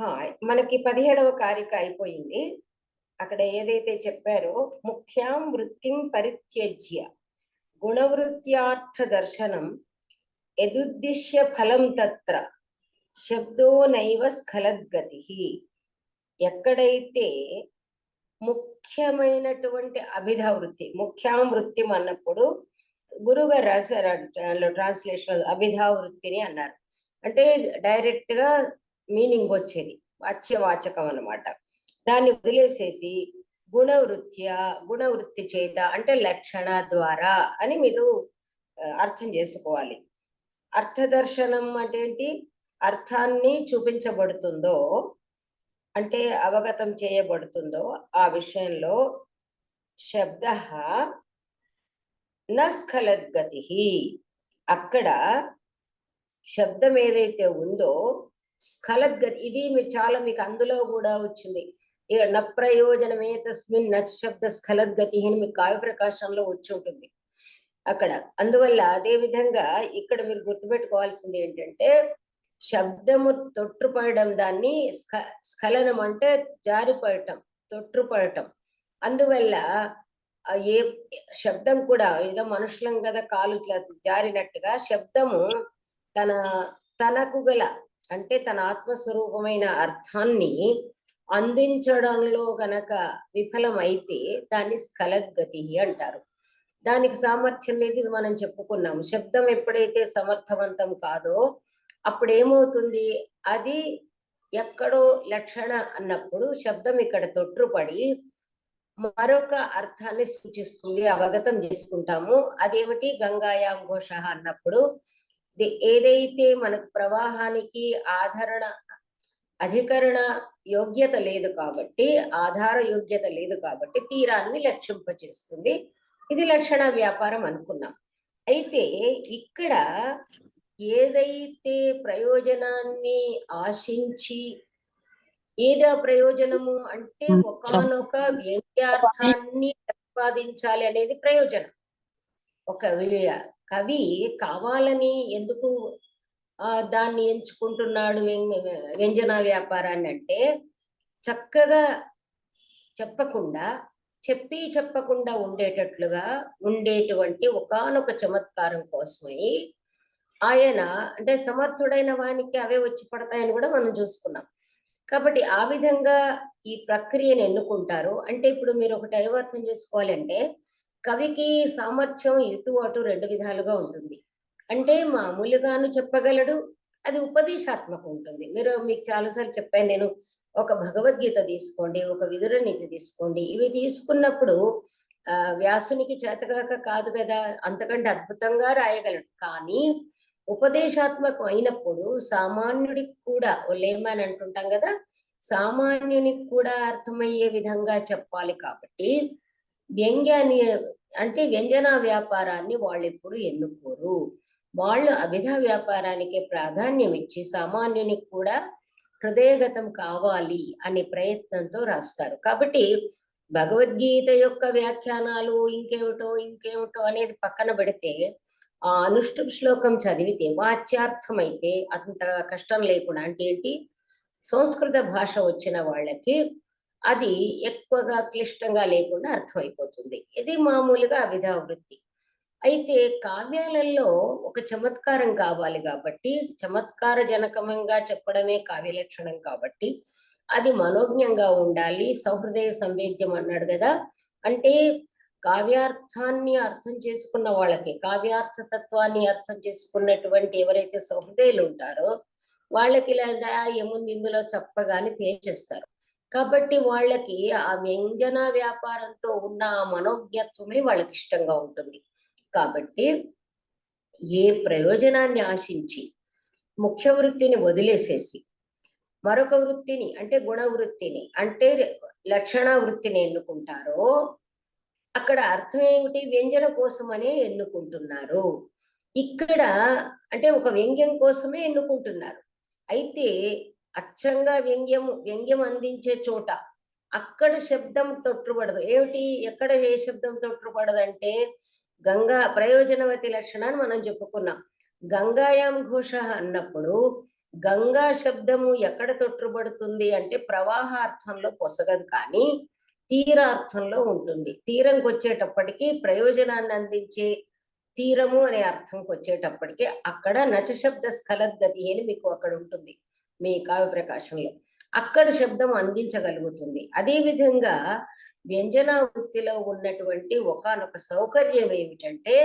ఆ! మనకి 17వ కారిక అయిపోయింది. అక్కడ ఏదైతే చెప్పారో ముఖ్యాం వృత్తిం పరిత్యజ్య గుణవృత్యార్థ దర్శనం యదుద్దిశ్య ఫలం తత్ర శబ్దో నైవ స్ఖలద్గతిః. ఎక్కడైతే ముఖ్యమైనటువంటి అభిధా వృత్తి, ముఖ్యాం వృత్తిం అన్నప్పుడు గురువుగారు రాశారు ట్రాన్స్లేషన్ అభిధా వృత్తిని అన్నారు. అంటే డైరెక్ట్ గా మీనింగ్ వచ్చేది వాచ్యవాచకం అన్నమాట. దాన్ని వదిలేసేసి గుణవృత్తి చేత అంటే లక్షణ ద్వారా అని మీరు అర్థం చేసుకోవాలి. అర్థదర్శనం అంటే ఏంటి? అర్థాన్ని చూపించబడుతుందో అంటే అవగతం చేయబడుతుందో ఆ విషయంలో శబ్ద న స్ఖలద్గతి. అక్కడ శబ్దం ఏదైతే ఉందో స్ఖలద్గతి, ఇది మీరు చాలా మీకు అందులో కూడా వచ్చింది. ఇక న ప్రయోజనమే తస్మిన్ న శబ్ద స్ఖలద్గతి అని మీకు కావ్య ప్రకాశంలో వచ్చి ఉంటుంది అక్కడ. అందువల్ల అదే విధంగా ఇక్కడ మీరు గుర్తుపెట్టుకోవాల్సింది ఏంటంటే శబ్దము తొట్టుపడడం, దాన్ని స్ఖలనం అంటే జారిపడటం, తొట్టుపడటం. అందువల్ల ఏ శబ్దం కూడా ఏదో మనుషులం కదా కాలు ఇట్లా జారినట్టుగా శబ్దము తనకు గల అంటే తన ఆత్మస్వరూపమైన అర్థాన్ని అందించడంలో గనక విఫలమైతే దాన్ని స్ఖలద్గతి అంటారు. దానికి సామర్థ్యం లేదు, ఇది మనం చెప్పుకున్నాము. శబ్దం ఎప్పుడైతే సమర్థవంతం కాదో అప్పుడు ఏమవుతుంది, అది ఎక్కడో లక్షణ అన్నప్పుడు శబ్దం ఇక్కడ తొట్టుపడి మరొక అర్థాన్ని సూచిస్తుంది, అవగతం చేసుకుంటాము. అదేమిటి? గంగాయాం ఘోష అన్నప్పుడు ఏదైతే మనకు ప్రవాహానికి అధికరణ యోగ్యత లేదు కాబట్టి, ఆధార యోగ్యత లేదు కాబట్టి తీరాన్ని లక్షింపచేస్తుంది. ఇది లక్షణ వ్యాపారం అనుకున్నాం. అయితే ఇక్కడ ఏదైతే ప్రయోజనాన్ని ఆశించి, ఏదో ప్రయోజనము అంటే ఒకానొక వ్యంగ్యార్థాన్ని ప్రతిపాదించాలి అనేది ప్రయోజనం. ఒక కవి కావాలని ఎందుకు దాన్ని ఎంచుకుంటున్నాడు వ్యంజన వ్యాపారాన్ని అంటే, చక్కగా చెప్పకుండా చెప్పకుండా ఉండేటట్లుగా ఉండేటువంటి ఒకానొక చమత్కారం కోసమై ఆయన అంటే సమర్థుడైన వానికి అవే వచ్చి పడతాయని కూడా మనం చూసుకున్నాం. కాబట్టి ఆ విధంగా ఈ ప్రక్రియను ఎన్నుకుంటారు. అంటే ఇప్పుడు మీరు ఒకటి అర్థం చేసుకోవాలంటే కవికి సామర్థ్యం ఇటు అటు రెండు విధాలుగా ఉంటుంది. అంటే మామూలుగాను చెప్పగలడు, అది ఉపదేశాత్మకం ఉంటుంది. మీకు చాలాసార్లు చెప్పాను నేను, ఒక భగవద్గీత తీసుకోండి, ఒక విదుర నీతి తీసుకోండి. ఇవి తీసుకున్నప్పుడు వ్యాసునికి చేతగాక కాదు కదా, అంతకంటే అద్భుతంగా రాయగలడు. కానీ ఉపదేశాత్మకం అయినప్పుడు సామాన్యుడికి కూడా, లేమని అంటుంటాం కదా, సామాన్యునికి కూడా అర్థమయ్యే విధంగా చెప్పాలి. కాబట్టి వ్యంగ్యాన్ని అంటే వ్యంజన వ్యాపారాన్ని వాళ్ళు ఎప్పుడు ఎన్నుకోరు. వాళ్ళు అభిధ వ్యాపారానికి ప్రాధాన్యం ఇచ్చి సామాన్యునికి కూడా హృదయగతం కావాలి అనే ప్రయత్నంతో రాస్తారు. కాబట్టి భగవద్గీత యొక్క వ్యాఖ్యానాలు ఇంకేమిటో అనేది పక్కన పెడితే ఆ అనుష్ఠుప్ శ్లోకం చదివితే వాచ్యార్థమైతే అంత కష్టం లేకుండా, అంటే ఏంటి, సంస్కృత భాష వచ్చిన వాళ్ళకి అది ఎక్కువగా క్లిష్టంగా లేకుండా అర్థమైపోతుంది. ఇది మామూలుగా అభిధా వృత్తి. అయితే కావ్యాలలో ఒక చమత్కారం కావాలి కాబట్టి, చమత్కార జనకమంగా చెప్పడమే కావ్య లక్షణం కాబట్టి అది మనోజ్ఞంగా ఉండాలి. సౌహృదయ సంవేద్యం అన్నాడు కదా, అంటే కావ్యార్థాన్ని అర్థం చేసుకున్న వాళ్ళకి, కావ్యార్థ తత్వాన్ని అర్థం చేసుకున్నటువంటి ఎవరైతే సౌహృదయులు ఉంటారో వాళ్ళకి ఇలా ఏముంది ఇందులో చెప్పగానే తేల్చేస్తారు. కాబట్టి వాళ్ళకి ఆ వ్యంజన వ్యాపారంతో ఉన్న ఆ మనోజ్ఞత్వమే వాళ్ళకి ఇష్టంగా ఉంటుంది. కాబట్టి ఏ ప్రయోజనాన్ని ఆశించి ముఖ్య వృత్తిని వదిలేసేసి మరొక వృత్తిని అంటే గుణవృత్తిని అంటే లక్షణ వృత్తిని ఎన్నుకుంటారో అక్కడ అర్థం ఏమిటి? వ్యంజన కోసమనే ఎన్నుకుంటున్నారు. ఇక్కడ అంటే ఒక వ్యంగ్యం కోసమే ఎన్నుకుంటున్నారు. అయితే అచ్చంగా వ్యంగ్యం అందించే చోట అక్కడ శబ్దం తొట్టుపడదు. ఏమిటి? ఎక్కడ ఏ శబ్దం తొట్టుపడదంటే ప్రయోజనవతి లక్షణాన్ని మనం చెప్పుకున్నాం. గంగాయాం ఘోష అన్నప్పుడు గంగా శబ్దము ఎక్కడ తొట్టుబడుతుంది అంటే ప్రవాహార్థంలో పొసగదు, కానీ తీరార్థంలో ఉంటుంది. తీరంకి వచ్చేటప్పటికి ప్రయోజనాన్ని అందించే తీరము అనే అర్థంకి వచ్చేటప్పటికి అక్కడ నచశబ్ద స్ఖలద్గతి అని మీకు అక్కడ ఉంటుంది మీ కావ్య ప్రకాశంలో. అక్కడ శబ్దం అందించగలుగుతుంది. అదే విధంగా వ్యంజన వృత్తిలో ఉన్నటువంటి ఒకానొక సౌకర్యం ఏమిటంటే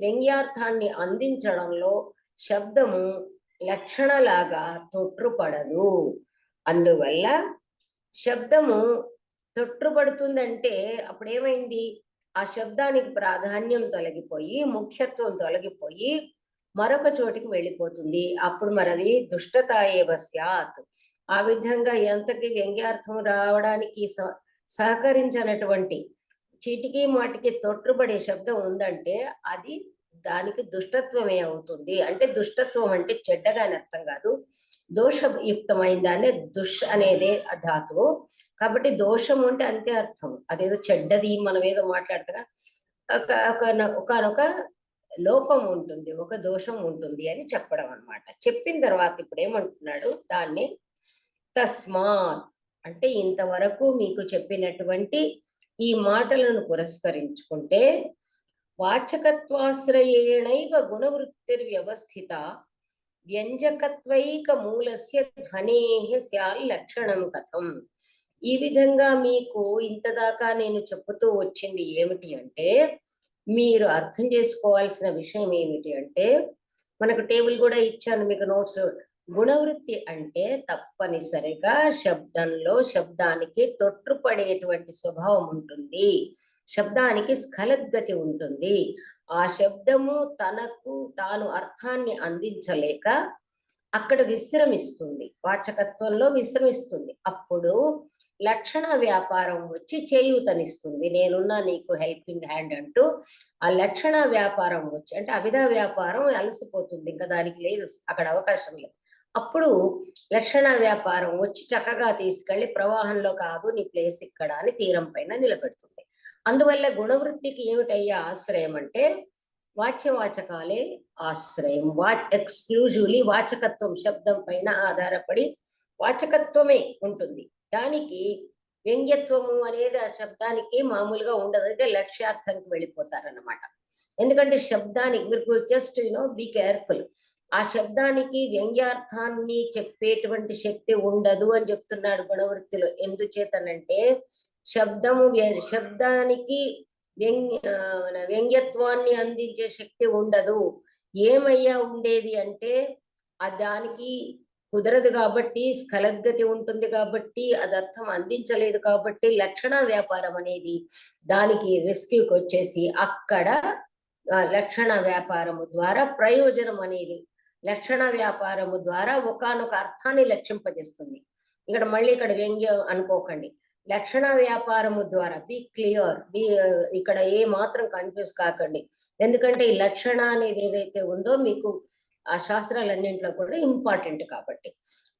వ్యంగ్యార్థాన్ని అందించడంలో శబ్దము లక్షణలాగా తొట్టుపడదు. అందువల్ల శబ్దము తొట్టుపడుతుందంటే అప్పుడు ఏమైంది, ఆ శబ్దానికి ప్రాధాన్యం తొలగిపోయి ముఖ్యత్వం తొలగిపోయి మరొక చోటికి వెళ్ళిపోతుంది. అప్పుడు మరది దుష్టతాయేవ స్యాత్. ఆ విధంగా ఎంతకి వ్యంగ్యార్థం రావడానికి సహకరించినటువంటి చీటికి మాటికి తొట్టుబడే శబ్దం ఉందంటే అది దానికి దుష్టత్వమే అవుతుంది. అంటే దుష్టత్వం అంటే చెడ్డగా అని అర్థం కాదు, దోషయుక్తమైన దాన్ని దుష్ అనేదే ధాతువు. కాబట్టి దోషం అంటే అంతే అర్థం, అదేదో చెడ్డది మనం ఏదో మాట్లాడతాగా ఒకనొక లోపం ఉంటుంది, ఒక దోషం ఉంటుంది అని చెప్పడం అన్నమాట. చెప్పిన తర్వాత ఇప్పుడు ఏమంటున్నాడు, దాన్ని తస్మాత్ అంటే ఇంతవరకు మీకు చెప్పినటువంటి ఈ మాటలను పురస్కరించుకుంటే వాచకత్వాశ్రయేణైవ గుణవృత్తిర్వ్యవస్థిత వ్యంజకత్వైక మూలస్య ధ్వనేః స్యాల్ లక్షణం కథం. ఈ విధంగా మీకు ఇంతదాకా నేను చెప్పుతూ వచ్చింది ఏమిటి అంటే, మీరు అర్థం చేసుకోవాల్సిన విషయం ఏమిటి అంటే, మనకు టేబుల్ కూడా ఇచ్చాను మీకు నోట్స్. గుణవృత్తి అంటే తప్పనిసరిగా శబ్దంలో శబ్దానికి తొట్టుపడేటువంటి స్వభావం ఉంటుంది, శబ్దానికి స్ఖలద్గతి ఉంటుంది. ఆ శబ్దము తనకు తాను అర్థాన్ని అందించలేక అక్కడ విశ్రమిస్తుంది, వాచకత్వంలో విశ్రమిస్తుంది. అప్పుడు లక్షణ వ్యాపారం వచ్చి చేయూతనిస్తుంది, నేనున్నా నీకు హెల్పింగ్ హ్యాండ్ అంటూ. ఆ లక్షణ వ్యాపారం వచ్చి అంటే అభిధా వ్యాపారం అలసిపోతుంది, ఇంకా దానికి లేదు అక్కడ అవకాశం లేదు. అప్పుడు లక్షణ వ్యాపారం వచ్చి చక్కగా తీసుకెళ్లి ప్రవాహంలో కాదు నీ ప్లేస్ ఇక్కడ అని తీరం పైన నిలబెడుతుంది. అందువల్ల గుణవృత్తికి ఏమిటయ్యా ఆశ్రయం అంటే వాచ్యవాచకాలే ఆశ్రయం. ఎక్స్క్లూజివ్లీ వాచకత్వం శబ్దం పైన ఆధారపడి వాచకత్వమే ఉంటుంది. దానికి వ్యంగ్యత్వము అనేది ఆ శబ్దానికి మామూలుగా ఉండదు, అంటే లక్ష్యార్థానికి వెళ్ళిపోతారన్నమాట. ఎందుకంటే శబ్దానికి మీరు జస్ట్ బీ కేర్ఫుల్, ఆ శబ్దానికి వ్యంగ్యార్థాన్ని చెప్పేటువంటి శక్తి ఉండదు అని చెప్తున్నాడు గుణవృత్తిలో. ఎందుచేతనంటే శబ్దానికి వ్యంగ్యత్వాన్ని అందించే శక్తి ఉండదు. ఏమయ్యా ఉండేది అంటే దానికి కుదరదు కాబట్టి, స్ఖలద్గతి ఉంటుంది కాబట్టి, అది అర్థం అందించలేదు కాబట్టి లక్షణ వ్యాపారం అనేది దానికి రెస్క్యూకి వచ్చేసి అక్కడ లక్షణ వ్యాపారము ద్వారా ప్రయోజనం అనేది లక్షణ వ్యాపారము ద్వారా ఒకానొక అర్థాన్ని లక్షింపజేస్తుంది. ఇక్కడ వ్యంగ్యం అనుకోకండి, లక్షణ వ్యాపారము ద్వారా బి క్లియర్, ఇక్కడ ఏ మాత్రం కన్ఫ్యూజ్ కాకండి. ఎందుకంటే ఈ లక్షణ అనేది ఏదైతే ఉందో మీకు ఆ శాస్త్రాలన్నింటిలో కూడా ఇంపార్టెంట్ కాబట్టి.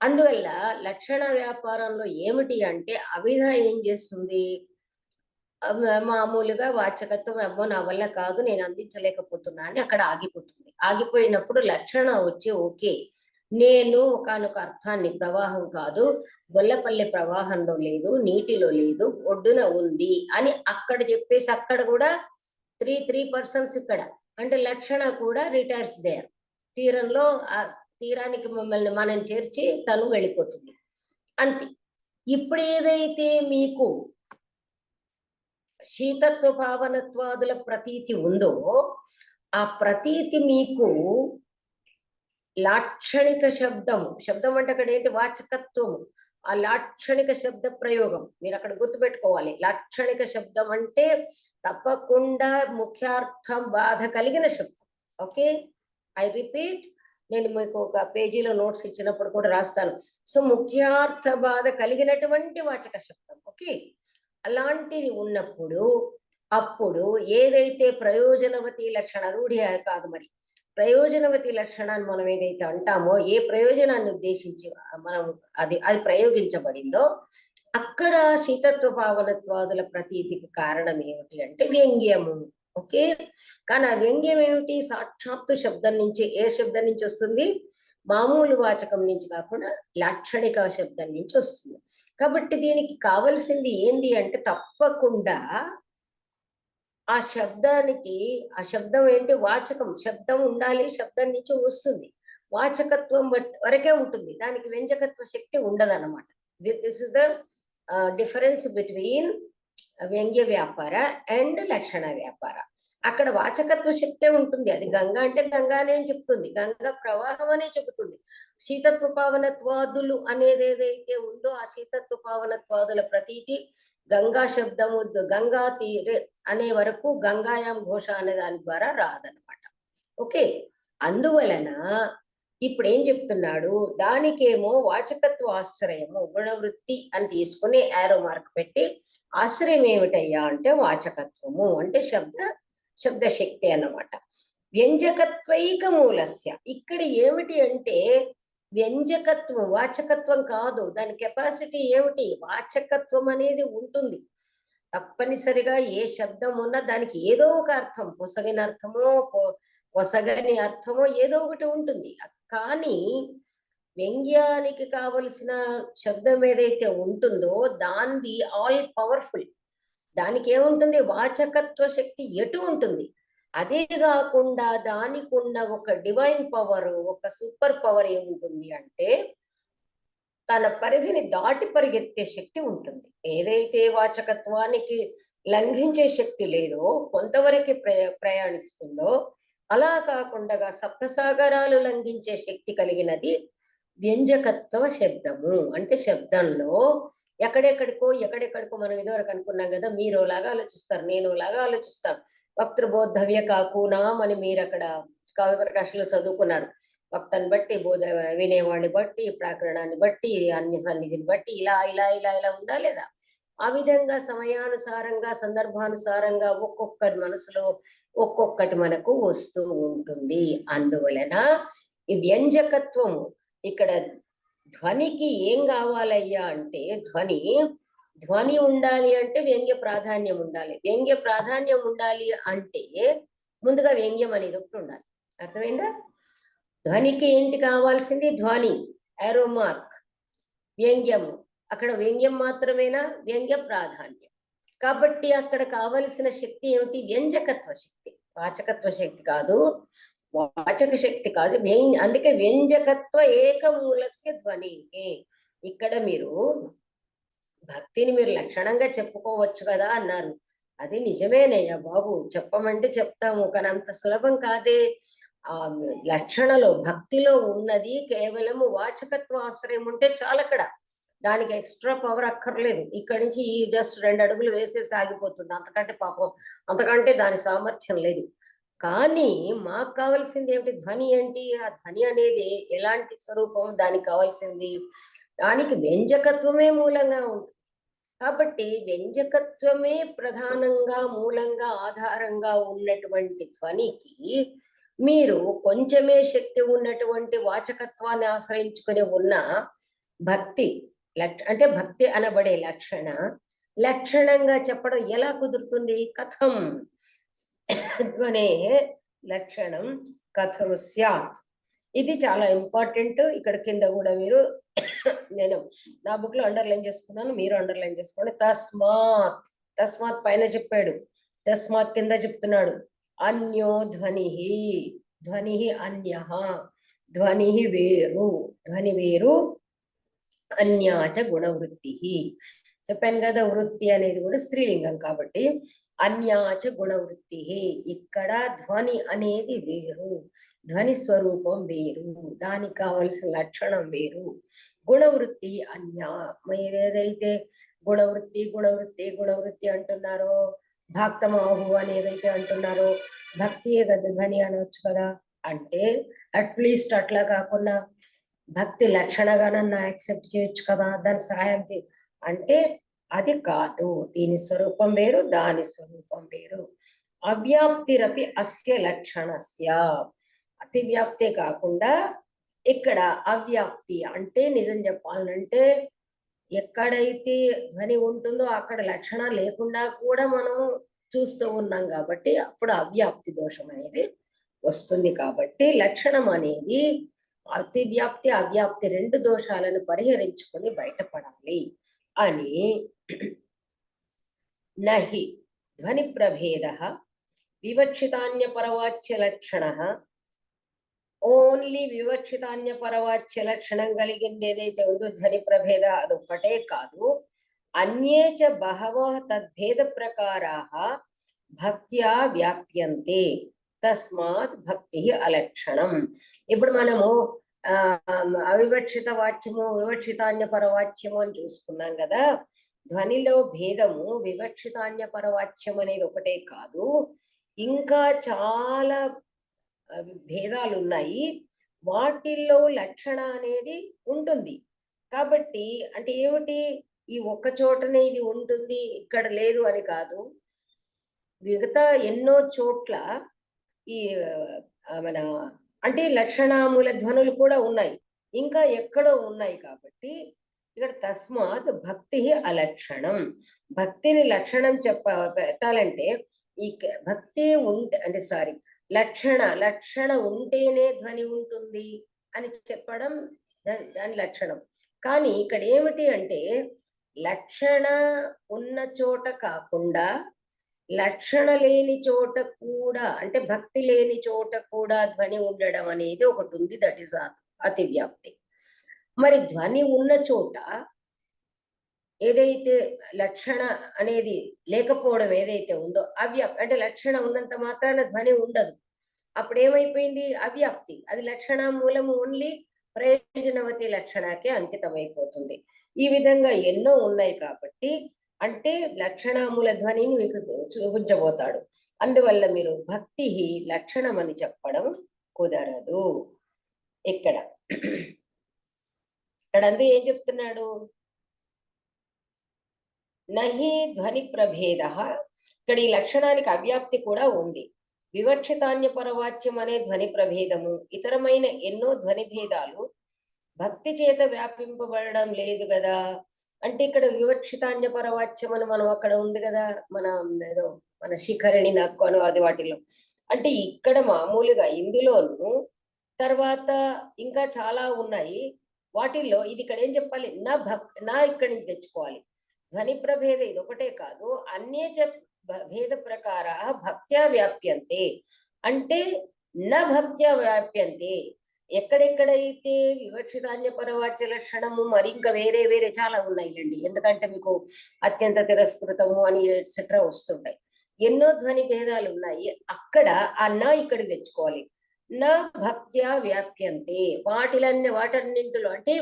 అందువల్ల లక్షణ వ్యాపారంలో ఏమిటి అంటే అవిధ ఏం చేస్తుంది, మామూలుగా వాచకత్వం అమ్మో నా వల్ల కాదు నేను అందించలేకపోతున్నా అని అక్కడ ఆగిపోతుంది. ఆగిపోయినప్పుడు లక్షణ వచ్చి ఓకే నేను ఒకానొక అర్థాన్ని ప్రవాహం కాదు, గొల్లపల్లి ప్రవాహంలో లేదు, నీటిలో లేదు, ఒడ్డున ఉంది అని అక్కడ చెప్పేసి అక్కడ కూడా త్రీ పర్సన్స్ ఇక్కడ అంటే లక్షణ కూడా రిటైర్స్ దేర్. తీరంలో ఆ తీరానికి మమ్మల్ని మనం చేర్చి తను వెళ్ళిపోతుంది అంతే. ఇప్పుడు ఏదైతే మీకు శీతత్వ పావనత్వాదుల ప్రతీతి ఉందో ఆ ప్రతీతి మీకు లాక్షణిక శబ్దం అంటే అక్కడ ఏంటి వాచకత్వము, ఆ లాక్షణిక శబ్ద ప్రయోగం మీరు అక్కడ గుర్తుపెట్టుకోవాలి. లాక్షణిక శబ్దం అంటే తప్పకుండా ముఖ్యార్థం బాధ కలిగిన శబ్దం. ఓకే, ఐ రిపీట్, నేను మీకు ఒక పేజీలో నోట్స్ ఇచ్చినప్పుడు కూడా రాస్తాను. సో ముఖ్యార్థ బాధ కలిగినటువంటి వాచక శబ్దం. ఓకే, అలాంటిది ఉన్నప్పుడు అప్పుడు ఏదైతే ప్రయోజనవతి లక్షణ రూఢి కాదు మరి ప్రయోజనవతి లక్షణాన్ని మనం ఏదైతే అంటామో, ఏ ప్రయోజనాన్ని ఉద్దేశించి మనం అది ప్రయోగించబడిందో అక్కడ శీతత్వ పావనత్వాదుల ప్రతీతికి కారణం ఏమిటి అంటే వ్యంగ్యము. ఓకే, కానీ ఆ వ్యంగ్యం ఏమిటి, సాక్షాత్తు శబ్దం నుంచి, ఏ శబ్దం నుంచి వస్తుంది, మామూలు వాచకం నుంచి కాకుండా లాక్షణిక శబ్దం నుంచి వస్తుంది. కాబట్టి దీనికి కావలసింది ఏంటి అంటే తప్పకుండా ఆ శబ్దానికి, ఆ శబ్దం ఏంటి, వాచకం, శబ్దం ఉండాలి, శబ్దం నుంచి వస్తుంది. వాచకత్వం వరకే ఉంటుంది, దానికి వ్యంజకత్వ శక్తి ఉండదన్నమాట. This is the difference between వ్యంగ్య వ్యాపార అండ్ లక్షణ వ్యాపార. అక్కడ వాచకత్వ శక్తే ఉంటుంది. అది గంగా అంటే గంగానే అని చెప్తుంది, గంగా ప్రవాహం అనే చెబుతుంది. శీతత్వ పావనత్వాదులు అనేది ఏదైతే ఉందో ఆ శీతత్వ పావనత్వాదుల ప్రతీతి గంగా శబ్దము, గంగా తీరే అనే వరకు గంగాయాం ఘోష అనే దాని ద్వారా రాదనమాట. ఓకే, అందువలన ఇప్పుడు ఏం చెప్తున్నాడు, దానికేమో వాచకత్వ ఆశ్రయము గుణవృత్తి అని తీసుకుని యారో మార్క్ పెట్టి, ఆశ్రయం ఏమిటయ్యా అంటే వాచకత్వము అంటే శబ్దశక్తి అన్నమాట. వ్యంజకత్వైక మూలస్య, ఇక్కడ ఏమిటి అంటే వ్యంజకత్వం, వాచకత్వం కాదు. దాని కెపాసిటీ ఏమిటి, వాచకత్వం అనేది ఉంటుంది. తప్పనిసరిగా ఏ శబ్దం ఉన్నా దానికి ఏదో ఒక అర్థం, పొసగిన అర్థమో పొసగని అర్థమో ఏదో ఒకటి ఉంటుంది. కానీ వ్యంగ్యానికి కావలసిన శబ్దం ఏదైతే ఉంటుందో దాన్ని ఆల్ పవర్ఫుల్, దానికి ఏముంటుంది, వాచకత్వ శక్తి ఎటు ఉంటుంది. అదే కాకుండా దానికి ఉన్న ఒక డివైన్ పవర్, ఒక సూపర్ పవర్ ఏముంటుంది అంటే తన పరిధిని దాటి పరిగెత్తే శక్తి ఉంటుంది. ఏదైతే వాచకత్వానికి లంఘించే శక్తి లేదో, కొంతవరకు ప్రయాణిస్తుందో, అలా కాకుండా సప్తసాగరాలు లంఘించే శక్తి కలిగినది వ్యంజకత్వ శబ్దము. అంటే శబ్దంలో ఎక్కడెక్కడికో మనం ఇదివరకు అనుకున్నాం కదా, మీరు లాగా ఆలోచిస్తారు, నేను లాగా ఆలోచిస్తాను. వక్తృబోద్ధవ్య కాకునాం అని మీరు అక్కడ కావ్య ప్రకాశంలో చదువుకున్నారు. వక్తని బట్టి, వినేవాడిని బట్టి, ప్రాకరణాన్ని బట్టి, అన్య సన్నిధిని బట్టి ఇలా ఇలా ఇలా ఇలా ఉందా లేదా, ఆ విధంగా సమయానుసారంగా సందర్భానుసారంగా ఒక్కొక్కరి మనసులో ఒక్కొక్కటి మనకు వస్తూ ఉంటుంది. అందువలన ఈ వ్యంజకత్వము ఇక్కడ ధ్వనికి ఏం కావాలయ్యా అంటే ధ్వని ఉండాలి అంటే వ్యంగ్య ప్రాధాన్యం ఉండాలి. వ్యంగ్య ప్రాధాన్యం ఉండాలి అంటే ముందుగా వ్యంగ్యం అనేది ఒకటి ఉండాలి. అర్థమైందా? ధ్వనికి ఏంటి కావాల్సింది, ధ్వని, యారో మార్క్, వ్యంగ్యము. అక్కడ వ్యంగ్యం మాత్రమేనా, వ్యంగ్య ప్రాధాన్యం. కాబట్టి అక్కడ కావలసిన శక్తి ఏమిటి, వ్యంజకత్వ శక్తి, వాచకత్వ శక్తి కాదు, వాచక శక్తి కాదు. అందుకే వ్యంజకత్వ ఏకమూలస్య ధ్వని. ఇక్కడ మీరు భక్తిని మీరు లక్షణంగా చెప్పుకోవచ్చు కదా అన్నారు. అది నిజమేనయ్యా బాబు, చెప్పమంటే చెప్తాము, కానీ అంత సులభం కాదే. ఆ లక్షణలో భక్తిలో ఉన్నది కేవలము వాచకత్వ ఆశ్రయం ఉంటే చాలు. అక్కడ దానికి ఎక్స్ట్రా పవర్ అక్కర్లేదు. ఇక్కడి నుంచి ఈ జస్ట్ 2 అడుగులు వేసేసి ఆగిపోతుంది. అంతకంటే పాపం, అంతకంటే దాని సామర్థ్యం లేదు. కానీ మాకు కావాల్సింది ఏమిటి, ధ్వని ఏంటి, ఆ ధ్వని అనేది ఎలాంటి స్వరూపం, దానికి కావాల్సింది, దానికి వ్యంజకత్వమే మూలంగా ఉంటుంది. కాబట్టి వ్యంజకత్వమే ప్రధానంగా మూలంగా ఆధారంగా ఉన్నటువంటి ధ్వనికి మీరు కొంచెమే శక్తి ఉన్నటువంటి వాచకత్వాన్ని ఆశ్రయించుకుని ఉన్న భక్తి అంటే భక్తి అనబడే లక్షణంగా చెప్పడం ఎలా కుదురుతుంది, కథం ధ్వనే లక్షణం కథం స్యాత్. ఇది చాలా ఇంపార్టెంట్. ఇక్కడ కింద కూడా మీరు, నేను నా బుక్ లో అండర్లైన్ చేసుకున్నాను, మీరు అండర్లైన్ చేసుకోండి. తస్మాత్ పైన చెప్పాడు, తస్మాత్ కింద చెప్తున్నాడు, అన్యో ధ్వని అన్యః, ధ్వని వేరు, ధ్వని వేరు, అన్యాచ గుణవృత్తి. చెప్పాను కదా, వృత్తి అనేది కూడా స్త్రీలింగం కాబట్టి అన్యాచ గుణవృత్తి. ఇక్కడ ధ్వని అనేది వేరు, ధ్వని స్వరూపం వేరు, దానికి కావలసిన లక్షణం వేరు. గుణవృత్తి అన్య. మీరేదైతే గుణవృత్తి అంటున్నారో, భక్తమాహు అని ఏదైతే అంటున్నారో, భక్తియే కదా ధ్వని అనవచ్చు కదా. అంటే అట్లీస్ట్ అట్లా కాకుండా భక్తి లక్షణగానన్నా యాక్సెప్ట్ చేయొచ్చు కదా, దాని సహాయం అంటే అది కాదు. దీని స్వరూపం వేరు, దాని స్వరూపం వేరు. అవ్యాప్తిరపి అస్య లక్షణస్య. అతివ్యాప్తే కాకుండా ఇక్కడ అవ్యాప్తి అంటే, నిజం చెప్పాలంటే ఎక్కడైతే ధ్వని ఉంటుందో అక్కడ లక్షణం లేకుండా కూడా మనం చూస్తూ ఉన్నాం కాబట్టి అప్పుడు అవ్యాప్తి దోషం అనేది వస్తుంది. కాబట్టి లక్షణం అనేది అతి వ్యాప్తి అవ్యాప్తి రెండు దోషాలను పరిహరించుకొని బయటపడాలి అని నహి ధ్వని ప్రభేద వివక్షితాన్య పరవాచ్య లక్షణ ఓన్లీ వివక్షితాన్య పరవాచ్య లక్షణం కలిగింది ఏదైతే ఉందో ధ్వని ప్రభేద అదొక్కటే కాదు, అన్యే చ బహవః తద్భేద ప్రకారాః భక్త్యా వ్యాప్యంతే తస్మాత్ భక్తి అలక్షణం. ఇప్పుడు మనము అవివక్షిత వాచ్యము వివక్షితాన్య పరవాచ్యము అని చూసుకున్నాం కదా. ధ్వనిలో భేదము వివక్షితాన్య పరవాచ్యం అనేది ఒకటే కాదు, ఇంకా చాలా భేదాలు ఉన్నాయి. వాటిల్లో లక్షణ అనేది ఉంటుంది. కాబట్టి అంటే ఏమిటి, ఈ ఒక్క చోటనే ఇది ఉంటుంది ఇక్కడ లేదు అని కాదు. మిగతా ఎన్నో చోట్ల ఈ మన అంటే లక్షణాముల ధ్వనులు కూడా ఉన్నాయి, ఇంకా ఎక్కడో ఉన్నాయి. కాబట్టి ఇక్కడ తస్మాత్ భక్తి అలక్షణం. భక్తిని లక్షణం పెట్టాలంటే ఈ భక్తి ఉంటే అంటే లక్షణ ఉంటేనే ధ్వని ఉంటుంది అని చెప్పడం దాని లక్షణం. కానీ ఇక్కడ ఏమిటి అంటే లక్షణ ఉన్న చోట కాకుండా లక్షణ లేని చోట కూడా, అంటే భక్తి లేని చోట కూడా ధ్వని ఉండడం అనేది ఒకటి ఉంది. దట్ ఈస్ అతివ్యాప్తి. మరి ధ్వని ఉన్న చోట ఏదైతే లక్షణ అనేది లేకపోవడం ఏదైతే ఉందో అవ్యాప్తి, అంటే లక్షణ ఉన్నంత మాత్రాన ధ్వని ఉండదు. అప్పుడు ఏమైపోయింది, అవ్యాప్తి. అది లక్షణ మూలము ఓన్లీ ప్రయోజనవతి లక్షణకే అంకితమైపోతుంది. ఈ విధంగా ఎన్నో ఉన్నాయి కాబట్టి అంటే లక్షణాముల ధ్వనిని మీకు చూపించబోతాడు. అందువల్ల మీరు భక్తి లక్షణం అని చెప్పడం కుదరదు. ఇక్కడ ఇక్కడంతా ఏం చెప్తున్నాడు, నహి ధ్వని ప్రభేద. ఇక్కడ ఈ లక్షణానికి అవ్యాప్తి కూడా ఉంది. వివక్షితాన్య పరవాచ్యం అనే ధ్వని ప్రభేదము, ఇతరమైన ఎన్నో ధ్వని భేదాలు భక్తి చేత వ్యాపింపబడడం లేదు కదా. అంటే ఇక్కడ వివక్షితాన్య పరవాచ్యం అని మనం అక్కడ ఉంది కదా, మన శిఖరిణి నక్కు అను అది వాటిలో. అంటే ఇక్కడ మామూలుగా ఇందులోను తర్వాత ఇంకా చాలా ఉన్నాయి. వాటిల్లో ఇది ఇక్కడ ఏం చెప్పాలి, నా ఇక్కడి నుంచి తెచ్చుకోవాలి. ధ్వని ప్రభేద ఇది ఒకటే కాదు, అన్యేచ భేద ప్రకార భక్త్యా వ్యాప్యంతే. అంటే నా భక్త్యా వ్యాప్యంతే, ఎక్కడెక్కడైతే వివక్షితాన్య పరవాచ్య లక్షణము మరి ఇంకా వేరే వేరే చాలా ఉన్నాయిలేండి. ఎందుకంటే మీకు అత్యంత తిరస్కృతము అని ఎట్సెట్రా వస్తుంటాయి, ఎన్నో ధ్వని భేదాలు ఉన్నాయి. అక్కడ ఆ నా ఇక్కడికి తెచ్చుకోవాలి. నా భక్త్యా వ్యాప్యంతే, వాటన్నింటిలో అంటే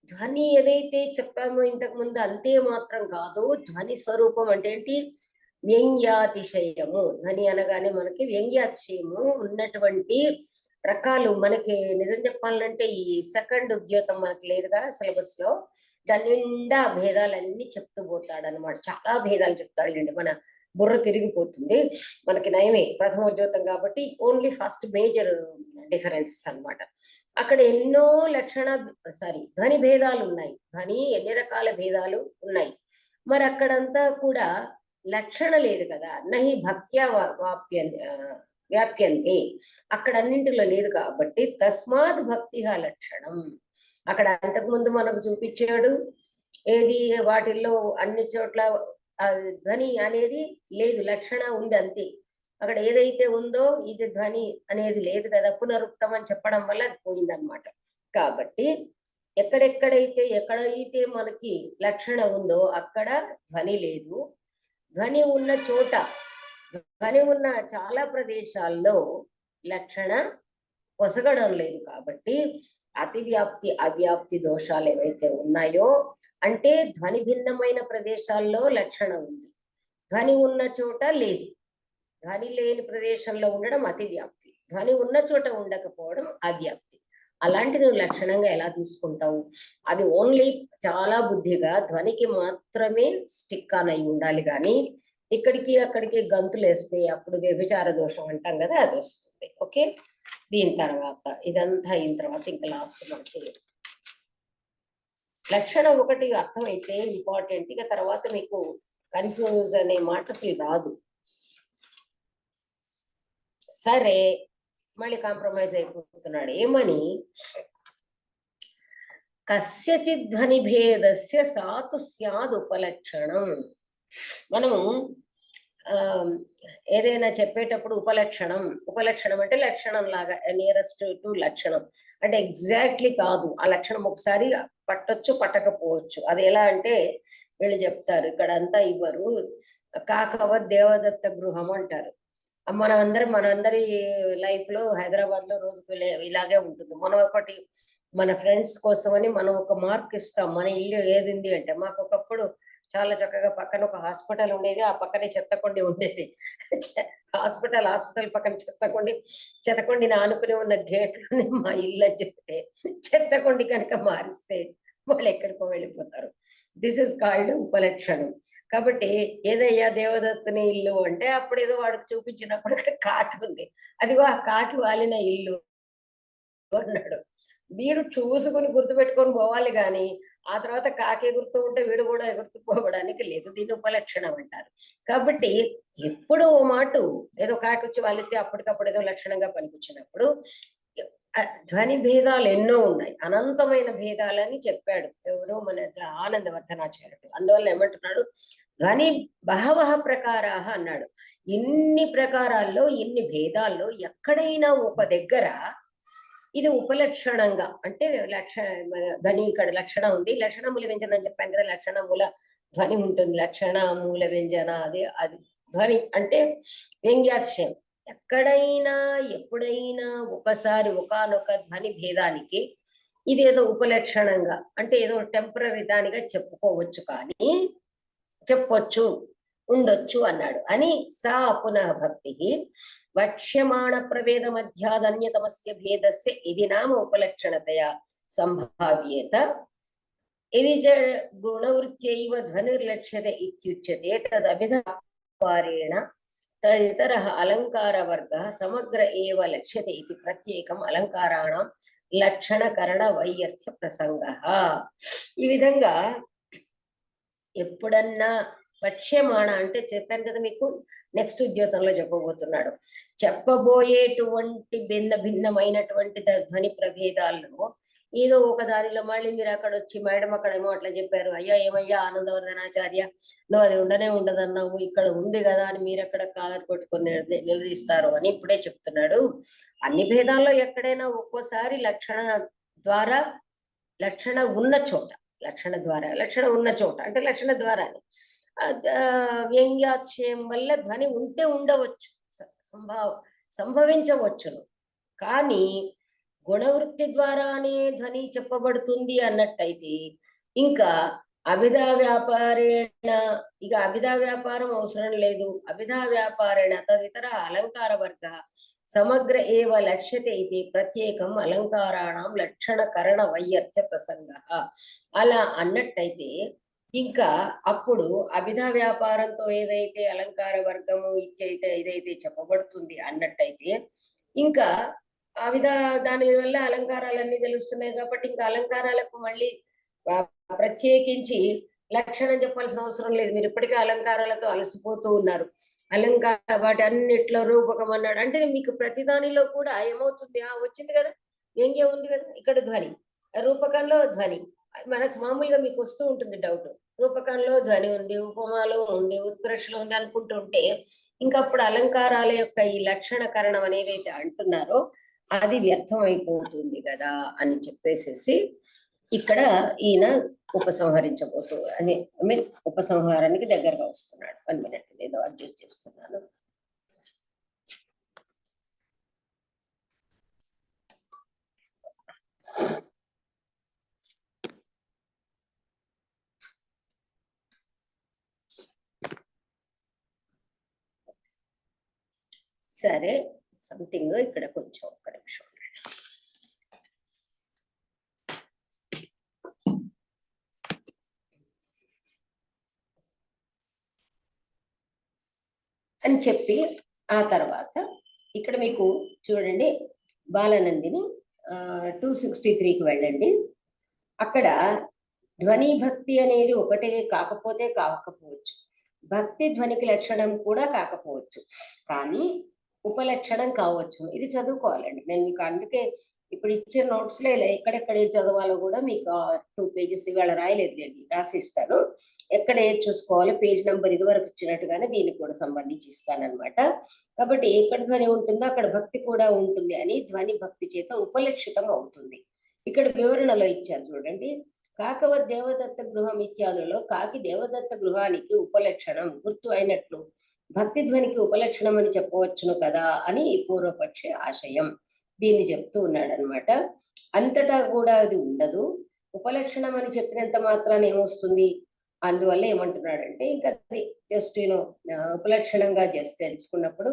ధ్వని ఏదైతే చెప్పామో ఇంతకు ముందు అంతే మాత్రం కాదు. ధ్వని స్వరూపం అంటే ఏంటి, వ్యంగ్యాతిశయము. ధ్వని అనగానే మనకి వ్యంగ్యాతిశయము ఉన్నటువంటి రకాలు. మనకి నిజం చెప్పాలంటే ఈ సెకండ్ ఉద్యోతం మనకి లేదుగా సిలబస్ లో, దాని నిండా భేదాలన్నీ చెప్తూ పోతాడు అనమాట. చాలా భేదాలు చెప్తాడు, మన బుర్ర తిరిగిపోతుంది. మనకి నయమే ప్రథమోద్యోతం కాబట్టి ఓన్లీ ఫస్ట్ మేజర్ డిఫరెన్సెస్ అనమాట. అక్కడ ఎన్నో ధ్వని భేదాలు ఉన్నాయి. ధ్వని ఎన్ని రకాల భేదాలు ఉన్నాయి. మరి అక్కడంతా కూడా లక్షణ లేదు కదా. నహి భక్త్యా వ్యాప్యంతే, అక్కడ అన్నింటిలో లేదు కాబట్టి తస్మాత్ భక్తి లక్షణం. అక్కడ అంతకుముందు మనకు చూపించాడు ఏది, వాటిల్లో అన్ని చోట్ల ధ్వని అనేది లేదు, లక్షణ ఉంది అంతే. అక్కడ ఏదైతే ఉందో ఇది ధ్వని అనేది లేదు కదా, పునరుక్తం అని చెప్పడం వల్ల అది పోయిందనమాట. కాబట్టి ఎక్కడైతే మనకి లక్షణ ఉందో అక్కడ ధ్వని లేదు. ధ్వని ఉన్న చోట, ధ్వని ఉన్న చాలా ప్రదేశాల్లో లక్షణ పొసగడం లేదు. కాబట్టి అతివ్యాప్తి అవ్యాప్తి దోషాలు ఏవైతే ఉన్నాయో, అంటే ధ్వని భిన్నమైన ప్రదేశాల్లో లక్షణ ఉంది, ధ్వని ఉన్న చోట లేదు. ధ్వని లేని ప్రదేశంలో ఉండడం అతివ్యాప్తి, ధ్వని ఉన్న చోట ఉండకపోవడం అవ్యాప్తి. అలాంటిది నువ్వు లక్షణంగా ఎలా తీసుకుంటావు? అది ఓన్లీ చాలా బుద్ధిగా ధ్వనికి మాత్రమే స్టిక్ ఆన్ అయి ఉండాలి. కానీ ఇక్కడికి అక్కడికి గంతులు వేస్తే అప్పుడు వ్యభిచార దోషం అంటాం కదా, అది వస్తుంది. ఓకే, దీని తర్వాత ఇదంతా అయిన తర్వాత ఇంకా లాస్ట్ మనకి లక్షణం ఒకటి అర్థమైతే ఇంపార్టెంట్. ఇక తర్వాత మీకు కన్ఫ్యూజ్ అనే మాట అసలు రాదు. సరే, మళ్ళీ కాంప్రమైజ్ అయిపోతున్నాడు. ఏమని, కస్యచిత్ ధ్వని భేదస్య సాతు స్యాద్ ఉపలక్షణం. మనము ఏదైనా చెప్పేటప్పుడు ఉపలక్షణం అంటే లక్షణం లాగా, నియరెస్ట్ టు లక్షణం అంటే ఎగ్జాక్ట్లీ కాదు. ఆ లక్షణం ఒకసారి పట్టొచ్చు, పట్టకపోవచ్చు. అది ఎలా అంటే వీళ్ళు చెప్తారు, ఇక్కడ అంతా ఇవ్వరు, కాకవ దేవదత్త గృహం అంటారు. మనందరి లైఫ్ లో హైదరాబాద్ లో రోజుకు ఇలాగే ఉంటుంది. మనం ఒకటి మన ఫ్రెండ్స్ కోసమని మనం ఒక మార్క్ ఇస్తాం. మన ఇల్లు ఏదింది అంటే, మాకు ఒకప్పుడు చాలా చక్కగా పక్కన ఒక హాస్పిటల్ ఉండేది, ఆ పక్కనే చెత్తకొండి ఉండేది. హాస్పిటల్ పక్కన చెత్తకొండిని ఆనుకుని ఉన్న గేట్లోనే మా ఇల్లు అని చెప్తే, చెత్తకొండి కనుక మారిస్తే వాళ్ళు ఎక్కడికో వెళ్ళిపోతారు. దిస్ ఇస్ కాల్డ్ ఉపలక్షణం. కాబట్టి ఏదయ్యా దేవదత్తుని ఇల్లు అంటే, అప్పుడు ఏదో వాడికి చూపించినప్పుడు అక్కడ కాకి ఉంది, అదిగో ఆ కాకి వాలిన ఇల్లు అన్నాడు. వీడు చూసుకుని గుర్తుపెట్టుకొని పోవాలి గాని, ఆ తర్వాత కాకి ఎగురుతూ ఉంటే వీడు కూడా ఎగురుతుపోవడానికి లేదు. దీన్ని ఉపలక్షణం అంటారు. కాబట్టి ఎప్పుడో ఓ మాటు ఏదో కాకి వచ్చి వాళ్ళితే అప్పటికప్పుడు ఏదో లక్షణంగా పనికొచ్చినప్పుడు, ధ్వని భేదాలు ఎన్నో ఉన్నాయి, అనంతమైన భేదాలని చెప్పాడు ఎవరో మన ఆనందవర్ధనాచార్యుడు. అందువల్ల ఏమంటున్నాడు, ధ్వని బహవః ప్రకారాః అన్నాడు. ఇన్ని ప్రకారాల్లో, ఇన్ని భేదాల్లో ఎక్కడైనా ఒక దగ్గర ఇది ఉపలక్షణంగా అంటే ధ్వని ఇక్కడ లక్షణం ఉంది, లక్షణ మూల వ్యంజనం అని చెప్పాను కదా, లక్షణ మూల ధ్వని ఉంటుంది, లక్షణ మూల వ్యంజన అది ధ్వని అంటే వ్యంగ్యాతిశయం. ఎక్కడైనా ఎప్పుడైనా ఒకసారి ఒకానొక ధ్వని భేదానికి ఇదేదో ఉపలక్షణంగా అంటే ఏదో టెంపరీ దానిగా చెప్పుకోవచ్చు, కానీ చెప్పొచ్చు, ఉండొచ్చు అన్నాడు. అని సా పునః భక్తి వక్ష్యమాణ ప్రవేద మధ్యాదన్యతమస్య భేదస్య ఇది నామ ఉపలక్షణతయా సంభావ్యేత ఇది చ గుణవృత్యైవ ధ్వనిర్లక్ష్యతే ఇత్యుచ్యతే తదభిధాపారేణ తదితరః అలంకారవర్గः సమగ్ర ఏవ లక్ష్యతే ఇది ప్రత్యేకం అలంకారాణం లక్షణకరణ వైయర్థ్య ప్రసంగః. ఈ విధంగా ఎప్పుడన్నా పక్ష్యమాణ అంటే చెప్పాను కదా మీకు, నెక్స్ట్ ఉద్యోగంలో చెప్పబోతున్నాడు. చెప్పబోయేటువంటి భిన్నమైనటువంటి ధ్వని ప్రభేదాల్లో ఏదో ఒక దానిలో మళ్ళీ మీరు అక్కడ వచ్చి, మేడం అక్కడేమో అట్లా చెప్పారు, అయ్యా ఏమయ్యా ఆనందవర్ధనాచార్య నువ్వు అది ఉండనే ఉండదన్నావు, ఇక్కడ ఉంది కదా అని మీరు అక్కడ కాలర్ కొట్టుకొని నిలదీస్తారు అని ఇప్పుడే చెప్తున్నాడు. అన్ని భేదాల్లో ఎక్కడైనా ఒక్కోసారి లక్షణ ద్వారా, లక్షణ ఉన్న చోట లక్షణ ఉన్న చోట అంటే లక్షణ ద్వారా వ్యంగ్యాతిశయం వల్ల ధ్వని ఉంటే ఉండవచ్చు, సంభవించవచ్చును. కానీ గుణవృత్తి ద్వారానే ధ్వని చెప్పబడుతుంది అన్నట్టయితే ఇంకా అభిధా వ్యాపారేణ, ఇక అభిధా వ్యాపారం అవసరం లేదు. అభిధా వ్యాపారేణ తదితర అలంకార వర్గ సమగ్ర ఏవ లక్ష్యతే ఇది ప్రత్యేకం అలంకారాణం లక్షణకరణ వైయర్థ్య ప్రసంగ. అలా అన్నట్టయితే ఇంకా అప్పుడు అభిధా వ్యాపారంతో ఏదైతే అలంకార వర్గము ఇదైతే చెప్పబడుతుంది అన్నట్టయితే, ఇంకా అవిధ దాని వల్ల అలంకారాలన్నీ తెలుస్తున్నాయి కాబట్టి ఇంకా అలంకారాలకు మళ్ళీ ప్రత్యేకించి లక్షణం చెప్పాల్సిన అవసరం లేదు. మీరు ఇప్పటికే అలంకారాలతో అలసిపోతూ ఉన్నారు. వాటి అన్నిట్లో రూపకం అన్నాడు అంటే మీకు ప్రతిదానిలో కూడా ఏమవుతుంది, వచ్చింది కదా వ్యంగ్యం ఉంది కదా, ఇక్కడ ధ్వని, రూపకంలో ధ్వని. మనకు మామూలుగా మీకు వస్తూ ఉంటుంది డౌట్, రూపకంలో ధ్వని ఉంది, ఉపమాలో ఉంది, ఉత్కర్షలో ఉంది అనుకుంటుంటే ఇంకప్పుడు అలంకారాల యొక్క ఈ లక్షణకరణం అనేదైతే అంటున్నారో అది వ్యర్థం అయిపోతుంది కదా అని చెప్పేసేసి ఇక్కడ ఈయన ఉపసంహరించబోతూ అని ఉపసంహారానికి దగ్గరగా వస్తున్నాడు. 1 minute ఏదో అడ్జస్ట్ చేస్తున్నాను. సరే, సంథింగ్ ఇక్కడ కొంచెం ఒక్క నిమిషం అని చెప్పి ఆ తర్వాత ఇక్కడ మీకు చూడండి, బాలనందిని 263కి వెళ్ళండి. అక్కడ ధ్వని భక్తి అనేది ఒకటే కాకపోవచ్చు, భక్తి ధ్వనికి లక్షణం కూడా కాకపోవచ్చు, కానీ ఉపలక్షణం కావచ్చు. ఇది చదువుకోవాలండి. నేను మీకు అందుకే ఇప్పుడు ఇచ్చే నోట్స్ లో ఇలా ఎక్కడెక్కడ ఏది చదవాలో కూడా మీకు 2 పేజెస్ ఇవాళ రాయలేదులేండి, రాసిస్తాను. ఎక్కడ ఏది చూసుకోవాలో పేజ్ నెంబర్ ఇదివరకు ఇచ్చినట్టుగానే దీనికి కూడా సంబంధించి ఇస్తానన్నమాట. కాబట్టి ఎక్కడ ధ్వని ఉంటుందో అక్కడ భక్తి కూడా ఉంటుంది అని ధ్వని భక్తి చేత ఉపలక్షితం అవుతుంది. ఇక్కడ వివరణలో ఇచ్చారు చూడండి. కాకవత్ దేవదత్త గృహం ఇత్యాదులలో కాకి దేవదత్త గృహానికి ఉపలక్షణం గుర్తు అయినట్లు భక్తి ధ్వనికి ఉపలక్షణం అని చెప్పవచ్చును కదా అని పూర్వపక్షి ఆశయం. దీన్ని చెప్తూ ఉన్నాడు అనమాట. అంతటా కూడా అది ఉండదు, ఉపలక్షణం అని చెప్పినంత మాత్రాన ఏమొస్తుంది. అందువల్ల ఏమంటున్నాడంటే ఇంకా అది జస్ట్ ఉపలక్షణంగా జస్ట్ తెలుసుకున్నప్పుడు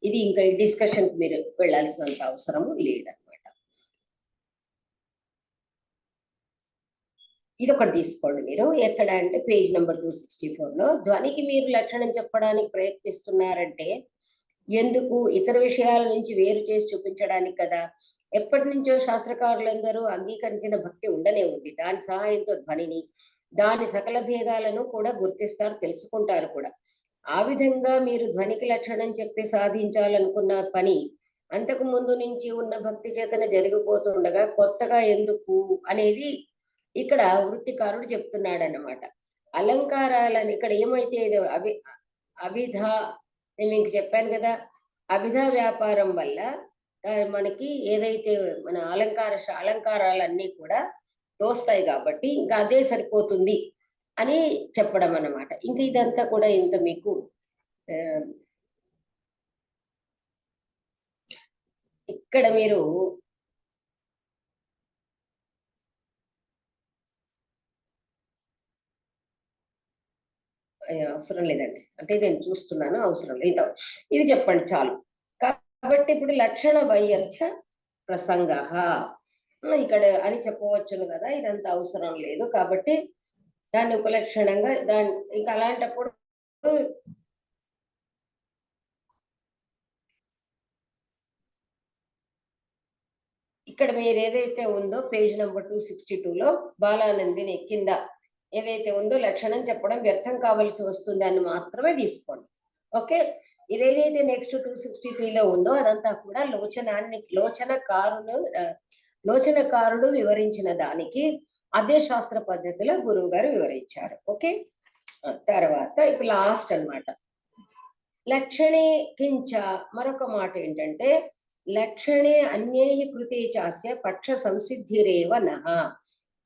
ఇది ఇంకా డిస్కషన్ మీరు వెళ్ళాల్సినంత అవసరం లేదనమాట. ఇది ఒకటి తీసుకోండి మీరు. ఎక్కడ అంటే పేజ్ నెంబర్ 264లో ధ్వనికి మీరు లక్షణం చెప్పడానికి ప్రయత్నిస్తున్నారంటే ఎందుకు, ఇతర విషయాల నుంచి వేరు చేసి చూపించడానికి కదా. ఎప్పటి నుంచో శాస్త్రకారులందరూ అంగీకరించిన భక్తి ఉండనే ఉంది. దాని సహాయంతో ధ్వనిని, దాని సకల భేదాలను కూడా గుర్తిస్తారు, తెలుసుకుంటారు కూడా. ఆ విధంగా మీరు ధ్వనికి లక్షణం చెప్పి సాధించాలనుకున్న పని అంతకు ముందు నుంచి ఉన్న భక్తి చేతన జరిగిపోతుండగా కొత్తగా ఎందుకు అనేది ఇక్కడ వృత్తికారుడు చెప్తున్నాడు అన్నమాట. అలంకారాలని ఇక్కడ ఏమైతే అభిధ నేను మీకు చెప్పాను కదా, అభిధా వ్యాపారం వల్ల మనకి ఏదైతే మన అలంకారాలన్నీ కూడా తోస్తాయి కాబట్టి ఇంకా అదే సరిపోతుంది అని చెప్పడం అన్నమాట. ఇంకా ఇదంతా కూడా ఇంత మీకు ఇక్కడ మీరు అవసరం లేదండి, అంటే నేను చూస్తున్నాను, అవసరం లేదు, ఇది చెప్పండి చాలు. కాబట్టి ఇప్పుడు లక్షణ వైయర్థ్య ప్రసంగ ఇక్కడ అని చెప్పవచ్చును కదా, ఇదంతా అవసరం లేదు. కాబట్టి దాన్ని ఉపలక్షణంగా ఇంకా అలాంటప్పుడు ఇక్కడ మీరు ఏదైతే ఉందో పేజ్ నెంబర్ 262లో బాలానందిని కింద ఏదైతే ఉందో లక్షణం చెప్పడం వ్యర్థం కావలసి వస్తుంది అని మాత్రమే తీసుకోండి. ఓకే, ఇదేదైతే నెక్స్ట్ 263లో ఉందో అదంతా కూడా లోచనకారుడు వివరించిన దానికి అదే శాస్త్ర పద్ధతిలో గురువు గారు వివరించారు. ఓకే, తర్వాత ఇప్పుడు లాస్ట్ అన్నమాట. లక్షణే కించ మరొక మాట ఏంటంటే లక్షణే అన్యైః కృతే చాస్య పక్ష సంసిద్ధిరేవ నః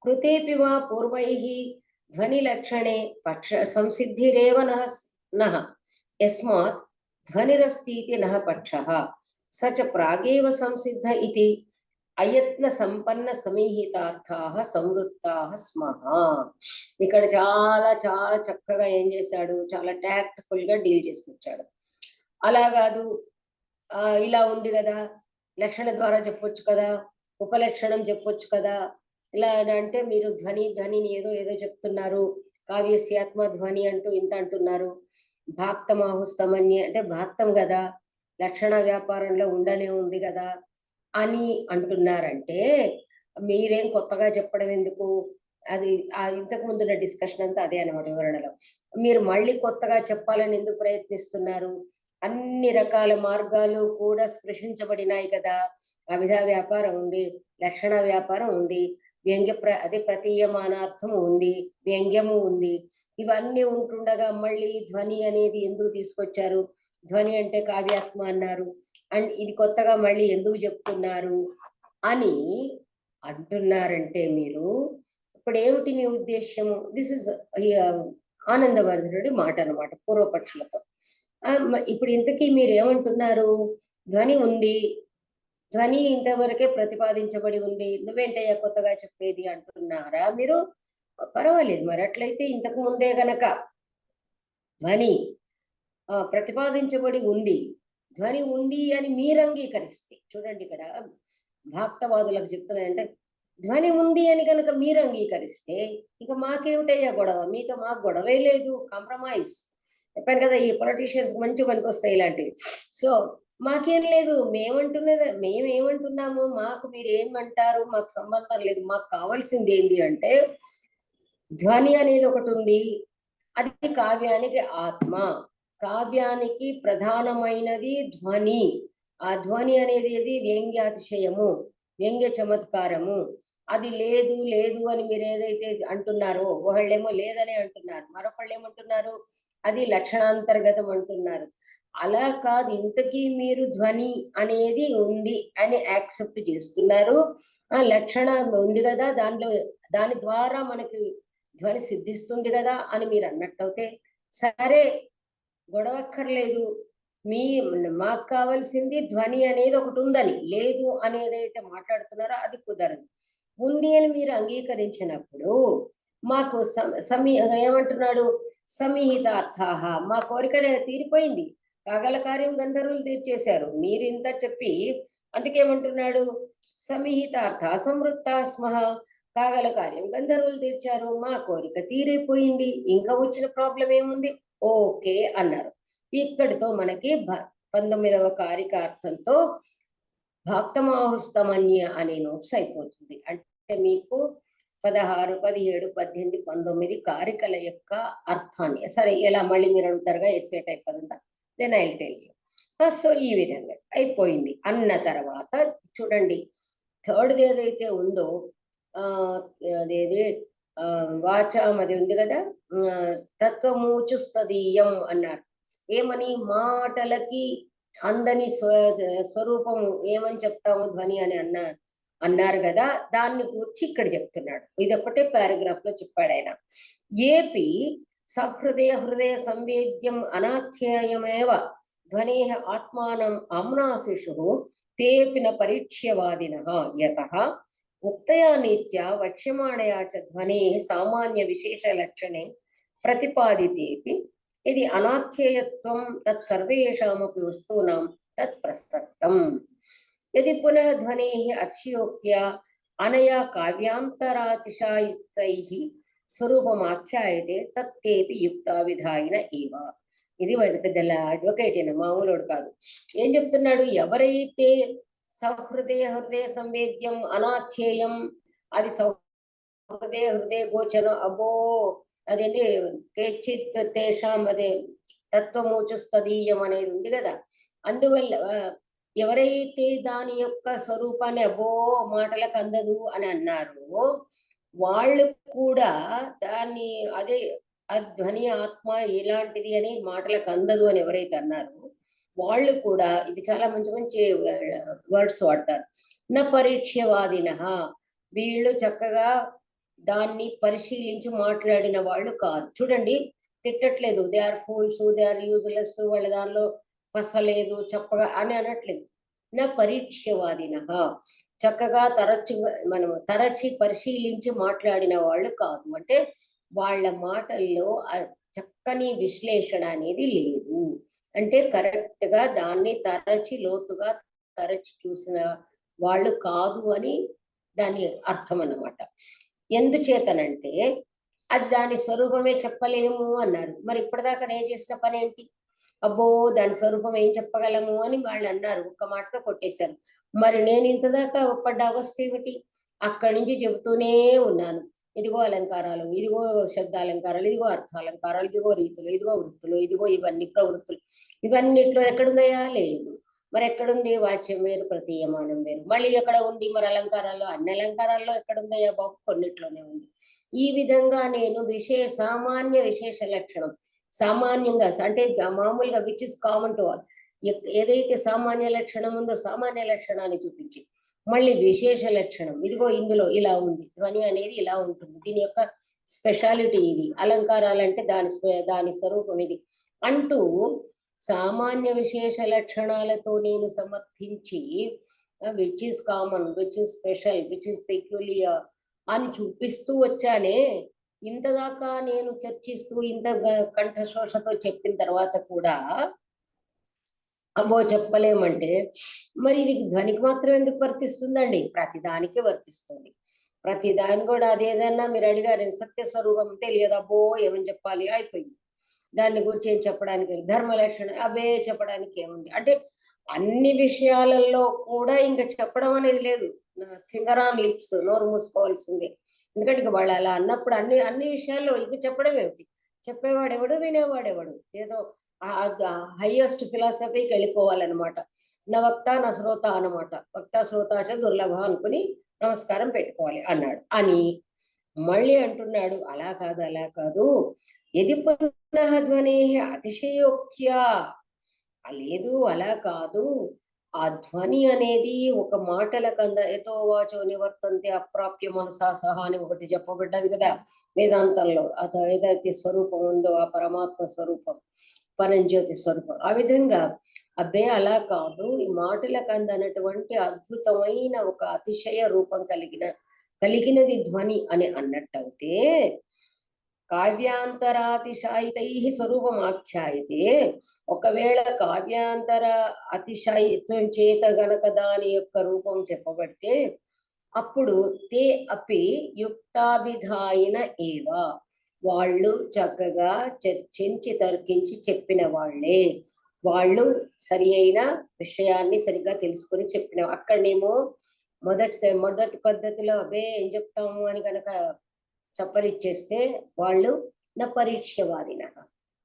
కృతేపి వా పూర్వైః ధ్వని లక్షణే పక్ష సంసిద్ధిరేవ నః యస్మాత్ ధ్వనిరస్तीति నః పక్షః స చ ప్రాగేవ సంసిద్ధ ఇతి అయత్న సంపన్న సమీహితార్థాః సంవృత్తాః స్మః. ఇక్కడ చాలా చాలా చక్కగా ఏం చేశాడు, చాలా టాక్ట్ఫుల్ గా డీల్ చేసుకొచ్చాడు. అలా కాదు, ఇలా ఉంది కదా, లక్షణ ద్వారా చెప్పొచ్చు కదా, ఉపలక్షణం చెప్పొచ్చు కదా, ఇలా అంటే మీరు ధ్వనిని ఏదో ఏదో చెప్తున్నారు, కావ్యస్యాత్మ ధ్వని అంటూ ఇంత అంటున్నారు, భాక్తమాహుస్తమన్య అంటే భాక్తం కదా, లక్షణ వ్యాపారంలో ఉండనే ఉంది కదా అని అంటున్నారంటే మీరేం కొత్తగా చెప్పడం ఎందుకు. అది ఇంతకు ముందున్న డిస్కషన్ అంతా అదే అనమాట. వివరణలో మీరు మళ్ళీ కొత్తగా చెప్పాలని ఎందుకు ప్రయత్నిస్తున్నారు. అన్ని రకాల మార్గాలు కూడా స్పృశించబడినాయి కదా. అభిధ వ్యాపారం ఉంది, లక్షణ వ్యాపారం ఉంది, అదే ప్రతీయమానార్థం ఉంది, వ్యంగ్యము ఉంది. ఇవన్నీ ఉంటుండగా మళ్ళీ ధ్వని అనేది ఎందుకు తీసుకొచ్చారు, ధ్వని అంటే కావ్యాత్మ అన్నారు, అండ్ ఇది కొత్తగా మళ్ళీ ఎందుకు చెప్తున్నారు అని అంటున్నారంటే మీరు ఇప్పుడు ఏమిటి మీ ఉద్దేశ్యము. దిస్ ఇస్ ఆనందవర్ధనుడి మాట అనమాట పూర్వపక్షులతో. ఇప్పుడు ఇంతకీ మీరు ఏమంటున్నారు, ధ్వని ఉంది, ధ్వని ఇంతవరకే ప్రతిపాదించబడి ఉంది, నువ్వేంటయ్యా కొత్తగా చెప్పేది అంటున్నారా మీరు. పర్వాలేదు, మరి అట్లయితే ఇంతకు ముందే గనక ధ్వని ప్రతిపాదించబడి ఉంది, ధ్వని ఉంది అని మీరు అంగీకరిస్తే, చూడండి ఇక్కడ భాక్తవాదులకు చెప్తున్నాయంటే ధ్వని ఉంది అని కనుక మీరు అంగీకరిస్తే ఇక మాకేమిటయ్యా గొడవ, మీతో మాకు గొడవే లేదు, కాంప్రమైజ్. చెప్పాను కదా, ఈ పొలిటీషియన్స్ మంచి పనికి వస్తాయి ఇలాంటివి. సో మాకేం లేదు, మేమేమంటున్నాము, మాకు మీరు ఏమంటారు మాకు సంబంధం లేదు, మాకు కావాల్సింది ఏంటి అంటే ధ్వని అనేది ఒకటి ఉంది, అది కావ్యానికి ఆత్మ, కావ్యానికి ప్రధానమైనది ధ్వని, ఆ ధ్వని అనేది ఏది వ్యంగ్యాతిశయము, వ్యంగ్య చమత్కారము. అది లేదు లేదు అని మీరు ఏదైతే అంటున్నారో, ఒకళ్ళేమో లేదని అంటున్నారు, మరొకళ్ళు ఏమంటున్నారు అది లక్షణాంతర్గతం అంటున్నారు. అలా కాదు, ఇంతకీ మీరు ధ్వని అనేది ఉంది అని యాక్సెప్ట్ చేస్తున్నారు. ఆ లక్షణం ఉంది కదా దానిలో, దాని ద్వారా మనకి ధ్వని సిద్ధిస్తుంది కదా అని మీరు అన్నట్టయితే సరే, గొడవక్కర్లేదు. మీ మాకు కావాల్సింది ధ్వని అనేది ఒకటి ఉందని, లేదు అనేదైతే మాట్లాడుతున్నారో అది కుదరదు. ఉంది అని మీరు అంగీకరించినప్పుడు మాకు ఏమంటున్నాడు, సమీహితార్థాహ, మా కోరిక తీరిపోయింది, కాగల కార్యం గంధర్వులు తీర్చేశారు, మీరు ఇంత చెప్పి అందుకేమంటున్నాడు సమీహితార్థ సంవృత్తా స్మః, కాగల కార్యం గంధర్వులు తీర్చారు, మా కోరిక తీరిపోయింది, ఇంకా వచ్చిన ప్రాబ్లం ఏముంది, ఓకే అన్నారు. ఇక్కడితో మనకి 19వ కారికార్థంతో భక్తమాహుస్తమన్య అనే నోట్స్ అయిపోతుంది. అంటే మీకు 16, 17, 18, 19 కారికల యొక్క అర్థాన్ని, సరే ఇలా మళ్ళీ మీరు అడుగుతారుగా ఎస్సే టైప్ అదంతా, then I will tell you. So ఈ విధంగా అయిపోయింది అన్న తర్వాత చూడండి, థర్డ్ది ఏదైతే ఉందో అదేది వాచాం అది ఉంది కదా, తత్వమూచుస్తదీయం అన్నారు. ఏమని, మాటలకి అందని స్వరూపము ఏమని చెప్తాము ధ్వని అని అన్నారు కదా, దాన్ని గురించి ఇక్కడ చెప్తున్నాడు. ఇది ఒకటే పారాగ్రాఫ్ లో చెప్పాడు ఆయన. ఏపి సహృదయ హృదయ సంవేద్యం అనాఖ్యాయమేవ ధ్వనే ఆత్మానం ఆమ్నాశిషు తేపి న పరీక్ష్యవాదినః యతః ఉక్తయా నీత్యా వక్ష్యమాణయా చ ధ్వనే సామాన్య విశేష లక్షణే ప్రతిపాదితేపి ఇది అనాఖ్యేయత్వం తత్సర్వేషామపి వస్తూనాం తత్ ప్రసక్తం. యది పునః ధ్వనేః అతిశయోక్త్యా అనయా కావ్యాంతరాతిశాయుక్తైః స్వరూపమాఖ్యాయతే తత్తేపి యుక్తావిధాయిన ఏవ. ఇది పెద్ద అడ్వకేట్ అయిన మామూలుడు కాదు. ఏం చెప్తున్నాడు, ఎవరైతే సహృదయ హృదయ సంవేద్యం అనాఖ్యేయం, అది సహృదయ హృదయ గోచరం, అబ్బో అదేంటి కేచిత్ తేషాం అదే తత్వమూచుస్తదీయం అనేది ఉంది కదా, అందువల్ల ఎవరైతే దాని యొక్క స్వరూపాన్ని అబ్బో మాటలకు అందదు అని అన్నారో వాళ్ళు కూడా దాన్ని అదే ధ్వని ఆత్మ ఎలాంటిది అని మాటలకు అందదు అని ఎవరైతే అన్నారో వాళ్ళు కూడా, ఇది చాలా మంచి మంచి వర్డ్స్ వాడతారు, నా పరీక్ష్యవాదిన, వీళ్ళు చక్కగా దాన్ని పరిశీలించి మాట్లాడిన వాళ్ళు కాదు. చూడండి, తిట్టట్లేదు, they are fools, they are useless, వాళ్ళ దానిలో పసలేదు చెప్పగా అని అనట్లేదు. నా పరీక్ష్యవాదిన, చక్కగా మనం తరచి పరిశీలించి మాట్లాడిన వాళ్ళు కాదు. అంటే వాళ్ళ మాటల్లో చక్కని విశ్లేషణ అనేది లేదు. అంటే కరెక్ట్ గా దాన్ని తరచి లోతుగా తరచి చూసిన వాళ్ళు కాదు అని దాని అర్థం అన్నమాట. ఎందుచేతనంటే అది దాని స్వరూపమే చెప్పలేము అన్నారు. మరి ఇప్పటిదాకా నేను చేసిన పని ఏంటి, అబ్బో దాని స్వరూపం ఏం చెప్పగలము అని వాళ్ళు అన్నారు, ఒక్క మాటతో కొట్టేశారు. మరి నేను ఇంతదాకా పడ్డ అవస్థ ఏమిటి, అక్కడి నుంచి చెబుతూనే ఉన్నాను, ఇదిగో అలంకారాలు, ఇదిగో శబ్దాలంకారాలు, ఇదిగో అర్థాలంకారాలు, ఇదిగో రీతులు, ఇదిగో వృత్తులు, ఇదిగో ఇవన్నీ ప్రవృత్తులు, ఇవన్నిట్లో ఎక్కడుందయా, లేదు. మరి ఎక్కడుంది, వాచ్యం వేరు ప్రతీయమానం వేరు. మళ్ళీ ఎక్కడ ఉంది మరి అలంకారాల్లో, అన్ని అలంకారాల్లో ఎక్కడుందయ్యా బాబు, కొన్నిట్లోనే ఉంది. ఈ విధంగా నేను సామాన్య విశేష లక్షణం, సామాన్యంగా అంటే మామూలుగా which is common to all, ఏదైతే సామాన్య లక్షణం ఉందో సామాన్య లక్షణాన్ని చూపించి మళ్ళీ విశేష లక్షణం, ఇదిగో ఇందులో ఇలా ఉంది, ధ్వని అనేది ఇలా ఉంటుంది, దీని యొక్క స్పెషాలిటీ ఇది, అలంకారాలంటే దాని స్వరూపం ఇది అంటూ సామాన్య విశేష లక్షణాలతో నేను సమర్థించి which is common, which is special, which is peculiar అని చూపిస్తూ వచ్చానే. ఇంతదాకా నేను చర్చిస్తూ ఇంత కంఠశోషతో చెప్పిన తర్వాత కూడా అమ్మో చెప్పలేమంటే మరి ఇది ధ్వనికి మాత్రం ఎందుకు వర్తిస్తుందండి, ప్రతిదానికి వర్తిస్తుంది. ప్రతిదాని కూడా అదేదన్నా మీరు అడిగారు, సత్యస్వరూపం తెలియదు, అబ్బో ఏమని చెప్పాలి, అయిపోయింది. దాన్ని గురించి ఏం చెప్పడానికి, ధర్మ లక్షణ అవే చెప్పడానికి ఏముంది అంటే అన్ని విషయాలలో కూడా ఇంకా చెప్పడం అనేది లేదు, ఫింగర్ ఆన్ లిప్స్, నోరు మూసుకోవాల్సిందే. ఎందుకంటే ఇక వాళ్ళు అలా అన్నప్పుడు అన్ని విషయాల్లో ఇంక చెప్పడం ఏమిటి, చెప్పేవాడెవడు వినేవాడెవడు, ఏదో హైయెస్ట్ ఫిలాసఫీకి వెళ్ళిపోవాలన్నమాట. నా వక్త నా శ్రోత అనమాట. వక్త శ్రోతాచ దుర్లభ అనుకుని నమస్కారం పెట్టుకోవాలి అన్నాడు. అని మళ్ళీ అంటున్నాడు, అలా కాదు అలా కాదు, ఎది పునః ధ్వనే అతిశయోక్త్యా, లేదు అలా కాదు, ఆ ధ్వని అనేది ఒక మాటల కంద ఎతో వాచో నివర్తంతే అప్రాప్య మనసా సహా అని ఒకటి చెప్పబడ్డది కదా వేదాంతంలో. ఏదైతే స్వరూపం ఉందో ఆ పరమాత్మ స్వరూపం, పరంజ్యోతి స్వరూపం, ఆ విధంగా అబ్బే అలా కాదు, ఈ మాటలకు అందనటువంటి అద్భుతమైన ఒక అతిశయ రూపం కలిగినది ధ్వని అని అన్నట్టయితే, కావ్యాంతరాతిశాయితై స్వరూపం ఆఖ్యాయితే, ఒకవేళ కావ్యాంతర అతిశయిత్వం చేత గనక దాని యొక్క రూపం చెప్పబడితే, అప్పుడు తే అపి యుక్తాభిధాయిన ఏవ, వాళ్ళు చక్కగా చర్చించి తర్కించి చెప్పిన వాళ్ళే, వాళ్ళు సరి అయిన విషయాన్ని సరిగ్గా తెలుసుకొని చెప్పిన. అక్కడనేమో మొదటి పద్ధతిలో అబ్బే ఏం చెప్తాము అని కనుక చప్పరిచ్చేస్తే వాళ్ళు నా పరీక్షవాదిన,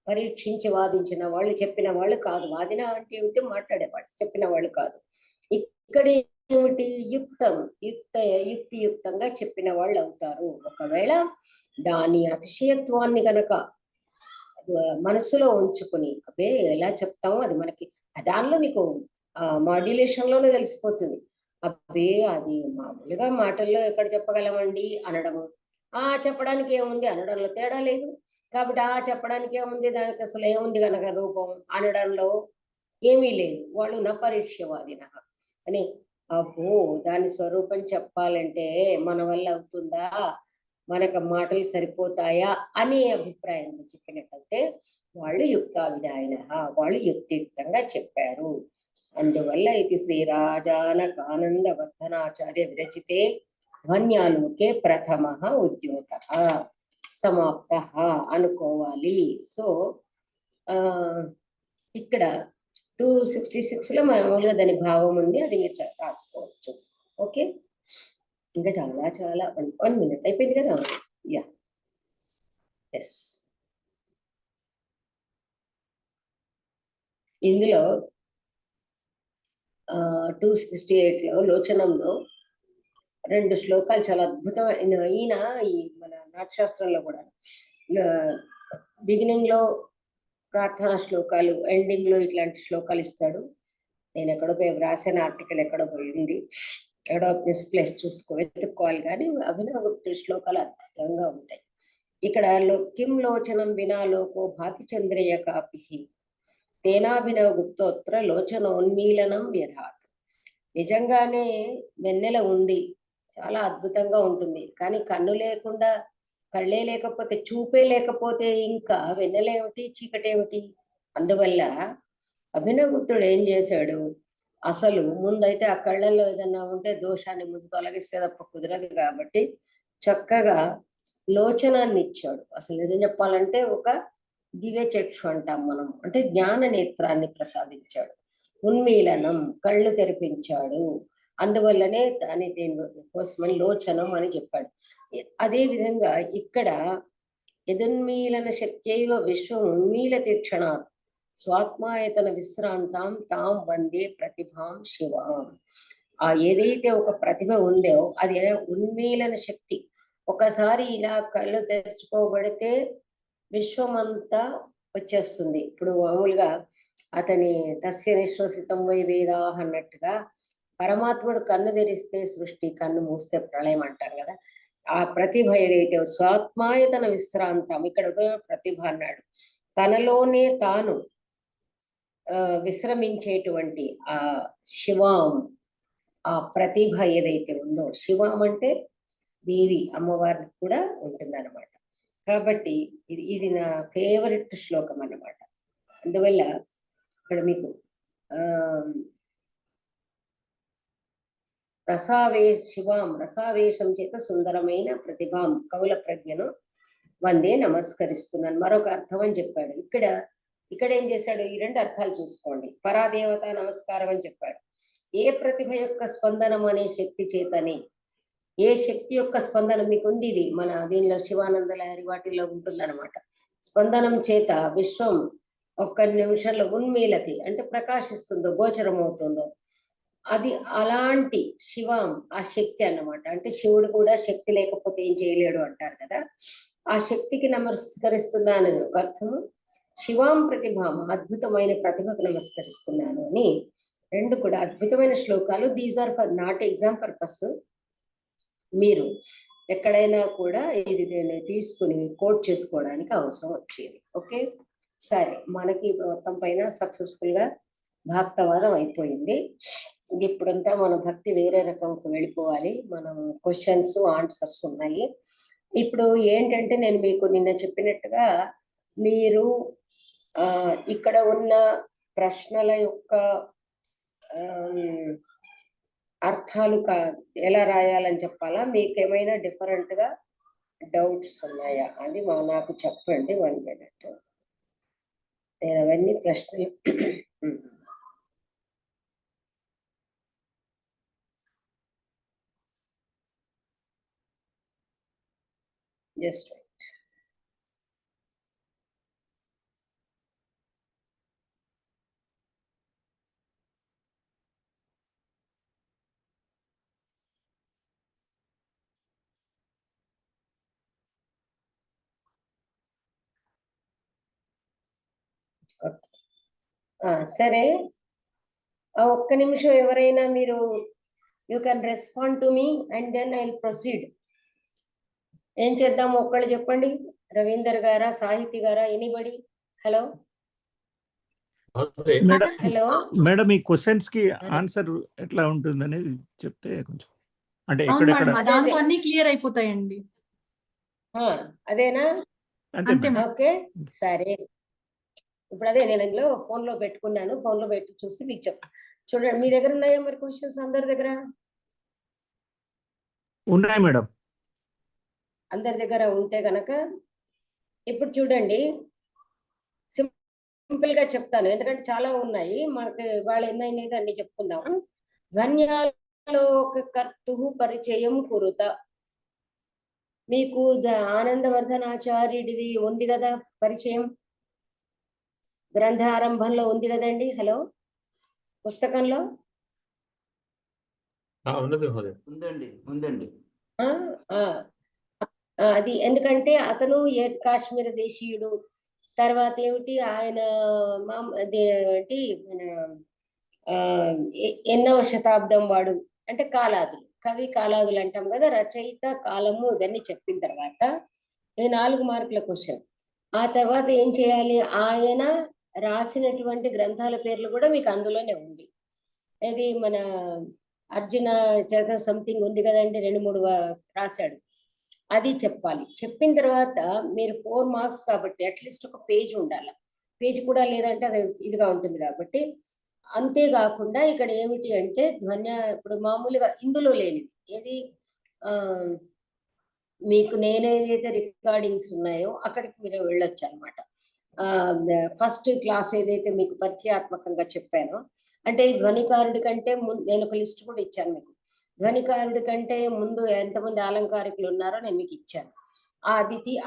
పరీక్షించి వాదించిన వాళ్ళు, చెప్పిన వాళ్ళు కాదు. వాదిన అంటే ఏమిటి, మాట్లాడేవాళ్ళు, చెప్పిన వాళ్ళు కాదు. ఇక్కడ ఏమిటి, యుక్తియుక్తంగా చెప్పిన వాళ్ళు అవుతారు. ఒకవేళ దాని అతిశయత్వాన్ని గనక మనసులో ఉంచుకుని అబ్బే ఎలా చెప్తామో అది మనకి దానిలో మీకు మాడ్యులేషన్ లోనే తెలిసిపోతుంది. అబ్బే అది మామూలుగా మాటల్లో ఎక్కడ చెప్పగలమండి అనడము, చెప్పడానికి ఏముంది అనడంలో తేడా లేదు. కాబట్టి చెప్పడానికి ఏముంది, దానికి అసలు ఏముంది కనుక రూపం అనడంలో ఏమీ లేదు. వాళ్ళు నా పరీక్షవాదిన అని, అబ్బో దాని స్వరూపం చెప్పాలంటే మన వల్ల అవుతుందా, మనకు మాటలు సరిపోతాయా అనే అభిప్రాయంతో చెప్పినట్లయితే వాళ్ళు యుక్తావిధాయిన, వాళ్ళు యుక్తియుక్తంగా చెప్పారు. అందువల్ల ఇది శ్రీరాజానకానంద వర్ధనాచార్య విరచితే ధ్వన్యాలోకే ప్రథమ ఉద్యోత సమాప్త అనుకోవాలి. సో ఇక్కడ 266 లో మామూలుగా దాని భావం ఉంది, అది మీరు రాసుకోవచ్చు. ఓకే, ఇంకా చాలా చాలా 1 minute అయిపోయింది కదా. Yeah, yes. ఇందులో 268లో లోచనంలో 2 శ్లోకాలు చాలా అద్భుతమైన. ఈయన ఈ మన నాట్యశాస్త్రంలో కూడా బిగినింగ్ లో ప్రార్థనా శ్లోకాలు, ఎండింగ్ లో ఇట్లాంటి శ్లోకాలు ఇస్తాడు. నేను ఎక్కడో పోయి రాసిన ఆర్టికల్ ఎక్కడో పోయింది, ఎక్కడో మిస్ప్లేస్ వెతుక్కోవాలి, కానీ అభినవ శ్లోకాలు అద్భుతంగా ఉంటాయి. ఇక్కడ కిం లోచనం వినా లోకో భాతి చంద్రయ్య కాపి తేనాభినవ గుప్తోత్ర లోచనోన్మీలనం వ్యధాత్. నిజంగానే వెన్నెల ఉంది, చాలా అద్భుతంగా ఉంటుంది, కానీ కన్ను లేకుండా, కళ్ళే లేకపోతే, చూపే లేకపోతే ఇంకా వెన్నెలేమిటి, చీకటేమిటి? అందువల్ల అభినవగుప్తుడు ఏం చేశాడు, అసలు ముందైతే ఆ కళ్ళల్లో ఏదన్నా ఉంటే దోషాన్ని ముందు తొలగిస్తే తప్ప కుదరదు కాబట్టి చక్కగా లోచనాన్ని ఇచ్చాడు. అసలు నిజం చెప్పాలంటే ఒక దివ్య చక్షు అంటాం మనం, అంటే జ్ఞాన నేత్రాన్ని ప్రసాదించాడు. ఉన్మీలనం, కళ్ళు తెరిపించాడు. అందువల్లనే దాని కోసమని లోచనం అని చెప్పాడు. అదే విధంగా ఇక్కడ యదున్మీలన శక్త్యైవ విశ్వం ఉన్మీల తీక్షణ స్వాత్మాయతన విశ్రాంతాం తాం వందే ప్రతిభాం శివాం. ఏదైతే ఒక ప్రతిభ ఉందో అది ఉన్మీలన శక్తి. ఒకసారి ఇలా కళ్ళు తెరుచుకోబడితే విశ్వమంతా వచ్చేస్తుంది. ఇప్పుడు మామూలుగా అతని తస్య నిశ్వసితం వై వేదా అన్నట్టుగా పరమాత్ముడు కన్ను తెరిస్తే సృష్టి, కన్ను మూస్తే ప్రళయం అంటారు కదా. ఆ ప్రతిభ ఏదైతే స్వాత్మాయతన విశ్రాంతం, ఇక్కడ ప్రతిభ అన్నాడు, తనలోనే తాను విశ్రమించేటువంటి ఆ శివాం, ఆ ప్రతిభ ఏదైతే ఉందో, శివాం అంటే దేవి అమ్మవారికి కూడా ఉంటుంది అనమాట. కాబట్టి ఇది నా ఫేవరెట్ శ్లోకం అన్నమాట. అందువల్ల ఇక్కడ మీకు శివాం రసావేశం చేత సుందరమైన ప్రతిభాం కవుల ప్రజ్ఞను వందే నమస్కరిస్తున్నాను. మరొక అర్థం అని చెప్పాడు. ఇక్కడ ఏం చేశాడు, ఈ 2 అర్థాలు చూసుకోండి. పరాదేవత నమస్కారం అని చెప్పాడు. ఏ ప్రతిభ యొక్క స్పందనం అనే శక్తి చేతనే, ఏ శక్తి యొక్క స్పందనం మీకు ఉంది, ఇది మన దీనిలో శివానంద లహరి వాటిల్లో ఉంటుందన్నమాట. స్పందనం చేత విశ్వం ఒక్క నిమిషంలో ఉన్మీలతి అంటే ప్రకాశిస్తుందో, గోచరమవుతుందో, అది అలాంటి శివం ఆ శక్తి అన్నమాట. అంటే శివుడు కూడా శక్తి లేకపోతే ఏం చేయలేడు అంటారు కదా, ఆ శక్తికి నమస్కరిస్తున్నాను ఒక అర్థము. శివాం ప్రతిభామ, అద్భుతమైన ప్రతిభకు నమస్కరిస్తున్నాను అని రెండు కూడా అద్భుతమైన శ్లోకాలు. These are for not exam purpose. మీరు ఎక్కడైనా కూడా ఇది తీసుకుని కోట్ చేసుకోవడానికి అవసరం వచ్చేది. ఓకే, సరే, మనకి మొత్తం పైన సక్సెస్ఫుల్ గా భక్తవాదం అయిపోయింది. ఇప్పుడంతా మన భక్తి వేరే రకంకి వెళ్ళిపోవాలి. మనం క్వశ్చన్స్ ఆన్సర్స్ ఉన్నాయి. ఇప్పుడు ఏంటంటే నేను మీకు నిన్న చెప్పినట్టుగా మీరు ఇక్కడ ఉన్న ప్రశ్నల యొక్క అర్థాలు ఎలా రాయాలని చెప్పాలా, మీకు ఏమైనా డిఫరెంట్ గా డౌట్స్ ఉన్నాయా అది నాకు చెప్పండి. 1 minute. నేను అవన్నీ ప్రశ్నలు జస్ట్ సరే, ఒక్క నిమిషం ఎవరైనా మీరు you can respond to me and then I will proceed. ఏం చేద్దాము ఒక్కళ్ళు చెప్పండి. రవీందర్ గారా, సాహితి గారా, ఎనీబడి? హలో హలో మేడం, ఈ క్వశ్చన్స్ కి ఆన్సర్ ఎట్లా ఉంటుంది అనేది చెప్తే కొంచెం, అంటే దాంతో అన్ని క్లియర్ అయిపోతాయండి. అదేనా? అంతే. ఓకే, సరే. ఇప్పుడు అదే నేను ఇందులో ఫోన్ లో పెట్టుకున్నాను, ఫోన్ లో పెట్టి చూసి మీకు చెప్తా. చూడండి, మీ దగ్గర ఉన్నాయా మరి క్వశ్చన్స్? అందరి దగ్గర ఉన్నాయి మేడం. అందరి దగ్గర ఉంటే గనక ఇప్పుడు చూడండి, సింపుల్ గా చెప్తాను, ఎందుకంటే చాలా ఉన్నాయి మనకి. వాళ్ళు ఎన్నైనా అన్ని చెప్పుకుందాం. ధ్వన్యాలోక కర్తు పరిచయం కురుత. మీకు ఆనందవర్ధనాచార్యుడిది ఉంది కదా పరిచయం, గ్రంథారంభంలో ఉంది కదండి. హలో, పుస్తకంలో ఉందండి. అది ఎందుకంటే అతను కాశ్మీర దేశీయుడు. తర్వాత ఏమిటి ఆయన ఏంటి మన 8వ శతాబ్దం వాడు. అంటే కాలాదులు, కవి కాలాదులు అంటాం కదా, రచయిత, కాలము, ఇవన్నీ చెప్పిన తర్వాత ఈ 4 మార్కుల క్వశ్చన్. ఆ తర్వాత ఏం చేయాలి, ఆయన రాసినటువంటి గ్రంథాల పేర్లు కూడా మీకు అందులోనే ఉంది. ఇది మన అర్జున చరిత్ర సంథింగ్ ఉంది కదండి, 2-3 రాశాడు, అది చెప్పాలి. చెప్పిన తర్వాత మీరు 4 మార్క్స్ కాబట్టి అట్లీస్ట్ ఒక పేజ్ ఉండాలి. పేజ్ కూడా లేదంటే అది ఇదిగా ఉంటుంది కాబట్టి. అంతేకాకుండా ఇక్కడ ఏమిటి అంటే ఇప్పుడు మామూలుగా ఇందులో లేనిది ఏది, మీకు నేనేదైతే రికార్డింగ్స్ ఉన్నాయో అక్కడికి మీరు వెళ్ళొచ్చు అనమాట. ఫస్ట్ క్లాస్ ఏదైతే మీకు పరిచయాత్మకంగా చెప్పానో, అంటే ఈ ధ్వనికారుడి కంటే ముందు నేను ఒక లిస్ట్ కూడా ఇచ్చాను మీకు. ధ్వనికారుడి కంటే ముందు ఎంతమంది అలంకారికులు ఉన్నారో నేను మీకు ఇచ్చాను.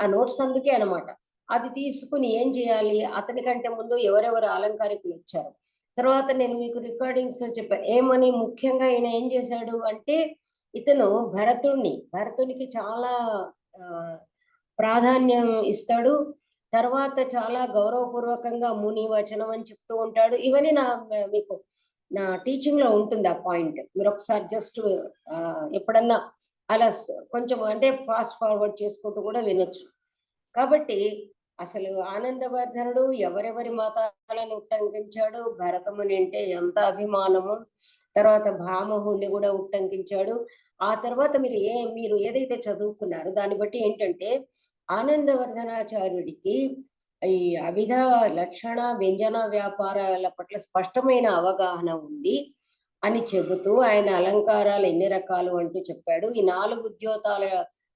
ఆ నోట్స్ అందుకే అనమాట. అది తీసుకుని ఏం చేయాలి, అతని కంటే ముందు ఎవరెవరు అలంకారికులు వచ్చారు. తర్వాత నేను మీకు రికార్డింగ్స్ లో చెప్పాను ఏమని. ముఖ్యంగా ఈయన ఏం చేశాడు అంటే, ఇతను భరతునికి చాలా ప్రాధాన్యం ఇస్తాడు. తర్వాత చాలా గౌరవపూర్వకంగా ముని వచనం అని చెప్తూ ఉంటాడు. ఇవన్నీ మీకు నా టీచింగ్ లో ఉంటుంది ఆ పాయింట్. మీరు ఒకసారి జస్ట్ ఎప్పుడన్నా అలా కొంచెం అంటే ఫాస్ట్ ఫార్వర్డ్ చేసుకుంటూ కూడా వినొచ్చు. కాబట్టి అసలు ఆనందవర్ధనుడు ఎవరెవరి మతాలను ఉట్టంకించాడు, భరతముని అంటే ఎంత అభిమానము, తర్వాత భామహుణ్ణి కూడా ఉట్టంకించాడు. ఆ తర్వాత మీరు ఏదైతే చదువుకున్నారో దాన్ని బట్టి ఏంటంటే, ఆనందవర్ధనాచార్యుడికి ఈ అభిధ లక్షణ వ్యంజన వ్యాపారాల పట్ల స్పష్టమైన అవగాహన ఉంది అని చెబుతూ ఆయన అలంకారాలు ఎన్ని రకాలు అంటూ చెప్పాడు. ఈ 4 ఉద్యోతాల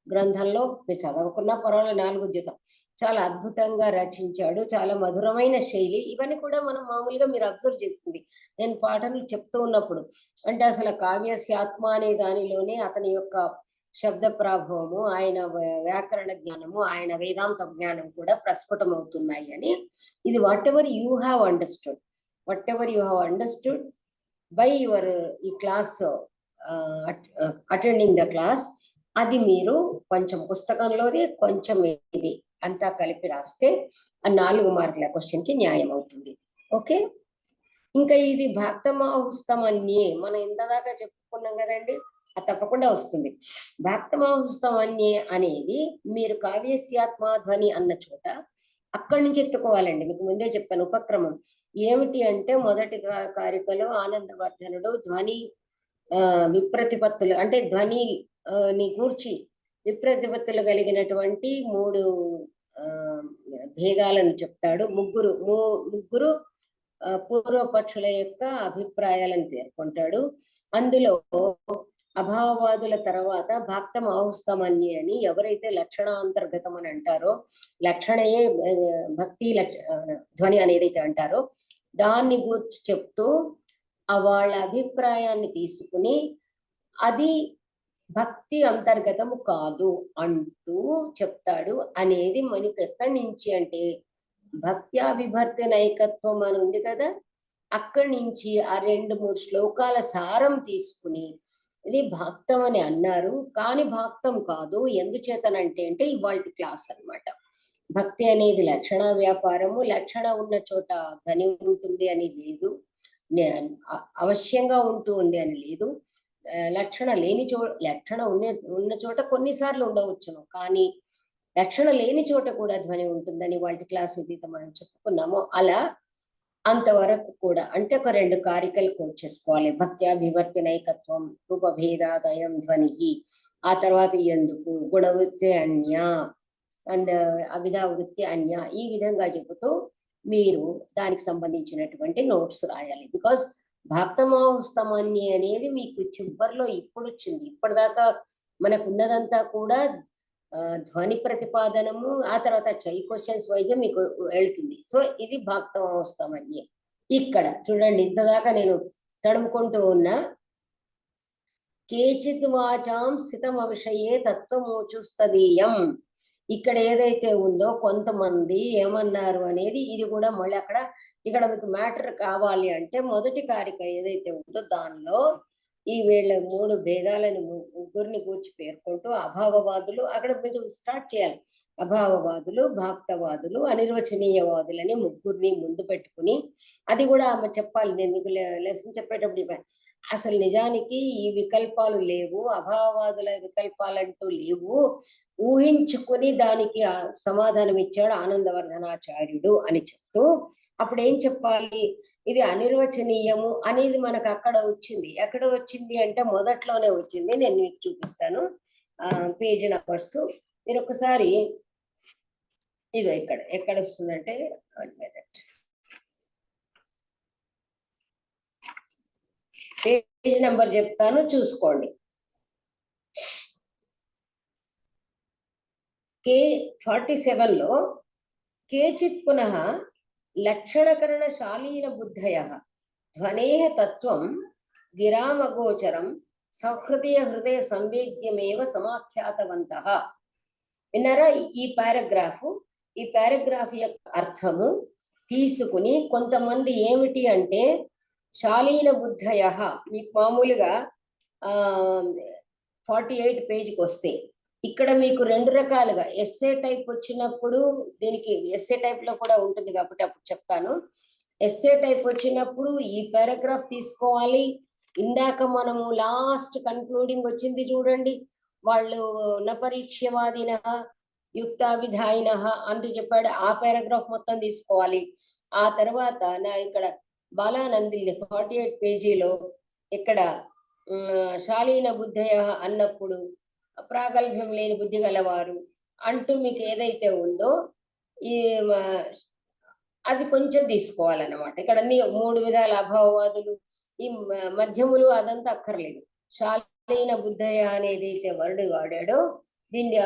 గ్రంథంలో మీరు చదవకున్నా పర్వాలేదు, 4 ఉద్యోతం చాలా అద్భుతంగా రచించాడు. చాలా మధురమైన శైలి. ఇవన్నీ కూడా మనం మామూలుగా మీరు అబ్జర్వ్ చేసింది నేను పాఠాలు చెప్తూ ఉన్నప్పుడు. అంటే అసలు కావ్యస్యాత్మ అనే దానిలోనే అతని యొక్క శబ్ద ప్రాభవము, ఆయన వ్యాకరణ జ్ఞానము, ఆయన వేదాంత జ్ఞానం కూడా ప్రస్ఫుటమవుతున్నాయి అని. ఇది what ever you have understood, by your ఈ క్లాస్ అటెండింగ్ ద క్లాస్, అది మీరు కొంచెం పుస్తకంలోది కొంచెం ఇది అంతా కలిపి రాస్తే ఆ 4 మార్కుల క్వశ్చన్ కి న్యాయం అవుతుంది. ఓకే, ఇంకా ఇది భక్తమాహుస్తమన్యే మనం ఇంతదాకా చెప్పుకున్నాం కదండి, అది తప్పకుండా వస్తుంది. భక్తమాహుస్తమన్యే అనేది మీరు కావ్యస్యాత్మధ్వని అన్న చోట అక్కడి నుంచి ఎత్తుకోవాలండి. మీకు ముందే చెప్పాను ఉపక్రమం ఏమిటి అంటే, మొదటి కారికలో ఆనందవర్ధనుడు ధ్వని విప్రతిపత్తులు అంటే ధ్వని ని గూర్చి విప్రతిపత్తులు కలిగినటువంటి 3 భేదాలను చెప్తాడు. ముగ్గురు పూర్వపక్షుల యొక్క అభిప్రాయాలను పేర్కొంటాడు. అందులో అభావవాదుల తర్వాత భక్తం ఆహుస్తమన్యే అని ఎవరైతే లక్షణాంతర్గతం అని అంటారో, లక్షణయే భక్తి ధ్వని అనేది అంటారో, దాన్ని గురించి చెప్తూ వాళ్ళ అభిప్రాయాన్ని తీసుకుని అది భక్తి అంతర్గతము కాదు అంటూ చెప్తాడు. అనేది మనకి ఎక్కడి నుంచి అంటే భక్త్యా విభర్తి నైకత్వం అని ఉంది కదా, అక్కడి నుంచి ఆ 2-3 శ్లోకాల సారం తీసుకుని ఇది భక్తం అని అన్నారు. కానీ భక్తం కాదు, ఎందుచేతనంటే అంటే ఇవాళ క్లాస్ అన్నమాట. భక్తి అనేది లక్షణ వ్యాపారము, లక్షణ ఉన్న చోట ధ్వని ఉంటుంది అని లేదు, అవశ్యంగా ఉంటుంది అని లేదు. లక్షణ లేని లక్షణ ఉన్న చోట కొన్నిసార్లు ఉండవచ్చును, కానీ లక్షణ లేని చోట కూడా ధ్వని ఉంటుందని వాళ్ళ క్లాస్ ఏదైతే మనం చెప్పుకున్నామో అలా అంతవరకు కూడా అంటే ఒక 2 కారికలు కోట్ చేసుకోవాలి. భక్త్యా విభర్తి నైకత్వం, రూపభేదాదయం ధ్వని, ఆ తర్వాత ఎందుకు గుణవృత్తి అన్య అండ్ అవిధా వృత్తి అన్య, ఈ విధంగా చెబుతూ మీరు దానికి సంబంధించినటువంటి నోట్స్ రాయాలి. బికాస్ భక్తమాహుస్తమన్యే అనేది మీకు చివరిలో ఇప్పుడు వచ్చింది. ఇప్పటిదాకా మనకు ఉన్నదంతా కూడా ధ్వని ప్రతిపాదనము, ఆ తర్వాత క్వశ్చన్స్ వైజ్ మీకు వెళ్తుంది. సో ఇది భక్తమాహుస్తమన్యే. ఇక్కడ చూడండి, ఇంతదాకా నేను తడుముకుంటూ ఉన్నా. కేచిత్ వాచాం స్థితం విషయే తత్వమోచుస్తదీయం, ఇక్కడ ఏదైతే ఉందో కొంతమంది ఏమన్నారు అనేది ఇది కూడా మళ్ళీ ఇక్కడ మీకు మ్యాటర్ కావాలి అంటే మొదటి కారిక ఏదైతే ఉందో దానిలో ఈ వీళ్ళ 3 భేదాలను ముగ్గురిని గూర్చి పేర్కొంటూ అభావవాదులు అక్కడ మీరు స్టార్ట్ చేయాలి. అభావవాదులు, భక్తవాదులు, అనిర్వచనీయవాదులని ముగ్గురిని ముందు పెట్టుకుని అది కూడా చెప్పాలి. నేను మీకు లెసన్ చెప్పేటప్పుడు అసలు నిజానికి ఈ వికల్పాలు లేవు, అభావవాదుల వికల్పాలంటూ లేవు, ఊహించుకుని దానికి సమాధానం ఇచ్చాడు ఆనందవర్ధనాచార్యుడు అని చెప్తూ అప్పుడు ఏం చెప్పాలి, ఇది అనిర్వచనీయము అనేది మనకు అక్కడ వచ్చింది. ఎక్కడ వచ్చింది అంటే మొదట్లోనే వచ్చింది. నేను మీకు చూపిస్తాను పేజ్ నంబర్స్. మీరు ఒకసారి ఇదో ఎక్కడ వస్తుందంటే పేజ్ నెంబర్ చెప్తాను, చూసుకోండి. K47లో కేచిత్ పునః లక్షణకరణ శాలీన బుద్ధయః ధ్వనేః తత్వం గిరామగోచరం సహృదయ హృదయ సంవేద్యమేవ సమాఖ్యాతవంతః. విన్నారా? ఈ పారాగ్రాఫ్ యొక్క అర్థము తీసుకుని కొంతమంది ఏమిటి అంటే శాలీన బుద్ధయః, మీకు మామూలుగా 48 పేజీకి వస్తే ఇక్కడ మీకు 2 రకాలుగా ఎస్ఏ టైప్ వచ్చినప్పుడు, దీనికి ఎస్ఏ టైప్ లో కూడా ఉంటుంది కాబట్టి అప్పుడు చెప్తాను. ఎస్ఏ టైప్ వచ్చినప్పుడు ఈ పారాగ్రాఫ్ తీసుకోవాలి. ఇందాక మనము లాస్ట్ కన్క్లూడింగ్ వచ్చింది చూడండి, వాళ్ళు నపరీక్ష్యవాదిన యుక్తావిధాయిన అంటూ చెప్పాడు, ఆ పారాగ్రాఫ్ మొత్తం తీసుకోవాలి. ఆ తర్వాత ఇక్కడ బాలానందిల్ని 48 పేజీలో ఇక్కడ శాలీన బుద్ధయ అన్నప్పుడు ప్రాగల్భ్యం లేని బుద్ధి గలవారు అంటూ మీకు ఏదైతే ఉందో ఈ అది కొంచెం తీసుకోవాలన్నమాట. ఇక్కడ అన్ని 3 విధాల అభావవాదులు, ఈ మధ్యములు అదంతా అక్కర్లేదు. శాలీన బుద్ధయ అనేది అయితే వర్డ్ వాడాడో దీన్ని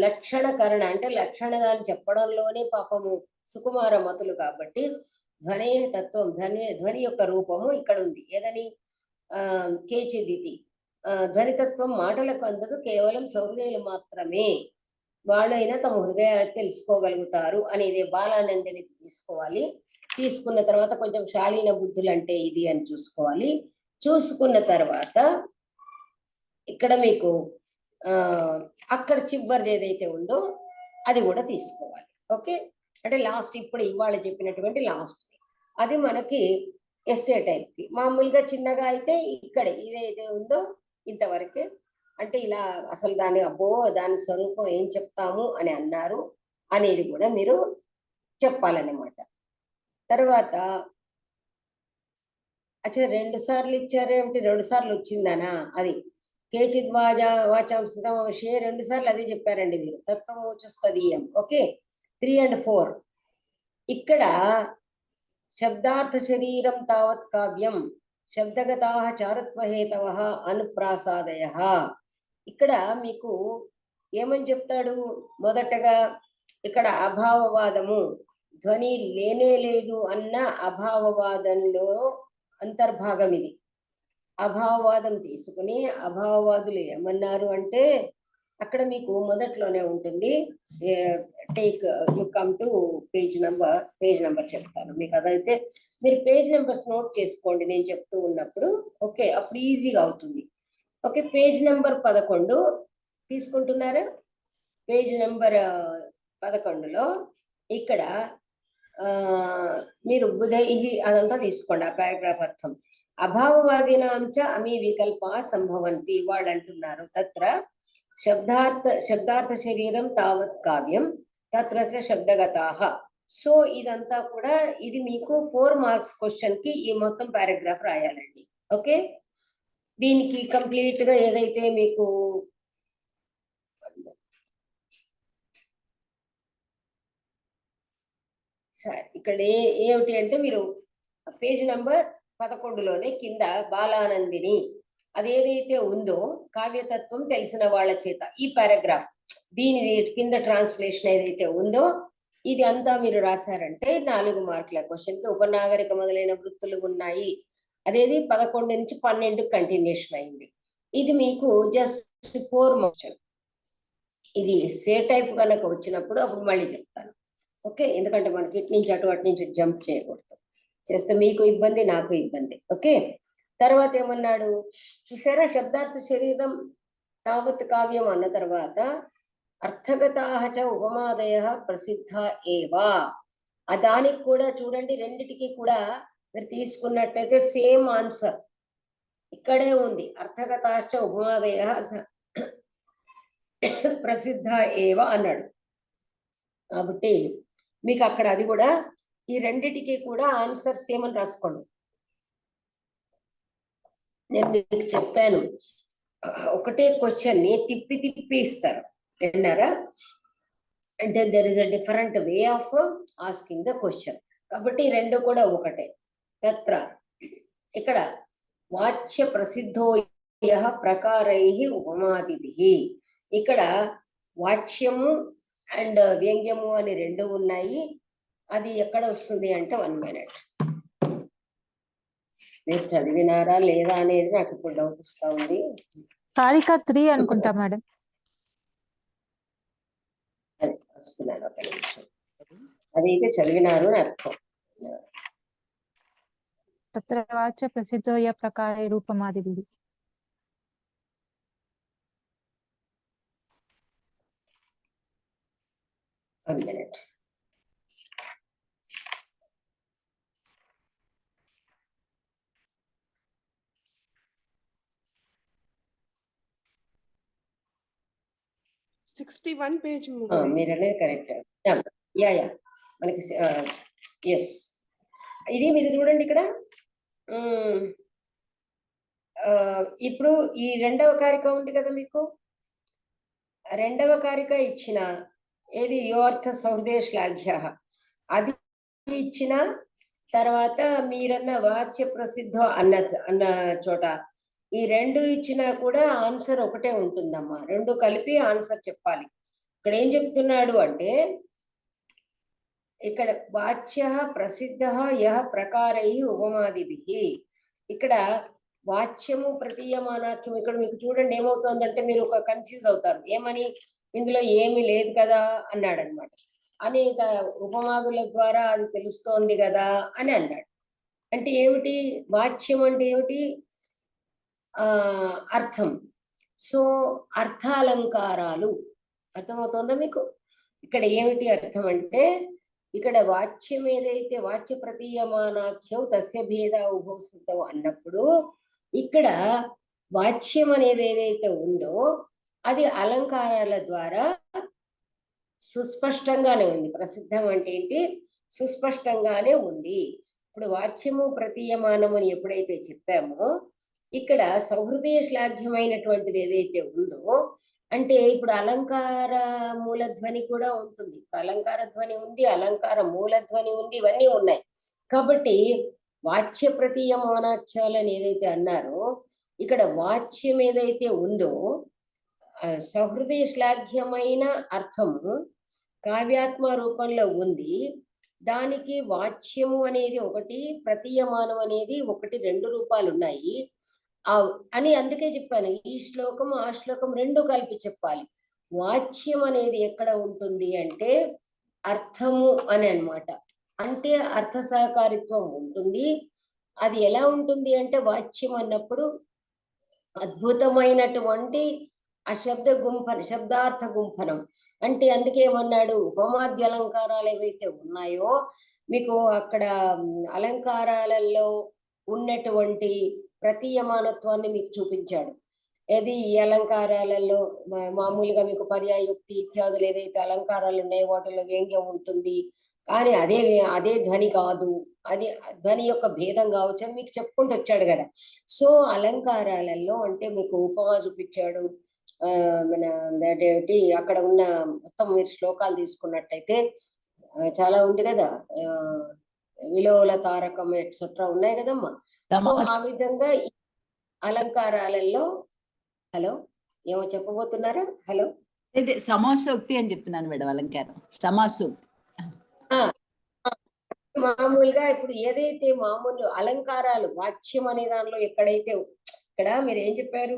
లక్షణకరణ అంటే లక్షణాలు చెప్పడంలోనే పాపము సుకుమార మతులు కాబట్టి ధ్వనే తత్వం, ధ్వని యొక్క రూపము ఇక్కడ ఉంది. ఏదని కేచిదితి ధ్వనితత్వం మాటలకు అందదు, కేవలం సహృదయులు మాత్రమే వాళ్ళైనా తమ హృదయాలు తెలుసుకోగలుగుతారు అనేది బాలానందిని తీసుకోవాలి. తీసుకున్న తర్వాత కొంచెం శాలీన బుద్ధులు అంటే ఇది అని చూసుకోవాలి. చూసుకున్న తర్వాత ఇక్కడ మీకు అక్కడ చివరిది ఏదైతే ఉందో అది కూడా తీసుకోవాలి. ఓకే, అంటే లాస్ట్ ఇప్పుడు ఇవాళ చెప్పినటువంటి లాస్ట్ అది మనకి ఎస్ఏ టైప్కి. మామూలుగా చిన్నగా అయితే ఇక్కడ ఇదైతే ఉందో ఇంతవరకే. అంటే ఇలా అసలు దాని అబ్బో దాని స్వరూపం ఏం చెప్తాము అని అన్నారు అనేది కూడా మీరు చెప్పాలన్నమాట. తర్వాత అచ్చా 2 సార్లు ఇచ్చారేమిటి, 2 సార్లు వచ్చిందనా? అది కేచిత్ వాచాం స్థితం విషయ 2 సార్లు అదే చెప్పారండి మీరు. తత్వమోచుస్తదీయం. ఓకే, 3 and 4 ఇక్కడ శబ్దార్థ శరీరం తావత్ కావ్యం శబ్దగతా చారత్వహేతవ అనుప్రాసాదయ. ఇక్కడ మీకు ఏమని చెప్తాడు? మొదటగా ఇక్కడ అభావవాదము, ధ్వని లేనే లేదు అన్న అభావవాదంలో అంతర్భాగం ఇది. అభావవాదం తీసుకుని అభావవాదులు ఏమన్నారు అంటే అక్కడ మీకు మొదట్లోనే ఉంటుంది. Take you come to page number చెప్తాను మీకు. అదైతే మీరు పేజ్ నెంబర్స్ నోట్ చేసుకోండి నేను చెప్తూ ఉన్నప్పుడు. ఓకే, అప్పుడు ఈజీగా అవుతుంది. ఓకే, పేజ్ నెంబర్ 11 తీసుకుంటున్నారా? పేజ్ నెంబర్ 11లో ఇక్కడ మీరు బుధైహి అదంతా తీసుకోండి. ఆ పారాగ్రాఫ్ అర్థం అభావవాదినాంచ అమీ వికల్ప సంభవంతి. వాళ్ళు అంటున్నారు తత్ర శబ్దార్థ శరీరం తావత్ కావ్యం తత్ర శబ్దగతాః. సో ఇదంతా కూడా ఇది మీకు 4 మార్క్స్ క్వశ్చన్ కి ఈ మొత్తం పారాగ్రాఫ్ రాయాలండి. ఓకే, దీనికి కంప్లీట్ గా ఏదైతే మీకు సరే ఇక్కడ ఏమిటి అంటే మీరు పేజ్ నెంబర్ 11లోనే కింద బాలానందిని అదేదైతే ఉందో కావ్యతత్వం తెలిసిన వాళ్ళ చేత ఈ పారాగ్రాఫ్ దీని కింద ట్రాన్స్లేషన్ ఏదైతే ఉందో ఇది అంతా మీరు రాశారంటే 4 మార్కుల క్వశ్చన్ కి ఉపనాగరిక మొదలైన వృత్తులు ఉన్నాయి. అదేది 11 నుంచి 12 కంటిన్యూషన్ అయింది. ఇది మీకు జస్ట్ 4 మార్క్స్. ఇది సే టైప్ కనుక వచ్చినప్పుడు అప్పుడు మళ్ళీ చెప్తాను. ఓకే, ఎందుకంటే మనకి ఇటు నుంచి అటు నుంచి జంప్ చేయకూడదు. చేస్తే మీకు ఇబ్బంది, నాకు ఇబ్బంది. ఓకే, తర్వాత ఏమన్నాడు చూసారా? శబ్దార్థ శరీరం తావత్ కావ్యం అన్న తర్వాత అర్థగతాః చ ఉపమాదయ ప్రసిద్ధ ఏవా. దానికి కూడా చూడండి, రెండిటికి కూడా మీరు తీసుకున్నట్టయితే సేమ్ ఆన్సర్ ఇక్కడే ఉంది. అర్థగతాశ్చ ఉపమాదయ ప్రసిద్ధ ఏవ అన్నాడు. కాబట్టి మీకు అక్కడ అది కూడా ఈ రెండిటికి కూడా ఆన్సర్ సేమ్ అని రాసుకోండి. నేను మీకు చెప్పాను ఒకటే క్వశ్చన్ ని తిప్పి తిప్పి ఇస్తారు విన్నారా? అంటే there is a different way of asking the question. కాబట్టి రెండు కూడా ఒకటే. తత్ర ఇక్కడ వాచ్య ప్రసిద్ధో యః ప్రకారైః ఉపమాదిభిః. ఇక్కడ వాచ్యము అండ్ వ్యంగ్యము అని రెండు ఉన్నాయి. అది ఎక్కడ వస్తుంది అంటే 1 minute. మీరు చదివినారా లేదా అనేది నాకు ఇప్పుడు డౌట్ వస్తా ఉంది. కారిక 3 అనుకుంటా మేడం. అదే వస్తున్నాను, ఒక నిమిషం. అదైతే చదివినారు అని అర్థం. తత్ర వాచ్య ప్రసిద్ధోయ ప్రకారే రూపమాదిభిః. One minute. page మీరు అనేది కరెక్ట్. యా మనకి ఎస్. ఇది మీరు చూడండి ఇక్కడ. ఇప్పుడు ఈ రెండవ కారిక ఉంది కదా మీకు. రెండవ కారిక ఇచ్చిన ఏది యోర్థ సౌదే శ్లాఘ్య అది ఇచ్చిన తర్వాత మీరన్న వాచ్య ప్రసిద్ధ అన్న చోట ఈ రెండు ఇచ్చినా కూడా ఆన్సర్ ఒకటే ఉంటుందమ్మా. రెండు కలిపి ఆన్సర్ చెప్పాలి. ఇక్కడ ఏం చెప్తున్నాడు అంటే ఇక్కడ వాచ్య ప్రసిద్ధ యః ప్రకారై ఉపమాదిభిః. ఇక్కడ వాచ్యము ప్రతీయమానాఖ్యం ఇక్కడ మీకు చూడండి ఏమవుతుందంటే మీరు ఒక కన్ఫ్యూజ్ అవుతారు. ఏమని? ఇందులో ఏమీ లేదు కదా అన్నాడు అనమాట. అని ఉపమాదుల ద్వారా అది తెలుస్తోంది కదా అని అన్నాడు. అంటే ఏమిటి? వాచ్యం అంటే ఏమిటి? అర్థం. సో అర్థాలంకారాలు అర్థమవుతోందా మీకు? ఇక్కడ ఏమిటి అర్థం అంటే, ఇక్కడ వాచ్యం ఏదైతే వాచ్య ప్రతీయమానాఖ్యం తస్య భేద ఉభవ స్మృతవు అన్నప్పుడు ఇక్కడ వాచ్యం అనేది ఏదైతే ఉందో అది అలంకారాల ద్వారా సుస్పష్టంగానే ఉంది. ప్రసిద్ధం అంటే ఏంటి? సుస్పష్టంగానే ఉంది. ఇప్పుడు వాచ్యము ప్రతీయమానము అని ఎప్పుడైతే చెప్పామో ఇక్కడ సౌహృదయ శ్లాఘ్యమైనటువంటిది ఏదైతే ఉందో, అంటే ఇప్పుడు అలంకార మూలధ్వని కూడా ఉంటుంది. అలంకార ధ్వని ఉంది, అలంకార మూలధ్వని ఉంది, ఇవన్నీ ఉన్నాయి. కాబట్టి వాచ్య ప్రతీయమానాఖ్యాలని ఏదైతే అన్నారో ఇక్కడ వాచ్యం ఏదైతే ఉందో సహృదయ శ్లాఘ్యమైన అర్థము కావ్యాత్మ రూపంలో ఉంది. దానికి వాచ్యము అనేది ఒకటి, ప్రతీయమానం అనేది ఒకటి, 2 రూపాలు ఉన్నాయి అని అందుకే చెప్పాను. ఈ శ్లోకం ఆ శ్లోకం 2 కలిపి చెప్పాలి. వాచ్యం అనేది ఎక్కడ ఉంటుంది అంటే అర్థము అని అన్నమాట. అంటే అర్థ సహకారిత్వం ఉంటుంది. అది ఎలా ఉంటుంది అంటే వాచ్యం అన్నప్పుడు అద్భుతమైనటువంటి శబ్దార్థ గుంఫనం. అంటే అందుకే ఏమన్నాడు? ఉపమాద్య అలంకారాలు ఏవైతే ఉన్నాయో మీకు అక్కడ అలంకారాలలో ఉన్నటువంటి ప్రతీయమానత్వాన్ని మీకు చూపించాడు. ఏది ఈ అలంకారాలలో మామూలుగా మీకు పర్యాయుక్తి ఇత్యాదులు ఏదైతే అలంకారాలు ఉన్నాయో వాటిలో వ్యంగ్యం ఉంటుంది, కానీ అదే ధ్వని కాదు, అది ధ్వని యొక్క భేదం కావచ్చు అని మీకు చెప్పుకుంటూ వచ్చాడు కదా. సో అలంకారాలలో అంటే మీకు ఉపమా చూపించాడు. మన అదేంటి అక్కడ ఉన్న మొత్తం మీరు శ్లోకాలు తీసుకున్నట్టయితే చాలా ఉంది కదా, విలోల తారకం ఎట్సెట్రా ఉన్నాయి కదమ్మా. సో ఆ విధంగా అలంకారాలలో హలో ఏమో చెప్పబోతున్నారా? హలో సమాసోక్తి అని చెప్తున్నాను మేడం. అలంకారం సమాసోక్తి మామూలుగా ఇప్పుడు ఏదైతే మామూలు అలంకారాలు వాచ్యం అనే దానిలో ఎక్కడైతే ఇక్కడ మీరు ఏం చెప్పారు?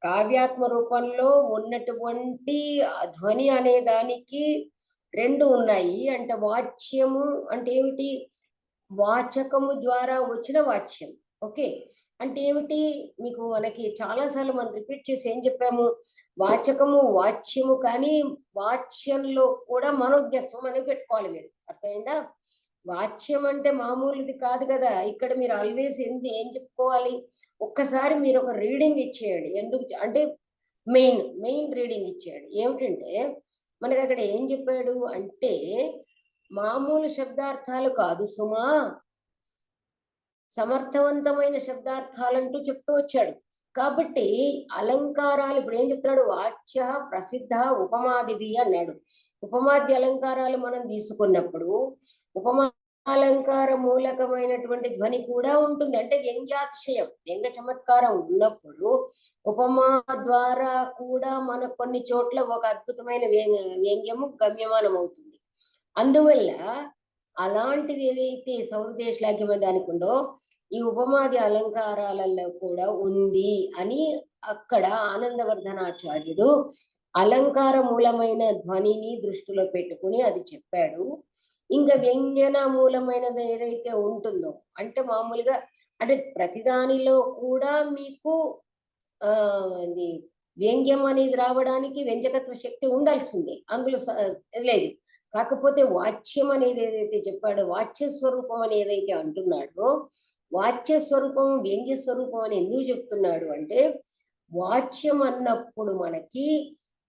కావ్యాత్మ రూపంలో ఉన్నటువంటి ధ్వని అనే దానికి 2 ఉన్నాయి. అంటే వాచ్యము అంటే ఏమిటి? వాచకము ద్వారా వచ్చిన వాచ్యం. ఓకే, అంటే ఏమిటి? మీకు మనకి చాలాసార్లు మనం రిపీట్ చేసి ఏం చెప్పాము? వాచకము వాచ్యము, కానీ వాచ్యంలో కూడా మనోజ్ఞత్వం అని పెట్టుకోవాలి మీరు. అర్థమైందా? వాచ్యం అంటే మామూలుది కాదు కదా. ఇక్కడ మీరు ఆల్వేస్ ఏం చెప్పుకోవాలి? ఒక్కసారి మీరు ఒక రీడింగ్ ఇచ్చేయండి. ఎందుకు అంటే మెయిన్ రీడింగ్ ఇచ్చేయండి. ఏమిటంటే మనకి అక్కడ ఏం చెప్పాడు అంటే మామూలు శబ్దార్థాలు కాదు సుమా, సమర్థవంతమైన శబ్దార్థాలంటూ చెప్తూ వచ్చాడు. కాబట్టి అలంకారాలు ఇప్పుడు ఏం చెప్తున్నాడు? వాచ్య ప్రసిద్ధ ఉపమాదివి అన్నాడు. ఉపమాద్య అలంకారాలు మనం తీసుకున్నప్పుడు ఉపమా అలంకార మూలకమైనటువంటి ధ్వని కూడా ఉంటుంది. అంటే వ్యంగ్యాతిశయం, వ్యంగ్య చమత్కారం ఉన్నప్పుడు ఉపమా ద్వారా కూడా మన కొన్ని చోట్ల ఒక అద్భుతమైన వ్యంగ్యము గమ్యమానం అవుతుంది. అందువల్ల అలాంటిది ఏదైతే సౌహృదయ శ్లాఘ్యమైన దానికి ఉందో ఈ ఉపమాది అలంకారాలలో కూడా ఉంది అని అక్కడ ఆనందవర్ధనాచార్యుడు అలంకార మూలమైన ధ్వనిని దృష్టిలో పెట్టుకుని అది చెప్పాడు. ఇంకా వ్యంజన మూలమైనది ఏదైతే ఉంటుందో అంటే మామూలుగా అంటే ప్రతిదానిలో కూడా మీకు వ్యంగ్యం అనేది రావడానికి వ్యంజకత్వ శక్తి ఉండాల్సిందే, అందులో లేదు. కాకపోతే వాచ్యం అనేది ఏదైతే చెప్పాడో వాచ్య స్వరూపం అని ఏదైతే అంటున్నాడో వాచ్య స్వరూపం వ్యంగ్య స్వరూపం అని ఎందుకు చెప్తున్నాడు అంటే వాచ్యం అన్నప్పుడు మనకి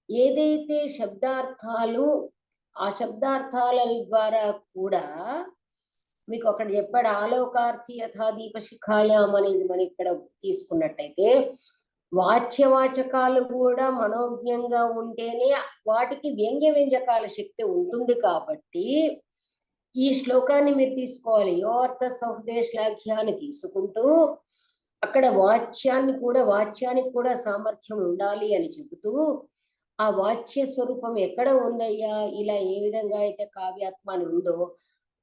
ఏదైతే శబ్దార్థాలు ఆ శబ్దార్థాల ద్వారా కూడా మీకు అక్కడ చెప్పాడు ఆలోకార్థి యథా దీపశిఖాయాం అనేది మనం ఇక్కడ తీసుకున్నట్టయితే వాచ్యవాచకాలు కూడా మనోజ్ఞంగా ఉంటేనే వాటికి వ్యంగ్యవ్యంజకాల శక్తి ఉంటుంది. కాబట్టి ఈ శ్లోకాన్ని మీరు తీసుకోవాలి. యోర్థ సౌహృదయ శ్లాఘ్యాన్ని తీసుకుంటూ అక్కడ వాచ్యానికి కూడా సామర్థ్యం ఉండాలి అని చెబుతూ ఆ వాచ్య స్వరూపం ఎక్కడ ఉందయ్యా, ఇలా ఏ విధంగా అయితే కావ్యాత్మ ఉందో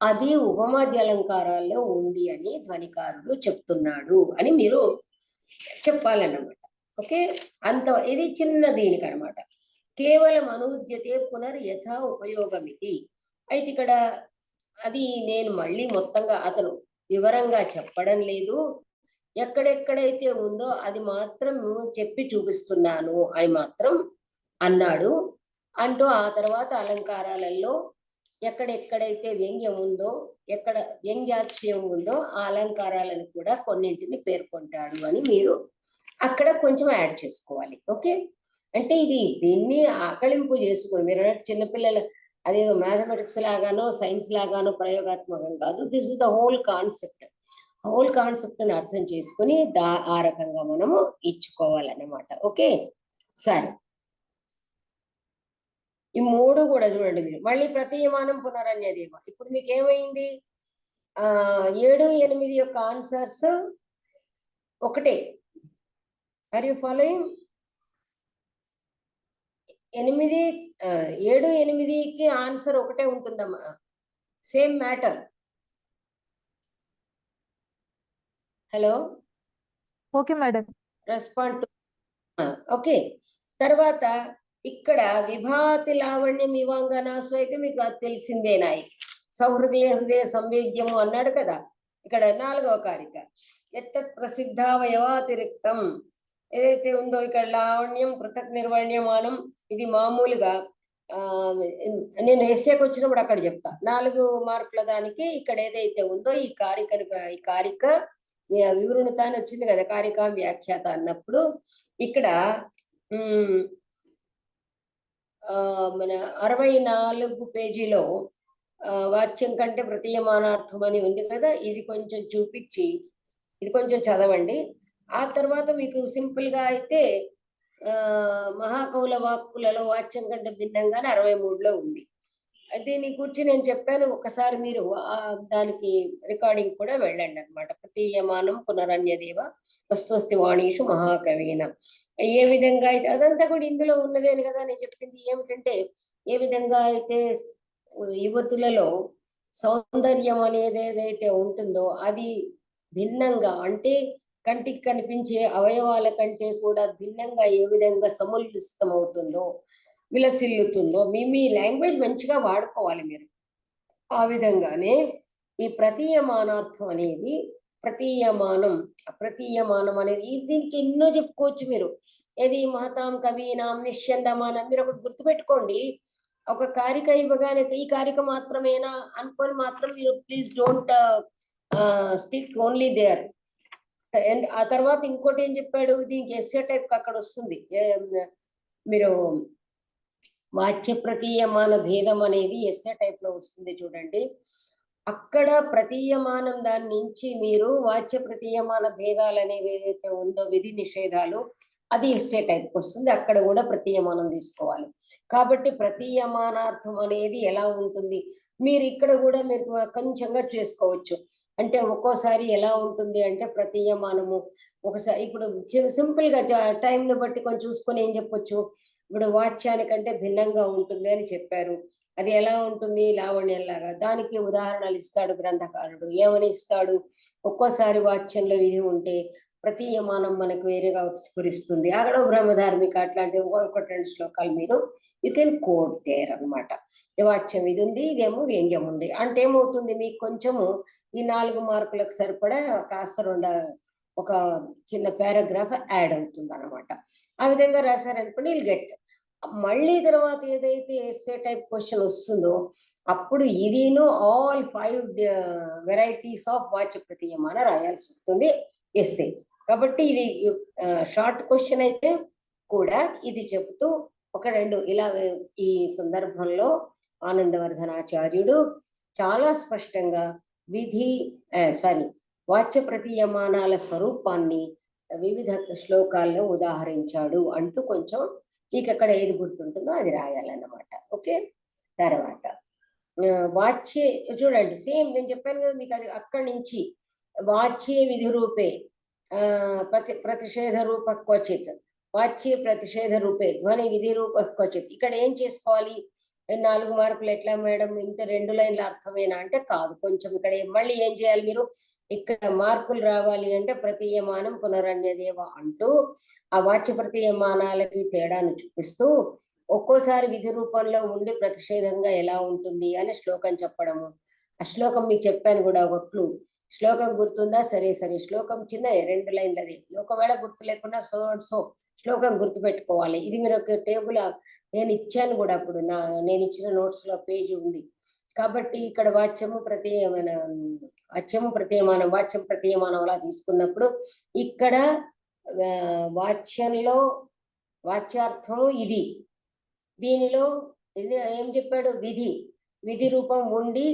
అది ఉపమాద్య అలంకారాల్లో ఉంది అని ధ్వనికారుడు చెప్తున్నాడు అని మీరు చెప్పాలన్నమాట. ఓకే, అంత ఇది చిన్న దీనికి అనమాట. కేవలం అనుద్యతే పునర్ యథా ఉపయోగమితి. అయితే ఇక్కడ అది నేను మళ్ళీ మొత్తంగా అతను వివరంగా చెప్పడం లేదు, ఎక్కడెక్కడైతే ఉందో అది మాత్రం చెప్పి చూపిస్తున్నాను అని మాత్రం అన్నాడు. అంటూ ఆ తర్వాత అలంకారాలలో ఎక్కడెక్కడైతే వ్యంగ్యం ఉందో, ఎక్కడ వ్యంగ్యాశ్రయం ఉందో ఆ అలంకారాలను కూడా కొన్నింటిని పేర్కొంటాడు అని మీరు అక్కడ కొంచెం యాడ్ చేసుకోవాలి. ఓకే, అంటే ఇది దీన్ని ఆకలింపు చేసుకుని మీరు అన్నట్టు చిన్నపిల్లల అదేదో మ్యాథమెటిక్స్ లాగానో సైన్స్ లాగానో ప్రయోగాత్మకం కాదు. This is the whole concept. Whole concept ని అర్థం చేసుకుని ఆ రకంగా మనము ఇచ్చుకోవాలన్నమాట. ఓకే, సరే. ఈ మూడు కూడా చూడండి మీరు. మళ్ళీ ప్రతీయమానం పునరన్యదేవ. ఇప్పుడు మీకు ఏమైంది? 7, 8 యొక్క ఆన్సర్స్ ఒకటే. Are you following? 7, 8కి ఆన్సర్ ఒకటే ఉంటుందమ్మా, same matter. Hello, okay madam. Respond. Okay, తర్వాత ఇక్కడ విభాతి లావణ్యం ఇవాంగనాసు అయితే మీకు అది తెలిసిందేనాయి. సౌహృదయ హృదయ సంవేద్యము అన్నాడు కదా. ఇక్కడ 4వ కారిక ఎత్తత్ ప్రసిద్ధావయవాతిరిక్తం ఏదైతే ఉందో ఇక్కడ లావణ్యం పృథక్ నిర్వణ్యమానం. ఇది మామూలుగా నేను ఎస్సేకి వచ్చినప్పుడు అక్కడ చెప్తా. 4 మార్కుల దానికి ఇక్కడ ఏదైతే ఉందో ఈ కారిక వివృణత అని వచ్చింది కదా, కారిక వ్యాఖ్యాత అన్నప్పుడు ఇక్కడ మన 64 పేజీలో వాచ్యం కంటే ప్రతీయమానార్థం అని ఉంది కదా. ఇది కొంచెం చూపించి ఇది కొంచెం చదవండి. ఆ తర్వాత మీకు సింపుల్ గా అయితే మహాకౌల వాక్కులలో వాచ్యం కంటే భిన్నంగానే 63లో ఉంది. దీని గురించి నేను చెప్పాను, ఒకసారి మీరు దానికి రికార్డింగ్ కూడా వెళ్ళండి అనమాట. ప్రతీయమానం పునరన్యదేవ వస్తువస్తి వాణీషు మహాకవీన. ఏ విధంగా అయితే అదంతా కూడా ఇందులో ఉన్నదేని కదా నేను చెప్పింది. ఏమిటంటే ఏ విధంగా అయితే యువతులలో సౌందర్యం అనేది ఏదైతే ఉంటుందో అది భిన్నంగా, అంటే కంటికి కనిపించే అవయవాల కంటే కూడా భిన్నంగా ఏ విధంగా సముల్లిస్తమవుతుందో, విలసిల్లుతుందో, మీ లాంగ్వేజ్ మంచిగా వాడుకోవాలి మీరు. ఆ విధంగానే ఈ ప్రతీయమానార్థం అనేది ప్రతీయమానం అనేది దీనికి ఎన్నో చెప్పుకోవచ్చు మీరు. ఏది మహతాం కవీనాం నిశ్చందమానం. మీరు ఒకటి గుర్తుపెట్టుకోండి, ఒక కారిక ఇవ్వగానే ఈ కారిక మాత్రమేనా అనుకొని మాత్రం మీరు please don't stick only there. And ఆ తర్వాత ఇంకోటి ఏం చెప్పాడు, దీనికి ఎస్సే టైప్ అక్కడ వస్తుంది. మీరు వాచ్య ప్రతీయమాన భేదం అనేది ఎస్సే టైప్ లో వస్తుంది చూడండి. అక్కడ ప్రతీయమానం దాని నుంచి మీరు వాచ్య ప్రతీయమాన భేదాలు అనేది ఏదైతే ఉందో విధి నిషేధాలు, అది ఎస్సే టైప్ వస్తుంది. అక్కడ కూడా ప్రతీయమానం తీసుకోవాలి. కాబట్టి ప్రతీయమానార్థం అనేది ఎలా ఉంటుంది మీరు ఇక్కడ కూడా మీరు కొంచెంగా చేసుకోవచ్చు. అంటే ఒక్కోసారి ఎలా ఉంటుంది అంటే ప్రతీయమానము ఒకసారి ఇప్పుడు సింపుల్ గా టైంను బట్టి కొంచెం చూసుకొని ఏం చెప్పొచ్చు. ఇప్పుడు వాచ్యానికంటే భిన్నంగా ఉంటుంది అని చెప్పారు. అది ఎలా ఉంటుంది? లావణ్యంలాగా. దానికి ఉదాహరణలు ఇస్తాడు గ్రంథకారుడు. ఏమని ఇస్తాడు? ఒక్కోసారి వాచ్యంలో ఇది ఉంటే ప్రతీయమానం మనకు వేరేగా స్ఫురిస్తుంది. అక్కడ బ్రహ్మధార్మిక అట్లాంటి 1-2 శ్లోకాలు మీరు యూ కెన్ కోట్ దేర్ అనమాట. వాచ్యం ఇది ఉంది, ఇదేమో వ్యంగ్యం ఉంది అంటే ఏమవుతుంది, మీకు కొంచెము ఈ 4 మార్కులకు సరిపడా కాస్త ఒక చిన్న పారాగ్రాఫ్ యాడ్ అవుతుంది అనమాట. ఆ విధంగా రాశారనుకోండి విల్ గెట్. మళ్ళీ తర్వాత ఏదైతే ఎస్సే టైప్ క్వశ్చన్ వస్తుందో అప్పుడు ఇదిను ఆల్ 5 వెరైటీస్ ఆఫ్ వాచ్య ప్రతీయమాన రాయాల్సి వస్తుంది ఎస్సే. కాబట్టి ఇది షార్ట్ క్వశ్చన్ అయితే కూడా ఇది చెబుతూ 1-2 ఇలా ఈ సందర్భంలో ఆనందవర్ధనాచార్యుడు చాలా స్పష్టంగా వాచ్య ప్రతీయమానాల స్వరూపాన్ని వివిధ శ్లోకాల్లో ఉదాహరించాడు అంటూ కొంచెం మీకు అక్కడ ఏది గుర్తుంటుందో అది రాయాలన్నమాట. ఓకే, తర్వాత వాచ్యే చూడండి, సేమ్ నేను చెప్పాను కదా మీకు. అది అక్కడి నుంచి వాచ్యే విధి రూపే ప్రతిషేధ రూప క్వచిత్, వాచ్యే ప్రతిషేధ రూపే ధ్వని విధి రూప క్వచిత్. ఇక్కడ ఏం చేసుకోవాలి? 4 మార్కులు ఎట్లా మేడం ఇంత 2 లైన్ల అర్థమేనా అంటే కాదు. కొంచెం ఇక్కడ మళ్ళీ ఏం చేయాలి మీరు? ఇక్కడ మార్పులు రావాలి అంటే ప్రతీయమానం పునరన్యదేవ అంటూ ఆ వాచ్య ప్రతీయమానాలకి తేడాను చూపిస్తూ ఒక్కోసారి విధి రూపంలో ఉండి ప్రతిషేధంగా ఎలా ఉంటుంది అని శ్లోకం చెప్పడము. ఆ శ్లోకం మీకు చెప్పాను కూడా ఒక క్లూ. శ్లోకం గుర్తుందా? సరే సరే, శ్లోకం చిన్న 2 లైన్లది. ఒకవేళ గుర్తు లేకుండా సో శ్లోకం గుర్తు పెట్టుకోవాలి. ఇది మీరు ఒక టేబుల్ నేను ఇచ్చాను కూడా అప్పుడు నేను ఇచ్చిన నోట్స్ లో పేజీ ఉంది. కాబట్టి ఇక్కడ వాచ్యము ప్రతీయమానం వాచ్యం ప్రతీయమానం అలా తీసుకున్నప్పుడు ఇక్కడ వాచ్యంలో వాచ్యార్థము ఇది, దీనిలో ఇది ఏం చెప్పాడు? విధి రూపం ఉండి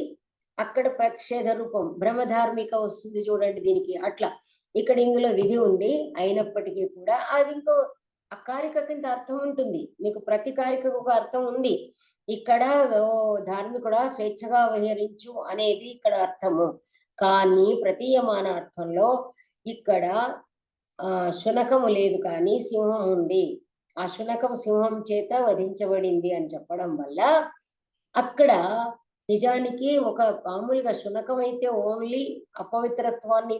అక్కడ ప్రతిషేధ రూపం భ్రమధార్మిక వస్తుంది చూడండి దీనికి. అట్లా ఇక్కడ ఇందులో విధి ఉంది అయినప్పటికీ కూడా అది ఇంకో ఆ కారికకి ఇంత అర్థం ఉంటుంది. మీకు ప్రతి కారికకు ఒక అర్థం ఉంది. ఇక్కడ ధార్మికుడా స్వేచ్ఛగా విహరించు అనేది ఇక్కడ అర్థము. కానీ ప్రతీయమాన అర్థంలో ఇక్కడ శునకము లేదు కానీ సింహం ఉంది. ఆ శునకం సింహం చేత వధించబడింది అని చెప్పడం వల్ల అక్కడ నిజానికి ఒక మామూలుగా శునకం అయితే ఓన్లీ అపవిత్రత్వాన్ని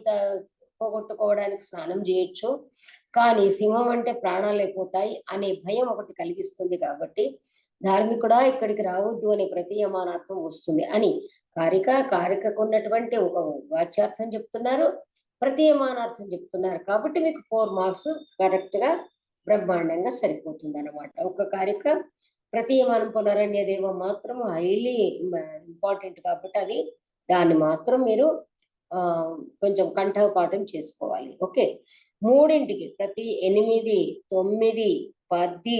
పోగొట్టుకోవడానికి స్నానం చేయొచ్చు, కానీ సింహం అంటే ప్రాణాలు అయిపోతాయి అనే భయం ఒకటి కలిగిస్తుంది. కాబట్టి ధార్మికుడా ఇక్కడికి రావద్దు అనే ప్రతీయమానార్థం వస్తుంది అని కారికకు ఉన్నటువంటి ఒక వాచ్యార్థం చెప్తున్నారు, ప్రతీయమానార్థం చెప్తున్నారు. కాబట్టి మీకు 4 మార్క్స్ కరెక్ట్ గా బ్రహ్మాండంగా సరిపోతుంది అన్నమాట. ఒక కారిక ప్రతీయమానం పునరన్యదేవం మాత్రం హైలీ ఇంపార్టెంట్ కాబట్టి అది దాన్ని మాత్రం మీరు కొంచెం కంఠపాఠం చేసుకోవాలి. ఓకే, 3ంటికి ప్రతి 8, 9, 10,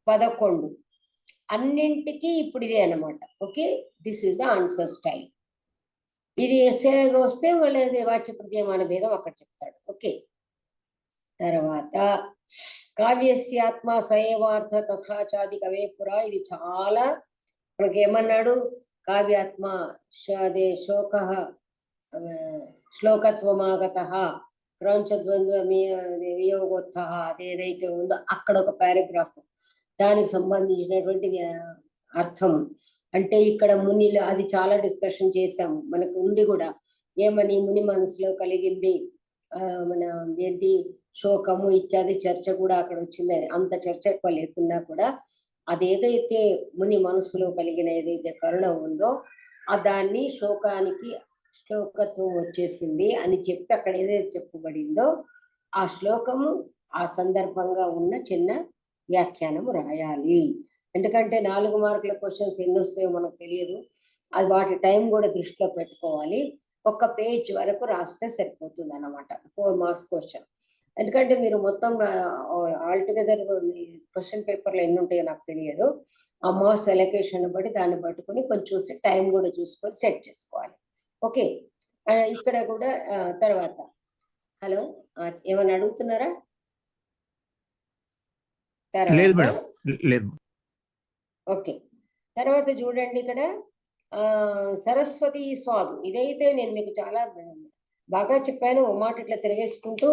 11 అన్నింటికి ఇప్పుడు ఇదే అన్నమాట. Okay, this is the answer style. ఇది ఎస్ఏగా వస్తే మళ్ళీ వాచ్య ప్రతీయమాన భేదం అక్కడ చెప్తాడు. ఓకే, తర్వాత కావ్యస్యాత్మ సయేవార్థ తథాచాది కవే పురా. ఇది చాలా మనకేమన్నాడు? కావ్యాత్మ అదే శోక శ్లోకత్వమాగత క్రౌంచద్వంద్వ వియోగోత్థ అదేదైతే ఉందో అక్కడ ఒక పారాగ్రాఫ్ దానికి సంబంధించినటువంటి అర్థం. అంటే ఇక్కడ మునిలో అది చాలా డిస్కషన్ చేశాము, మనకు ఉంది కూడా. ఏమని ముని మనసులో కలిగింది మన ఏంటి శోకము ఇత్యాది చర్చ కూడా అక్కడ వచ్చింది. అంత చర్చ ఎక్కువ లేకున్నా కూడా అదేదైతే ముని మనసులో కలిగిన ఏదైతే కరుణ ఉందో ఆ దాన్ని శోకానికి శ్లోకత్వం వచ్చేసింది అని చెప్పి అక్కడ ఏదైతే చెప్పబడిందో ఆ శ్లోకము ఆ సందర్భంగా ఉన్న చిన్న వ్యాఖ్యానము రాయాలి. ఎందుకంటే 4 మార్కుల క్వశ్చన్స్ ఎన్ని వస్తాయో మనకు తెలియదు. అది వాటి టైం కూడా దృష్టిలో పెట్టుకోవాలి. ఒక పేజ్ వరకు రాస్తే సరిపోతుంది అన్నమాట 4 మార్క్స్ క్వశ్చన్. ఎందుకంటే మీరు మొత్తం ఆల్టుగెదర్ క్వశ్చన్ పేపర్లో ఎన్ని ఉంటాయో నాకు తెలియదు. ఆ మార్క్స్ ఎలొకేషన్ బట్టి దాన్ని పట్టుకొని కొంచెం చూసి టైం కూడా చూసుకొని సెట్ చేసుకోవాలి. ఓకే, ఇక్కడ కూడా తర్వాత హలో ఏమైనా అడుగుతున్నారా? లేదు మేడం, లేదు. ఓకే, తర్వాత చూడండి ఇక్కడ సరస్వతి స్వామి. ఇదైతే నేను మీకు చాలా బాగా చెప్పాను. ఓ మాట ఇట్లా తిరిగేసుకుంటూ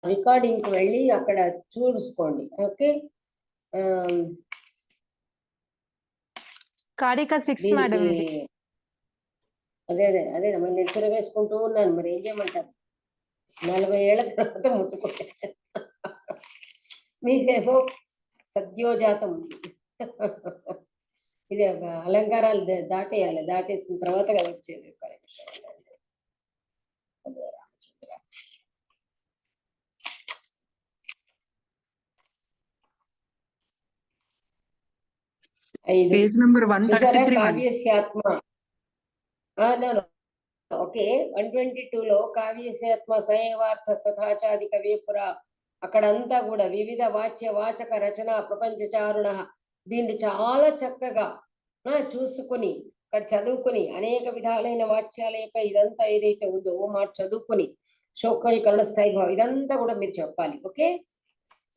రికార్డింగ్కి వెళ్ళి అక్కడ చూసుకోండి. ఓకే, కారిక 6 మేడం. అదే నేను తిరగేసుకుంటూ ఉన్నాను. మరి ఏం చేయమంటారు? 40 ఏళ్ల తర్వాత ముట్టుకుంటే మీకేమో సద్యోజాతం. ఇది అలంకారాలు దాటేయాలి, దాటేసిన తర్వాత కదా వచ్చేది. 5 కావ్యస్యాత్మ. ఓకే, 122లో కావ్యస్యాత్మ సయేవార్థ తథాచాది కవేపుర అక్కడంతా కూడా వివిధ వాచ్య వాచక రచన ప్రపంచచారుణ దీన్ని చాలా చక్కగా చూసుకుని అక్కడ చదువుకుని అనేక విధాలైన వాచ్యాల యొక్క ఇదంతా ఏదైతే ఉందో ఓ మాట చదువుకుని శోకీకరణ స్థాయి భావం ఇదంతా కూడా మీరు చెప్పాలి. ఓకే,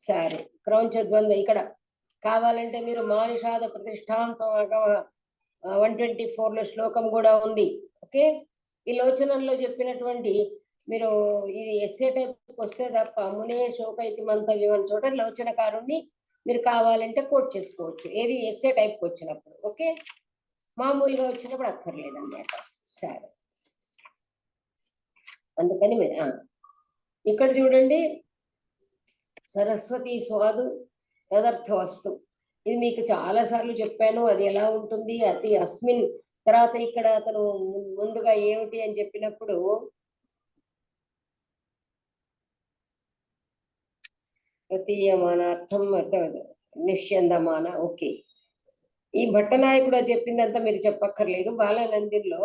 సరే. క్రౌంచద్వంద్వ ఇక్కడ కావాలంటే మీరు మానిషాద ప్రతిష్టాంతం 124లో శ్లోకం కూడా ఉంది. ఓకే, ఈ లోచనంలో చెప్పినటువంటి మీరు ఇది ఎస్ఏ టైప్ వస్తే తప్ప మునే శోక ఇది మంతవ్యం అని చోట లోచనకారుణ్ణి మీరు కావాలంటే కోట్ చేసుకోవచ్చు. ఏది ఎస్ఏ టైప్కి వచ్చినప్పుడు. ఓకే, మామూలుగా వచ్చినప్పుడు అక్కర్లేదన్నమాట. సరే. అందుకని ఇక్కడ చూడండి, సరస్వతి స్వాదు తదర్థ వస్తు. ఇది మీకు చాలా సార్లు చెప్పాను, అది ఎలా ఉంటుంది. అతి అస్మిన్ తర్వాత ఇక్కడ అతను ముందుగా ఏమిటి అని చెప్పినప్పుడు ప్రతీయమానార్థం నిష్యందమాన. ఓకే, ఈ భట్టనాయకుడు చెప్పిందంతా మీరు చెప్పక్కర్లేదు. బాలానందిలో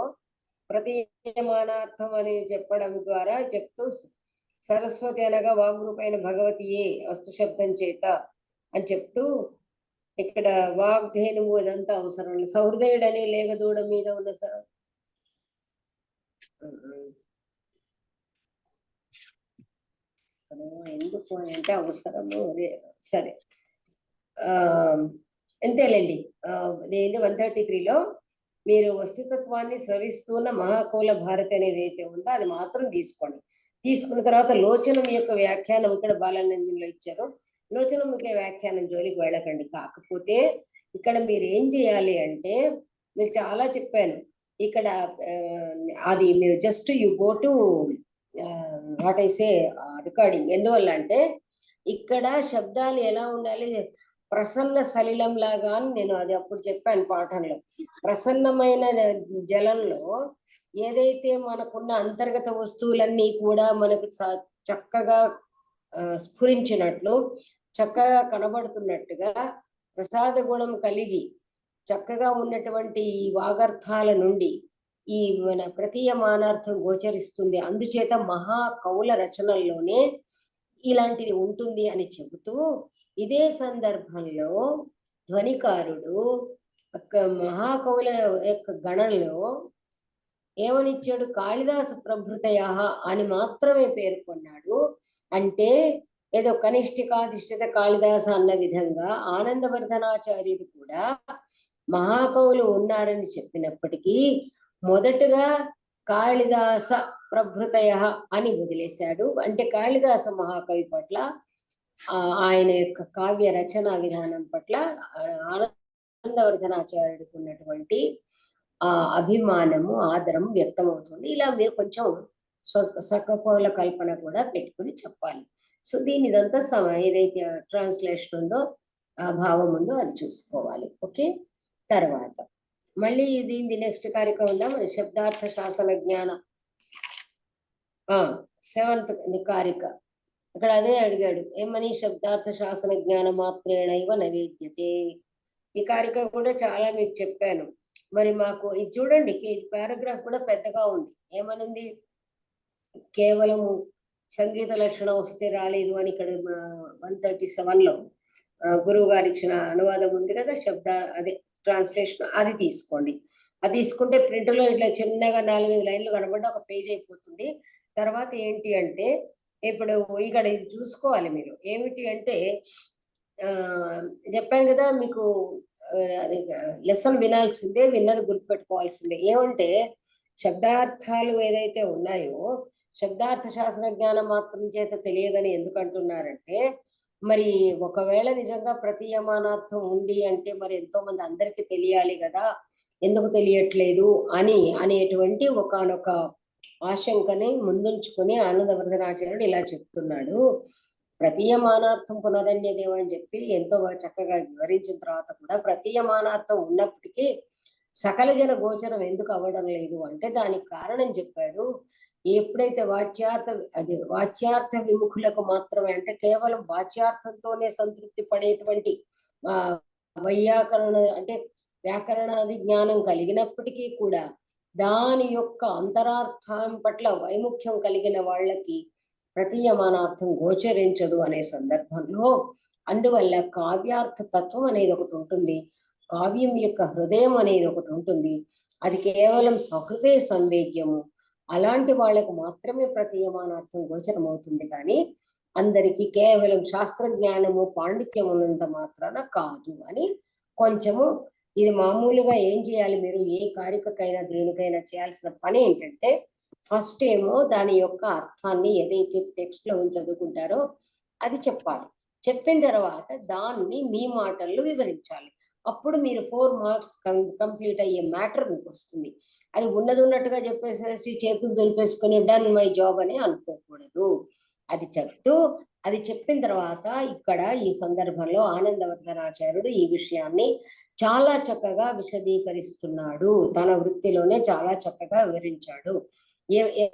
ప్రతీయమానార్థం అనేది చెప్పడం ద్వారా చెప్తూ సరస్వతి అనగా వాగ్రూపైన భగవతియే వస్తు శబ్దం చేత అని చెప్తూ ఇక్కడ వాగ్ధేనువు అదంతా అవసరం లేదు. సహృదయుడని లేగదూడ మీద ఉన్న ఎందుకు అంటే అవసరము అదే. సరే, అంతేలేండి. 133లో మీరు వస్తుతత్వాన్ని స్రవిస్తున్న మహాకౌల భారతి అనేది అయితే ఉందో అది మాత్రం తీసుకోండి. తీసుకున్న తర్వాత లోచనం యొక్క వ్యాఖ్యానం ఇక్కడ బాలానందంలో ఇచ్చారు. లోచనం యొక్క వ్యాఖ్యానం జోలికి వెళ్ళకండి. కాకపోతే ఇక్కడ మీరు ఏం చేయాలి అంటే, మీకు చాలా చెప్పాను ఇక్కడ, అది మీరు just you go to what I say recording. ఎందువల్ల అంటే ఇక్కడ శబ్దాలు ఎలా ఉండాలి, ప్రసన్న సలిలం లాగా అని నేను అది అప్పుడు చెప్పాను పాఠంలో. ప్రసన్నమైన జలంలో ఏదైతే మనకున్న అంతర్గత వస్తువులన్నీ కూడా మనకు చక్కగా స్ఫురించినట్లు, చక్కగా కనబడుతున్నట్టుగా ప్రసాద గుణం కలిగి చక్కగా ఉన్నటువంటి ఈ వాగర్థాల నుండి ఈ మన ప్రతీయమానార్థం గోచరిస్తుంది. అందుచేత మహాకౌల రచనల్లోనే ఇలాంటిది ఉంటుంది అని చెబుతూ, ఇదే సందర్భంలో ధ్వనికారుడు మహాకవుల యొక్క గణంలో ఏమనిచ్చాడు, కాళిదాస ప్రభృతయ అని మాత్రమే పేర్కొన్నాడు. అంటే ఏదో కనిష్ఠికాధిష్ఠిత కాళిదాస అన్న విధంగా ఆనందవర్ధనాచార్యుడు కూడా మహాకవులు ఉన్నారని చెప్పినప్పటికీ మొదటగా కాళిదాస ప్రభృతయ అని వదిలేశాడు. అంటే కాళిదాస మహాకవి పట్ల ఆయన యొక్క కావ్య రచనా విధానం పట్ల ఆనందవర్ధనాచార్యుడికి ఉన్నటువంటి అభిమానము, ఆదరం వ్యక్తమవుతుంది. ఇలా మీరు కొంచెం స్వకపౌల కల్పన కూడా పెట్టుకుని చెప్పాలి. సో దీని ఇదంతా ఏదైతే ట్రాన్స్లేషన్ ఉందో, ఆ భావం ఉందో అది చూసుకోవాలి. ఓకే, తర్వాత మళ్ళీ దీని నెక్స్ట్ కార్యక్రమం ఉందా మన శబ్దార్థ శాసన జ్ఞాన 7th కారిక. ఇక్కడ అదే అడిగాడు, ఏమని శబ్దార్థ శాసన జ్ఞాన మాత్రేణైవ నైవేద్యతే. ఈ కారిక కూడా చాలా మీకు చెప్పాను. మరి మాకు ఇది చూడండి, ఇది పారాగ్రాఫ్ కూడా పెద్దగా ఉంది. ఏమనుంది, కేవలము సంగీత లక్షణం వస్తే రాలేదు అని ఇక్కడ 137లో గురువు గారు ఇచ్చిన అనువాదం ఉంది కదా, శబ్ద అదే ట్రాన్స్లేషన్, అది తీసుకోండి. అది తీసుకుంటే ప్రింట్లో ఇట్లా చిన్నగా 4-5 లైన్లు కనబడి ఒక పేజ్ అయిపోతుంది. తర్వాత ఏంటి అంటే, ఇప్పుడు ఇక్కడ ఇది చూసుకోవాలి మీరు. ఏమిటి అంటే చెప్పాను కదా మీకు, అది లెసన్ వినాల్సిందే, విన్నది గుర్తుపెట్టుకోవాల్సిందే. ఏమంటే శబ్దార్థాలు ఏదైతే ఉన్నాయో, శబ్దార్థ శాస్త్ర జ్ఞానం మాత్రం చేత తెలియదని ఎందుకు అంటున్నారంటే, మరి ఒకవేళ నిజంగా ప్రతీయమానార్థం ఉంది అంటే మరి ఎంతో మంది అందరికీ తెలియాలి కదా, ఎందుకు తెలియట్లేదు అనేటువంటి ఒకానొక ఆశంకని ముందుంచుకొని ఆనందవర్ధనాచార్యుడు ఇలా చెప్తున్నాడు. ప్రతీయమానార్థం పునరన్యదేవ అని చెప్పి ఎంతో చక్కగా వివరించిన తర్వాత కూడా ప్రతీయమానార్థం ఉన్నప్పటికీ సకల జన గోచరం ఎందుకు అవ్వడం లేదు అంటే దానికి కారణం చెప్పాడు. ఎప్పుడైతే వాచ్యార్థ విముఖులకు మాత్రమే, అంటే కేవలం వాచ్యార్థంతోనే సంతృప్తి పడేటువంటి వైయాకరణ అంటే వ్యాకరణాది జ్ఞానం కలిగినప్పటికీ కూడా దాని యొక్క అంతరార్థం పట్ల వైముఖ్యం కలిగిన వాళ్ళకి ప్రతీయమానార్థం గోచరించదు అనే సందర్భంలో, అందువల్ల కావ్యార్థ తత్వం అనేది ఒకటి ఉంటుంది, కావ్యం యొక్క హృదయం అనేది ఒకటి ఉంటుంది. అది కేవలం సహృదయ సంవేద్యము, అలాంటి వాళ్ళకు మాత్రమే ప్రతీయమానార్థం గోచరం అవుతుంది. కానీ అందరికీ కేవలం శాస్త్రజ్ఞానము పాండిత్యం ఉన్నంత మాత్రాన కాదు అని కొంచెము. ఇది మామూలుగా ఏం చేయాలి మీరు, ఏ కారికకైనా దేనికైనా చేయాల్సిన పని ఏంటంటే, ఫస్ట్ ఏమో దాని యొక్క అర్థాన్ని ఏదైతే టెక్స్ట్ లో చదువుకుంటారో అది చెప్పాలి. చెప్పిన తర్వాత దాన్ని మీ మాటల్లో వివరించాలి. అప్పుడు మీరు 4 మార్క్స్ కంప్లీట్ అయ్యే మ్యాటర్ మీకు వస్తుంది. అది ఉన్నది ఉన్నట్టుగా చెప్పేసేసి చేతులు దులిపేసుకుని డన్ మై జాబ్ అని అనుకోకూడదు. అది చెప్తూ, అది చెప్పిన తర్వాత ఇక్కడ ఈ సందర్భంలో ఆనందవర్ధనాచార్యుడు ఈ విషయాన్ని చాలా చక్కగా విశదీకరిస్తున్నాడు. తన వృత్తిలోనే చాలా చక్కగా వివరించాడు.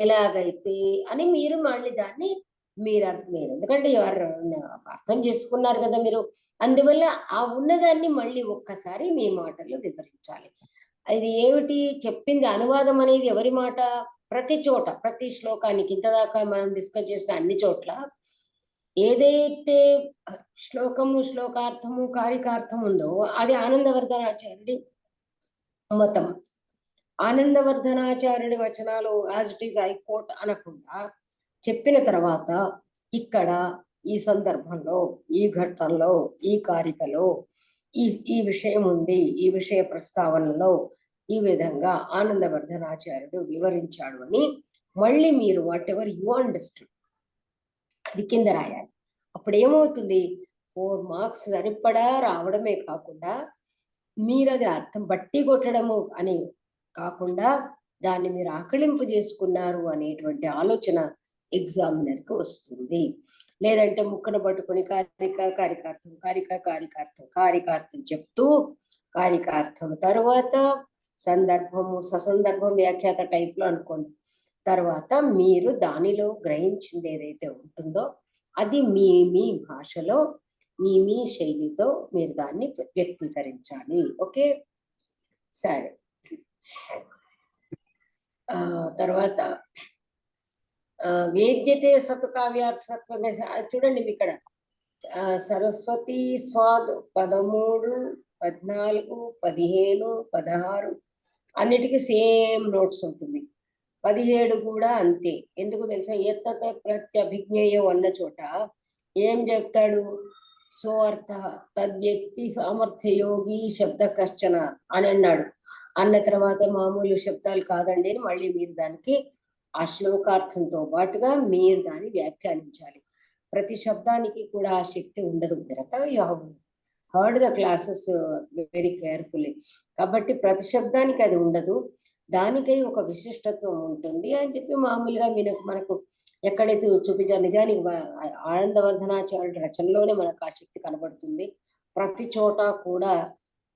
ఎలాగైతే అని మీరు మళ్ళీ దాన్ని మీరు ఎందుకంటే ఎవరు అర్థం చేసుకున్నారు కదా మీరు. అందువల్ల ఆ ఉన్నదాన్ని మళ్ళీ ఒక్కసారి మీ మాటల్లో వివరించాలి. అది ఏమిటి చెప్పింది? అనువాదం అనేది ఎవరి మాట? ప్రతి చోట, ప్రతి శ్లోకానికి ఇంతదాకా మనం డిస్కస్ చేసిన అన్ని చోట్ల ఏదైతే శ్లోకము, శ్లోకార్థము, కారికార్థం ఉందో అది ఆనందవర్ధనాచార్యుడి మతం. ఆనందవర్ధనాచార్యుడి వచనాలు యాజ్ ఇట్ ఈస్ హైకోర్ట్ అనకుండా చెప్పిన తర్వాత ఇక్కడ ఈ సందర్భంలో, ఈ ఘట్టంలో, ఈ కారికలో ఈ విషయం ఉంది, ఈ విషయ ప్రస్తావనలో ఈ విధంగా ఆనందవర్ధనాచార్యుడు వివరించాడు అని మళ్ళీ మీరు వాట్ ఎవర్ యు అండర్స్టూడ్ అది కింద రాయాలి. అప్పుడు ఏమవుతుంది? 4 మార్క్స్ సరిపడా రావడమే కాకుండా మీరు అది అర్థం బట్టి కొట్టడము అని కాకుండా దాన్ని మీరు ఆకళింపు చేసుకున్నారు అనేటువంటి ఆలోచన ఎగ్జామినర్కి వస్తుంది. లేదంటే ముక్కను పట్టుకుని కారికార్థం, కారికార్థం చెప్తూ కారికార్థం తర్వాత సందర్భము, ససందర్భం, వ్యాఖ్యాత టైప్లో అనుకోండి. తర్వాత మీరు దానిలో గ్రహించింది ఏదైతే ఉంటుందో అది మీ భాషలో మీ శైలితో మీరు దాన్ని వ్యక్తీకరించాలి. ఓకే, సరే. తర్వాత వేద్యతే సతు కావ్యార్థత్వంగా చూడండి ఇక్కడ సరస్వతి స్వాద్ 13, 14, 15, 16 అన్నిటికీ సేమ్ నోట్స్ ఉంటుంది. 17 కూడా అంతే. ఎందుకు తెలుసా? ఏతత ప్రత్యభిజ్ఞేయం అన్న చోట ఏం చెప్తాడు? సో అర్థ తద్వ్యక్తి సామర్థ్యయోగి శబ్ద కశ్చన అని అన్నాడు. అన్న తర్వాత మామూలు శబ్దాలు కాదండి అని మళ్ళీ మీరు దానికి ఆ శ్లోకార్థంతో పాటుగా మీరు దాన్ని వ్యాఖ్యానించాలి. ప్రతి శబ్దానికి కూడా ఆ శక్తి ఉండదు. You have heard the classes very carefully. కాబట్టి ప్రతి శబ్దానికి అది ఉండదు, దానికై ఒక విశిష్టత్వం ఉంటుంది అని చెప్పి మామూలుగా మనకు ఎక్కడైతే చూపించారు. నిజానికి ఆనందవర్ధనాచార్యుడి రచనలోనే మనకు ఆ శక్తి కనబడుతుంది. ప్రతి చోట కూడా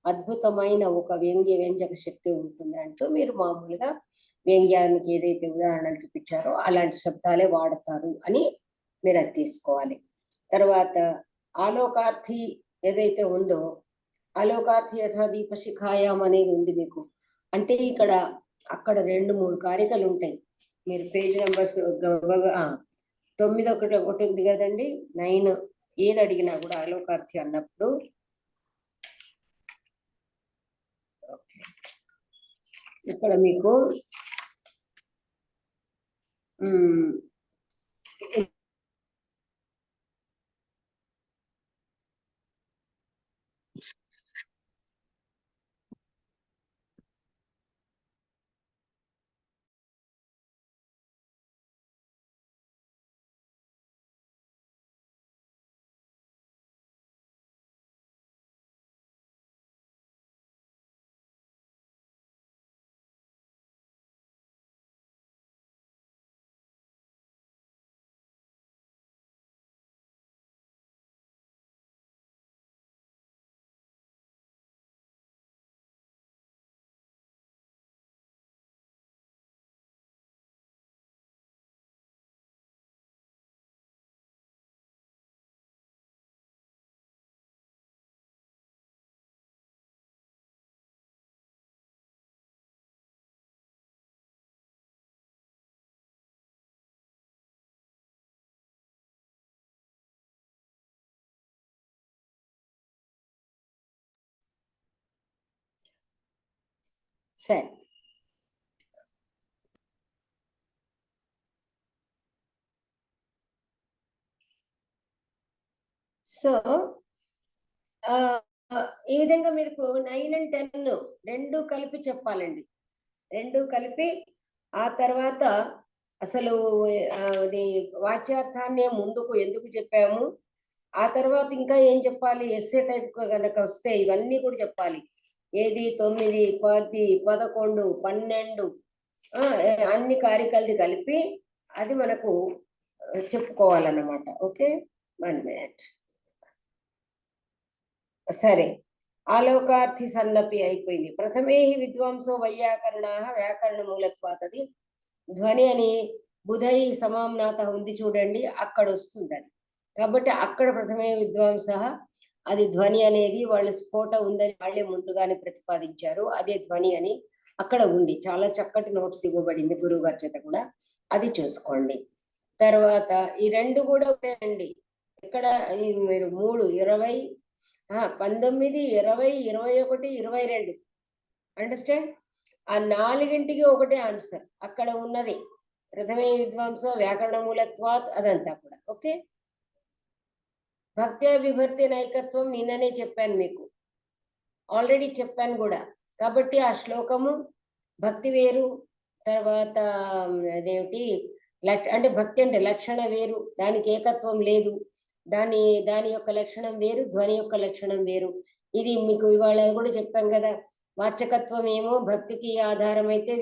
అద్భుతమైన ఒక వ్యంజక శక్తి ఉంటుంది అంటూ మీరు మామూలుగా వ్యంగ్యానికి ఏదైతే ఉదాహరణలు చూపించారో అలాంటి శబ్దాలే వాడతారు అని మీరు అది తీసుకోవాలి. తర్వాత ఆలోకార్థి ఏదైతే ఉందో ఆలోకార్థి యథా దీపశిఖాయాం అనేది ఉంది మీకు. అంటే ఇక్కడ అక్కడ 2-3 కారికలు ఉంటాయి. మీరు పేజ్ నెంబర్స్ 9 ఒకటి ఉంది కదండి, 9 ఏది అడిగినా కూడా ఆలోకార్థి అన్నప్పుడు ఇక్కడ మీకు సరే. సో ఈ విధంగా మీకు 9 and 10 రెండు కలిపి చెప్పాలండి. రెండు కలిపి ఆ తర్వాత అసలు అది వాచ్యార్థాన్ని ముందుకు ఎందుకు చెప్పాము, ఆ తర్వాత ఇంకా ఏం చెప్పాలి, ఎస్ఏ టైప్ కనుక వస్తే ఇవన్నీ కూడా చెప్పాలి. ఏది 9, 10, 11, 12 అన్ని కారికలది కలిపి అది మనకు చెప్పుకోవాలన్నమాట. Okay, 1 minute. సరే, ఆలోకార్థి సన్నపి అయిపోయింది. ప్రథమే విద్వాంసో వైయాకరణ వ్యాకరణ మూలత్వాతది ధ్వని అని బుధై సమామ్నాత ఉంది చూడండి, అక్కడ వస్తుంది అది. కాబట్టి అక్కడ ప్రథమే విద్వాంస అది ధ్వని అనేది వాళ్ళు స్ఫోట ఉందని వాళ్ళే ముందుగానే ప్రతిపాదించారు. అదే ధ్వని అని అక్కడ ఉంది. చాలా చక్కటి నోట్స్ ఇవ్వబడింది గురువు గారి చేత కూడా, అది చూసుకోండి. తర్వాత ఈ రెండు కూడా ఉంటాయండి. ఇక్కడ మీరు 3, 20, 19, 20, 21, 22 అండర్స్టాండ్. ఆ 4ంటికి ఒకటే ఆన్సర్ అక్కడ ఉన్నది. ప్రథమే విద్వాంసో వ్యాకరణ మూలత్వాత్ అదంతా కూడా. ఓకే, భక్త్యా విభర్తి నైకత్వం నిన్ననే చెప్పాను మీకు, ఆల్రెడీ చెప్పాను కూడా. కాబట్టి ఆ శ్లోకము భక్తి వేరు, తర్వాత అదేమిటి అంటే భక్తి అంటే లక్షణ వేరు, దానికి ఏకత్వం లేదు, దాని యొక్క లక్షణం వేరు, ధ్వని యొక్క లక్షణం వేరు. ఇది మీకు ఇవాళ కూడా చెప్పాం కదా, వాచకత్వం ఏమో భక్తికి ఆధారం అయితే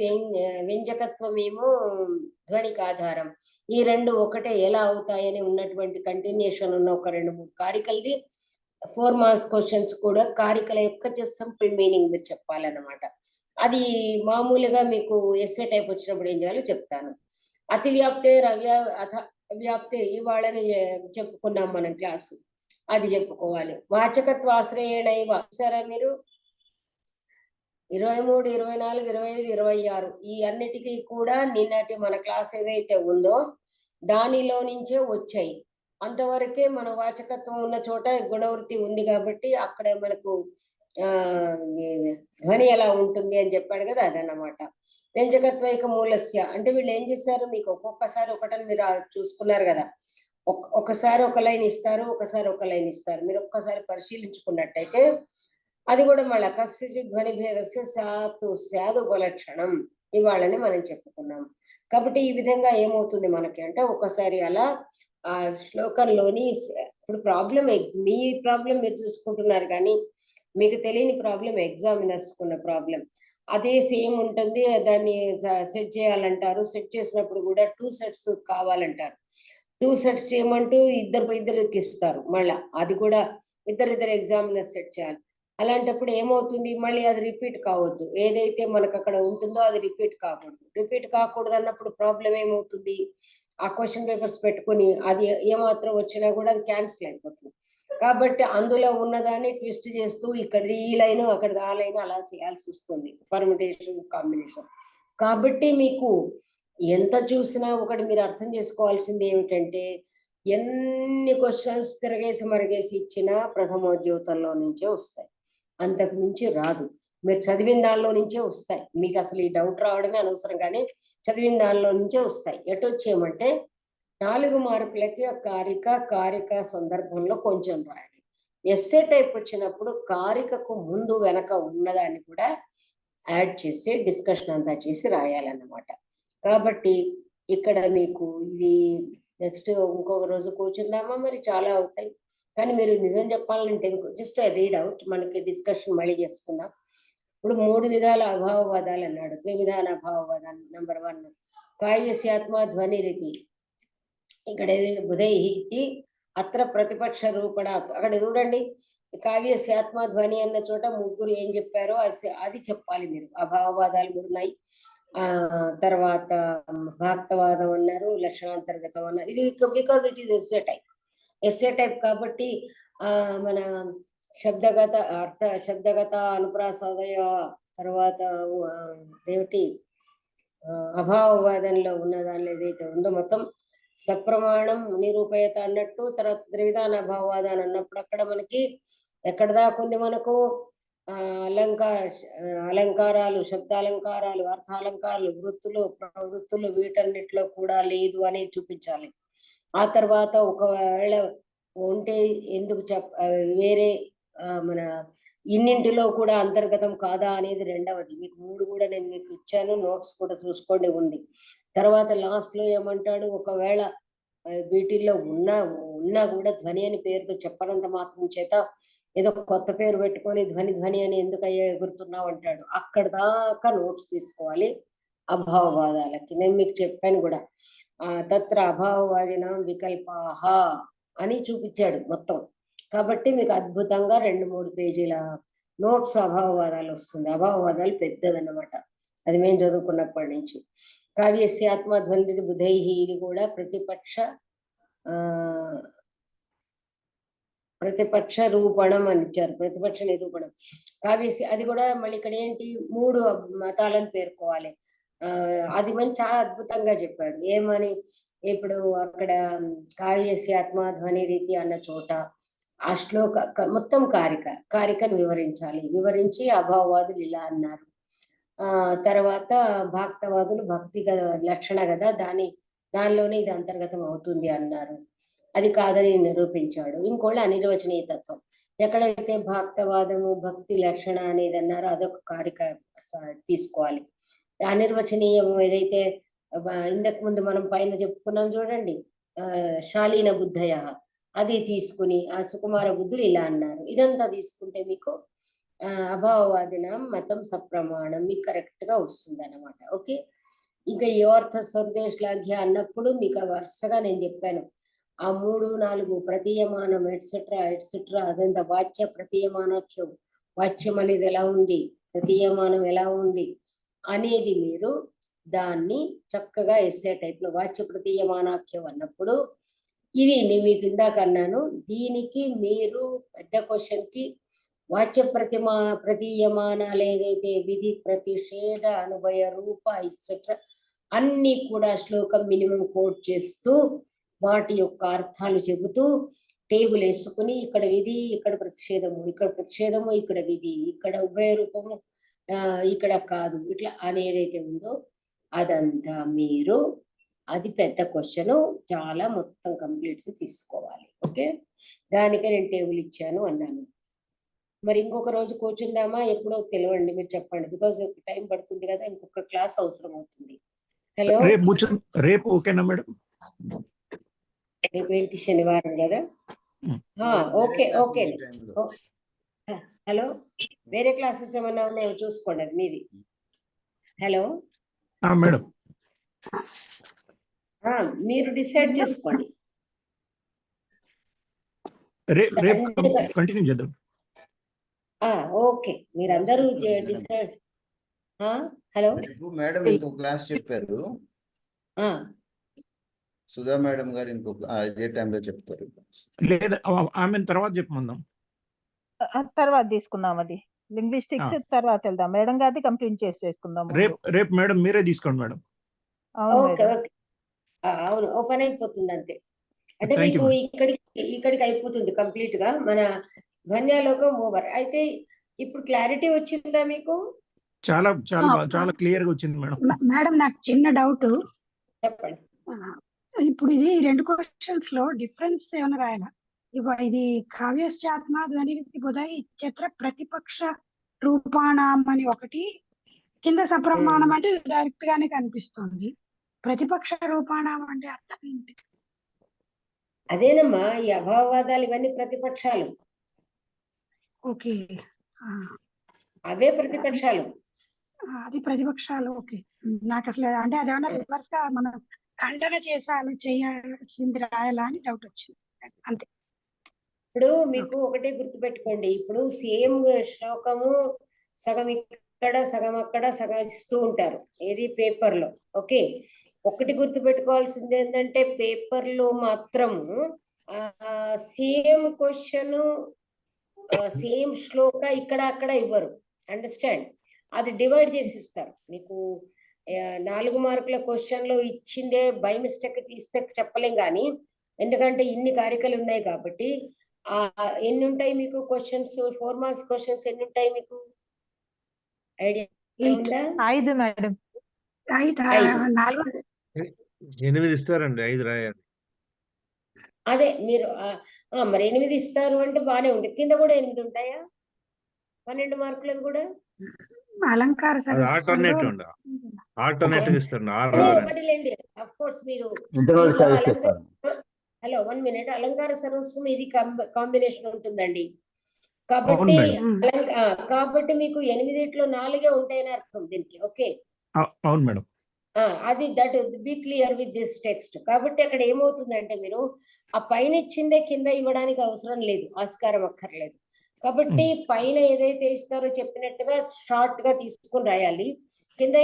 వ్యంజకత్వం ఏమో ధ్వనికి ఆధారం. ఈ రెండు ఒకటే ఎలా అవుతాయని ఉన్నటువంటి కంటిన్యూషన్ ఉన్న ఒక 2-3 కారికలది 4 మార్క్స్ క్వశ్చన్స్ కూడా కారికల యొక్క సింపుల్ మీనింగ్ మీరు చెప్పాలన్నమాట. అది మామూలుగా మీకు ఎస్ఏ టైప్ వచ్చినప్పుడు ఏం చేయాలో చెప్తాను. అతి వ్యాప్తే అవ్యాప్తే ఇవాళని చెప్పుకున్నాం మనం క్లాసు, అది చెప్పుకోవాలి. వాచకత్వ ఆశ్రయేణైవ సరే మీరు 23, 24, 25, 26 ఈ అన్నిటికీ కూడా నిన్నటి మన క్లాస్ ఏదైతే ఉందో దానిలో నుంచే వచ్చాయి. అంతవరకే మన వాచకత్వం ఉన్న చోట గుణవృత్తి ఉంది కాబట్టి అక్కడ మనకు ధ్వని ఎలా ఉంటుంది అని చెప్పాడు కదా, అదన్నమాట. వ్యంజకత్వైక మూలస్య అంటే వీళ్ళు ఏం చేశారు, మీకు ఒక్కొక్కసారి ఒకటని మీరు చూసుకున్నారు కదా, ఒకసారి ఒక లైన్ ఇస్తారు, ఒకసారి ఒక లైన్ ఇస్తారు. మీరు ఒక్కసారి పరిశీలించుకున్నట్టయితే అది కూడా మళ్ళీ కస్య ధ్వని భేదస్య స్యాదు ఉపలక్షణం ఇవాళని మనం చెప్పుకున్నాం. కాబట్టి ఈ విధంగా ఏమవుతుంది మనకి అంటే ఒకసారి అలా ఆ శ్లోకంలోని ఇప్పుడు ప్రాబ్లం మీ ప్రాబ్లం మీరు చూసుకుంటున్నారు కానీ మీకు తెలియని ప్రాబ్లం ఎగ్జామినర్స్ కున్న ప్రాబ్లం అదే సేమ్ ఉంటుంది. దాన్ని సెట్ చేయాలంటారు. సెట్ చేసినప్పుడు కూడా 2 sets కావాలంటారు. 2 sets చేయమంటూ ఇద్దరికి ఇస్తారు. మళ్ళా అది కూడా ఇద్దరు ఎగ్జామినర్ సెట్ చేయాలి. అలాంటప్పుడు ఏమవుతుంది, మళ్ళీ అది రిపీట్ కావద్దు. ఏదైతే మనకు అక్కడ ఉంటుందో అది రిపీట్ కాకూడదు. రిపీట్ కాకూడదు అన్నప్పుడు ప్రాబ్లం ఏమవుతుంది, ఆ క్వశ్చన్ పేపర్స్ పెట్టుకుని అది ఏమాత్రం వచ్చినా కూడా అది క్యాన్సిల్ అయిపోతుంది. కాబట్టి అందులో ఉన్నదాన్ని ట్విస్ట్ చేస్తూ ఇక్కడిది ఈ లైన్ అక్కడిది ఆ లైన్ అలా చేయాల్సి వస్తుంది, పర్మిటేషన్ కాంబినేషన్. కాబట్టి మీకు ఎంత చూసినా ఒకటి మీరు అర్థం చేసుకోవాల్సింది ఏమిటంటే ఎన్ని క్వశ్చన్స్ తిరగేసి మరగేసి ఇచ్చినా ప్రథమోద్యోతంలో నుంచే వస్తాయి, అంతకు మించి రాదు. మీరు చదివిన దానిలో నుంచే వస్తాయి. మీకు అసలు ఈ డౌట్ రావడమే అనవసరం, కానీ చదివిన దానిలో నుంచే వస్తాయి. ఎటు వచ్చేయమంటే 4 మార్కులకి కారిక సందర్భంలో కొంచెం రాయాలి. ఎస్ఏ టైప్ వచ్చినప్పుడు కారికకు ముందు వెనక ఉన్నదాన్ని కూడా యాడ్ చేసి డిస్కషన్ అంతా చేసి రాయాలన్నమాట. కాబట్టి ఇక్కడ మీకు ఇది నెక్స్ట్ ఇంకొక రోజు కూర్చుందామా, మరి చాలా అవుతాయి. కానీ మీరు నిజం చెప్పాలంటే జస్ట్ రీడ్ అవుట్, మనకి డిస్కషన్ మళ్ళీ చేసుకుందాం. ఇప్పుడు 3 విధాల అభావవాదాలు అన్నాడు. త్రివిధాన అభావవాదాలు. నెంబర్ 1 కావ్యస్యాత్మ ధ్వని రీతి. ఇక్కడ బుధై ఇతి అత్ర ప్రతిపక్ష రూపణ. అక్కడ చూడండి, కావ్యస్యాత్మ ధ్వని అన్న చోట ముగ్గురు ఏం చెప్పారో అది చెప్పాలి మీరు. అభావవాదాలు 3 ఉన్నాయి. తర్వాత భాక్తవాదం అన్నారు, లక్షణాంతర్గతం అన్నారు. ఇది because it is essay type కాబట్టి మన శబ్దగత అనుప్రాసాదయ తర్వాత ఏమిటి అభావవాదంలో ఉన్న దానిలో ఏదైతే ఉందో మొత్తం సప్రమాణం నిరూపయత అన్నట్టు. తర్వాత త్రివిధాన అభావవాదాన్ని అన్నప్పుడు అక్కడ మనకి ఎక్కడ దాకా ఉంది, మనకు అలంకారాలు, శబ్దాలంకారాలు, అర్థాలంకారాలు, వృత్తులు, ప్రవృత్తులు వీటన్నిటిలో కూడా లేదు అనేది చూపించాలి. ఆ తర్వాత ఒకవేళ ఉంటే ఎందుకు వేరే మన ఇన్నింటిలో కూడా అంతర్గతం కాదా అనేది రెండవది. మీకు 3 కూడా నేను మీకు ఇచ్చాను, నోట్స్ కూడా చూసుకోండి ఉంది. తర్వాత లాస్ట్ లో ఏమంటాడు, ఒకవేళ వీటిల్లో ఉన్నా కూడా ధ్వని అని పేరుతో చెప్పనంత మాత్రం చేత ఏదో కొత్త పేరు పెట్టుకొని ధ్వని అని ఎందుకు అయ్యా ఎగురుతున్నావు అంటాడు. అక్కడ దాకా నోట్స్ తీసుకోవాలి అభావవాదాలకి. నేను మీకు చెప్పాను కూడా, తత్ర అభావవాదినాం వికల్పాహ అని చూపించాడు మొత్తం. కాబట్టి మీకు అద్భుతంగా 2-3 పేజీల నోట్స్ అభావవాదాలు వస్తుంది. అభావవాదాలు పెద్దదన్నమాట, అది మేము చదువుకున్నప్పటి నుంచి. కావ్యస్య ఆత్మధ్వనిది బుధై, ఇది కూడా ప్రతిపక్ష రూపణం అని ఇచ్చారు, ప్రతిపక్ష నిరూపణం. కావ్యస్య అది కూడా మళ్ళీ ఇక్కడ ఏంటి 3 మతాలను పేర్కోవాలి. అది మంచి చాలా అద్భుతంగా చెప్పాడు. ఏమని, ఇప్పుడు అక్కడ కావ్యస్య ఆత్మధ్వని రీతి అన్న చోట ఆ శ్లోక మొత్తం కారికను వివరించి అభావవాదులు ఇలా అన్నారు. తర్వాత భాక్తవాదులు భక్తి లక్షణ కదా, దానిలోనే ఇది అంతర్గతం అవుతుంది అన్నారు. అది కాదని నిరూపించాడు. ఇంకోళ్ళు అనిర్వచనీయ తత్వం, ఎక్కడైతే భాక్తవాదము భక్తి లక్షణ అనేది అన్నారో అదొక కారిక తీసుకోవాలి. అనిర్వచనీయం ఏదైతే ఇంతకు ముందు మనం పైన చెప్పుకున్నాం చూడండి, శాలీన బుద్ధయ, అది తీసుకుని ఆ సుకుమార బుద్ధులు ఇలా అన్నారు. ఇదంతా తీసుకుంటే మీకు అభావవాదిన మతం సప్రమాణం మీకు కరెక్ట్ గా వస్తుంది అన్నమాట. ఓకే, ఇంకా యోర్థ స్వర్దేశ్లాఘ్య అన్నప్పుడు మీకు వరుసగా నేను చెప్పాను ఆ 3-4 ప్రతీయమానం ఎట్సెట్రా అదంతా వాచ్య ప్రతీయమానాఖ్యం, వాచ్యం అనేది ఎలా ఉంది, ప్రతీయమానం ఎలా ఉంది అనేది మీరు దాన్ని చక్కగా ఎస్సే టైప్ లో వాచ్య ప్రతీయమానాఖ్యం అన్నప్పుడు ఇది మీకు ఇందాక అన్నాను. దీనికి మీరు పెద్ద క్వశ్చన్ కి వాచ్య ప్రతీయమానాలు ఏదైతే విధి ప్రతిషేధ అనుభయ రూప ఎట్సెట్రా అన్ని కూడా శ్లోకం మినిమం కోట్ చేస్తూ వాటి యొక్క అర్థాలు చెబుతూ టేబుల్ వేసుకుని ఇక్కడ విధి, ఇక్కడ ప్రతిషేధము, ఇక్కడ విధి, ఇక్కడ ఉభయ రూపము, ఇక్కడ కాదు, ఇట్లా అనేదైతే ఉందో అదంతా మీరు, అది పెద్ద క్వశ్చన్, చాలా మొత్తం కంప్లీట్ గా తీసుకోవాలి. ఓకే, దానికే నేను టేబుల్ ఇచ్చాను అన్నాను. మరి ఇంకొక రోజు కూర్చుందామా, ఎప్పుడో తెలియండి, మీరు చెప్పండి, బికాజ్ టైం పడుతుంది కదా, ఇంకొక క్లాస్ అవసరం అవుతుంది. హలో, రేపు ఓకేనా మేడం? రేపు ఏంటి శనివారం కదా, ఓకే. హలో, వేరే క్లాసెస్ ఏమన్నా ఉన్నాయో చూసుకోండి, అది మీది. హలో మేడం, మీరు డిసైడ్ చేసుకోండి. రేపు కంటిన్యూ చేద్దాం. ఓకే, మీరందరూ డిసైడ్. హలో మేడం, ఇంకో క్లాస్ చెప్పారు, సుధా మేడం గారు ఇంకొక అదే టైంలో చెప్తారు. లేదా ఆమె తర్వాత చెప్పమందాం, తర్వాత తీసుకుందాం. అది లింగ్విస్టిక్స్ తర్వాత వెళ్దాం. మేడం గారిది కంప్లీట్ చేసుకుందాం. రేపు మేడం మీరే తీసుకోండి మేడం. ఓకే, అవును, ఓపెన్ అయిపోతుంది అంతే. అంటే మీకు ఇక్కడికి అయిపోతుంది కంప్లీట్ గా మన ధ్వన్యాలోకం ఓవర్. అయితే ఇప్పుడు క్లారిటీ వచ్చిందా మీకు? చాలా చాలా చాలా క్లియర్ గా వచ్చింది మేడం. మేడం, నాకు చిన్న డౌట్. చెప్పండి. ఇప్పుడు ఇది 2 క్వశ్చన్స్ లో డిఫరెన్స్ ఏమైనా రాయాలా? ఇది కావ్యస్యాత్మ ధ్వని బుధై చిత్ర ప్రతిపక్ష రూపాణం అని ఒకటి, కింద సప్రమాణం అంటే డైరెక్ట్ గానే కనిపిస్తుంది. ప్రతిపక్ష రూపాణం అంటే అర్థం ఏంటి? అదేనమ్మా, ఈ అభావవాదాలు ఇవన్నీ ప్రతిపక్షాలు. ఓకే, అవే ప్రతిపక్షాలు. అది ప్రతిపక్షాలు. ఓకే, నాకు అసలు అంటే అదేమన్నా రివర్స్ గా మనం ఖండన చేయాల్సింది రాయాలా అని డౌట్ వచ్చింది అంతే. ఇప్పుడు మీకు ఒకటే గుర్తుపెట్టుకోండి, ఇప్పుడు సేమ్ శ్లోకము సగం ఇక్కడ సగం అక్కడ సగం ఇస్తూ ఉంటారు, ఏది పేపర్ లో. ఓకే, ఒకటి గుర్తుపెట్టుకోవాల్సింది ఏంటంటే పేపర్ లో మాత్రము సేమ్ క్వశ్చన్ సేమ్ శ్లోక ఇక్కడ అక్కడ ఇవ్వరు, అండర్స్టాండ్? అది డివైడ్ చేసి ఇస్తారు మీకు. 4 మార్కుల క్వశ్చన్ లో ఇచ్చిందే బై మిస్టేక్ తీస్తే చెప్పలేం కానీ, ఎందుకంటే ఇన్ని కారికలు ఉన్నాయి కాబట్టి. ఎన్ని ఉంటాయి మీకు క్వశ్చన్స్? 4 మార్క్స్ క్వశ్చన్స్ ఎన్ని ఉంటాయి మీకు ఐడియా ఉందా? 5 మేడం. 8 ఇస్తారండి, 5 రాయాలి. అదే మీరు మరి 8 ఇస్తారు అంటే బానే ఉంది. కింద కూడా 8 ఉంటాయా? 12 మార్కులకు కూడా అలంకార ఆల్టర్నేటివ్ ఇస్తారు. ఒకటిలేండి, అఫ్ కోర్స్ మీరు హలో 1 మినిట్. అలంకార సర్వస్వం ఇది కాంబినేషన్ ఉంటుందండి. అవును కాబట్టి మేడం. కాబట్టి మీకు 8 4 ఉంటాయని అర్థం దీనికి. ఓకే, అవును మేడం. అది that be clear with this text. కాబట్టి అక్కడ ఏమవుతుందంటే మీరు ఆ పైన ఇచ్చిందే కింద ఇవ్వడానికి అవసరం లేదు, ఆస్కారం అక్కర్లేదు. కాబట్టి పైన ఏదైతే ఇస్తారో చెప్పినట్టుగా షార్ట్ గా తీసుకుని రాయాలి. కింద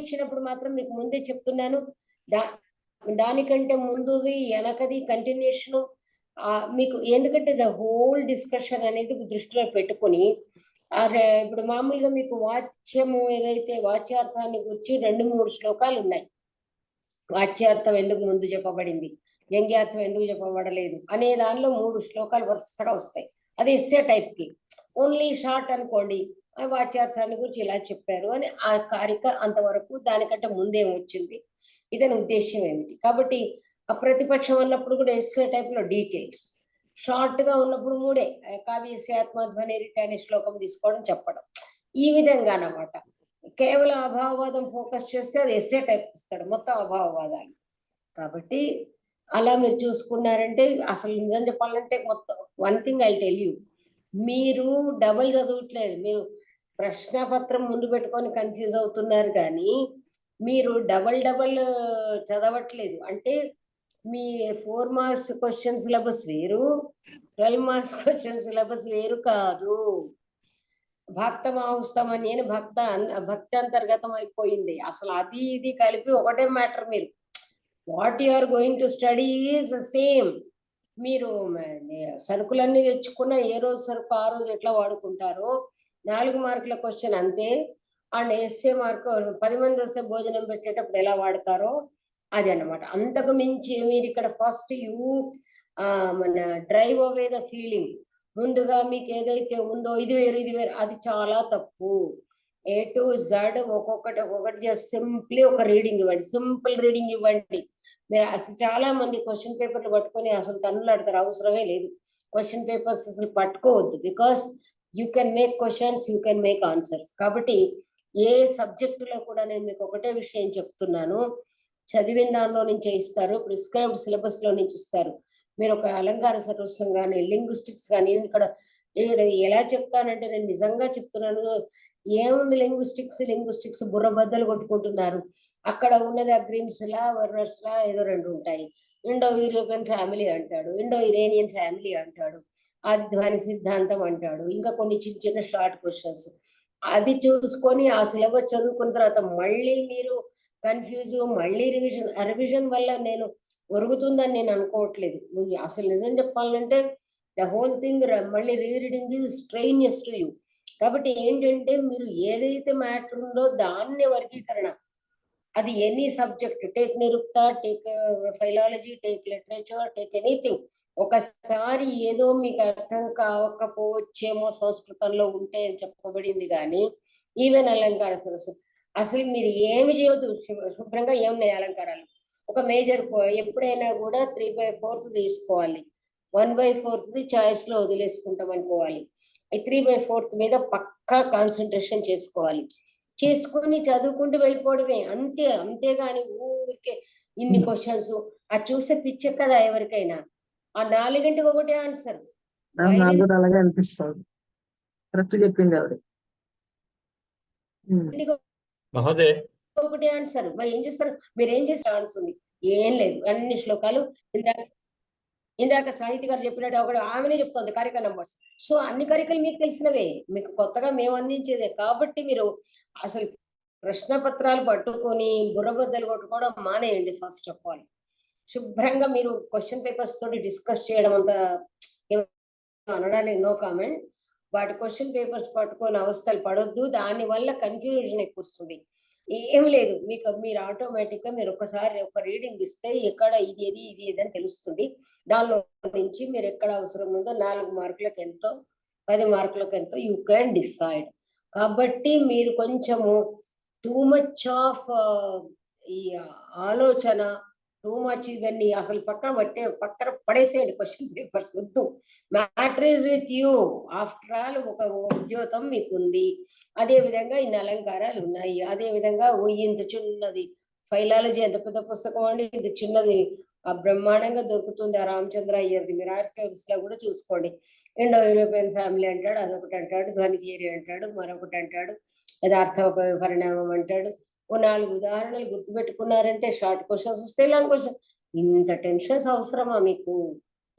ఇచ్చినప్పుడు మాత్రం మీకు ముందే చెప్తున్నాను, దానికంటే ముందుది వెనకది కంటిన్యూషన్ మీకు, ఎందుకంటే ద హోల్ డిస్కషన్ అనేది దృష్టిలో పెట్టుకుని ఇప్పుడు మామూలుగా మీకు వాచ్యము ఏదైతే వాచ్యార్థాన్ని గురించి 2-3 శ్లోకాలు ఉన్నాయి. వాచ్యార్థం ఎందుకు ముందు చెప్పబడింది, వ్యంగ్యార్థం ఎందుకు చెప్పబడలేదు అనే దానిలో 3 శ్లోకాలు వరుసగా వస్తాయి. అది ఎస్సే టైప్ కి. ఓన్లీ షార్ట్ అనుకోండి, ఆ వాచ్యార్థాన్ని గురించి ఇలా చెప్పారు అని ఆ కారిక అంతవరకు, దానికంటే ముందేం వచ్చింది, ఇతని ఉద్దేశం ఏమిటి. కాబట్టి ఆ ప్రతిపక్షం అన్నప్పుడు కూడా ఎస్సే టైప్ లో డీటెయిల్స్, షార్ట్ గా ఉన్నప్పుడు 3 కావ్యస్య ఆత్మధ్వని రీతి అనే శ్లోకం తీసుకోవడం చెప్పడం, ఈ విధంగా అన్నమాట. కేవలం అభావవాదం ఫోకస్ చేస్తే అది ఎస్సే టైప్ ఇస్తాడు, మొత్తం అభావవాదాలు. కాబట్టి అలా మీరు చూసుకున్నారంటే అసలు నిజం చెప్పాలంటే మొత్తం one thing I tell you, మీరు డబల్ చదవట్లేదు, మీరు ప్రశ్న పత్రం ముందు పెట్టుకొని కన్ఫ్యూజ్ అవుతున్నారు కానీ మీరు డబల్ చదవట్లేదు. అంటే మీ 4 మార్క్స్ క్వశ్చన్ సిలబస్ వేరు, 12 మార్క్స్ క్వశ్చన్ సిలబస్ వేరు కాదు. భక్తమాహుస్తమని అని భక్తి అంతర్గతం అయిపోయింది. అసలు అది ఇది కలిపి ఒకటే మ్యాటర్. మీరు what you are going to study is same. మీరు సరుకులన్నీ తెచ్చుకున్న ఏ రోజు సరుకు ఆ రోజు ఎట్లా వాడుకుంటారో 4 మార్కుల క్వశ్చన్ అంతే. అండ్ ఎస్ఏ మార్కు 10 మంది వస్తే భోజనం పెట్టేటప్పుడు ఎలా వాడతారో అది అన్నమాట. అంతకు మించి మీరు ఇక్కడ ఫస్ట్ మన డ్రైవ్ అవే ద ఫీలింగ్, ముందుగా మీకు ఏదైతే ఉందో ఇది వేరు ఇది వేరు, అది చాలా తప్పు. A to Z ఒక్కొక్కటి జస్ట్ సింప్లీ ఒక రీడింగ్ ఇవ్వండి, సింపుల్ రీడింగ్ ఇవ్వండి. మీరు అసలు చాలా మంది క్వశ్చన్ పేపర్లు పట్టుకొని అసలు తన్నులాడతారు, అవసరమే లేదు. క్వశ్చన్ పేపర్స్ అసలు పట్టుకోవద్దు, because you can make questions, you can make answers. కాబట్టి ఏ సబ్జెక్టులో కూడా నేను మీకు ఒకటే విషయం చెప్తున్నాను, చదివిన దానిలో నుంచి ఇస్తారు, ప్రిస్క్రైబ్డ్ సిలబస్ లో నుంచి ఇస్తారు. మీరు ఒక అలంకార సర్వస్వం కానీ లింగ్విస్టిక్స్ కానీ ఇక్కడ ఎలా చెప్తానంటే నేను నిజంగా చెప్తున్నాను, ఏముంది లింగ్విస్టిక్స్ బుర్ర బద్దలు కొట్టుకుంటున్నారు. అక్కడ ఉన్నది అగ్రీమ్స్ లా వర్నర్స్ లా ఏదో 2 ఉంటాయి. ఇండో యూరోపియన్ ఫ్యామిలీ అంటాడు, ఇండో ఇరేనియన్ ఫ్యామిలీ అంటాడు, ఆది ధ్వని సిద్ధాంతం అంటాడు, ఇంకా కొన్ని చిన్న చిన్న షార్ట్ క్వశ్చన్స్. అది చూసుకొని ఆ సిలబస్ చదువుకున్న తర్వాత మళ్ళీ మీరు కన్ఫ్యూజ్, మళ్ళీ రివిజన్ వల్ల నేను ఒరుగుతుందని నేను అనుకోవట్లేదు. అసలు నిజం చెప్పాలంటే ద హోల్ థింగ్ మళ్ళీ rereading is strenuous to you. కాబట్టి ఏంటంటే మీరు ఏదైతే మ్యాటర్ ఉందో దాన్ని వర్గీకరణ, అది ఎనీ సబ్జెక్ట్, టేక్ నిరుక్త, take philology, take literature, take anything. ఒకసారి ఏదో మీకు అర్థం కావకపోవచ్చేమో సంస్కృతంలో ఉంటే అని చెప్పబడింది కానీ ఈవెన్ అలంకార సరస్సు అసలు మీరు ఏమి చేయొద్దు, శుభ్రంగా ఏమున్నాయి అలంకారాలు. ఒక మేజర్ ఎప్పుడైనా కూడా 3/4 తీసుకోవాలి, 1/4 చాయిస్ లో వదిలేసుకుంటాం అనుకోవాలి. 3/4 మీద పక్కా కాన్సన్ట్రేషన్ చేసుకోవాలి, చేసుకుని చదువుకుంటూ వెళ్ళిపోవడమే అంతేగాని ఊరికే ఇన్ని క్వశ్చన్స్ అది చూస్తే పిచ్చే కదా ఎవరికైనా. ఆ 4ంటికి ఒకటే ఆన్సర్. నాకు కూడా అలాగే అనిపిస్తుంది, కరెక్ట్ చెప్పింది ఆవిడ. ఒకటే ఆన్సర్. మరి ఏం చేస్తారు, మీరు ఏం చేస్తారు ఆన్సర్ ఉంది? ఏం లేదు, అన్ని శ్లోకాలు ఇందాక సాహితీ గారు చెప్పినట్టు ఒకటి ఆమెనే చెప్తుంది కారిక నంబర్స్. సో అన్ని కారికలు మీకు తెలిసినవే, మీకు కొత్తగా మేము అందించేదే. కాబట్టి మీరు అసలు ప్రశ్న పత్రాలు పట్టుకొని బుర్రబద్దలు కొట్టుకోవడం మానేయండి. ఫస్ట్ ఆఫ్ ఆల్ శుభ్రంగా మీరు క్వశ్చన్ పేపర్స్ తోటి డిస్కస్ చేయడం అంత అనడానికి నో కామెంట్. వాటి క్వశ్చన్ పేపర్స్ పట్టుకొని అవస్థలు పడొద్దు, దానివల్ల కన్ఫ్యూజన్ ఎక్కువ వస్తుంది. ఏం లేదు, మీరు ఆటోమేటిక్ గా మీరు ఒకసారి ఒక రీడింగ్ ఇస్తే ఎక్కడ ఇది అని తెలుస్తుంది. దానిలో నుంచి మీరు ఎక్కడ అవసరం ఉందో 4 మార్కులకు ఎంతో 10 మార్కులకు ఎంతో యూ క్యాన్ డిసైడ్. కాబట్టి మీరు కొంచెము టూ మచ్ ఆఫ్ ఈ ఆలోచన, టూ మచ్ ఇవన్నీ అసలు పక్కన పడేసేయండి. క్వశ్చన్ పేపర్స్ వద్దు. Matter is with you. After all ఒక ఉద్యోగం మీకుంది, అదే విధంగా ఇన్ని అలంకారాలు ఉన్నాయి, అదే విధంగా ఇంత చిన్నది ఫైలాలజీ ఎంత పెద్ద పుస్తకం అండి, ఇంత చిన్నది ఆ బ్రహ్మాండంగా దొరుకుతుంది ఆ రామచంద్ర అయ్యర్ది. మీరు ఆర్కైవ్స్ లో కూడా చూసుకోండి. ఇండో యూరోపియన్ ఫ్యామిలీ అంటాడు, అదొకటి అంటాడు, ధ్వని థియరీ అంటాడు, మరొకటి అంటాడు, యథార్థ పరిణామం అంటాడు. ఓ 4 ఉదాహరణలు గుర్తుపెట్టుకున్నారంటే షార్ట్ క్వశ్చన్స్ వస్తాయి, లాంగ్ క్వశ్చన్. ఇంత టెన్షన్స్ అవసరమా మీకు?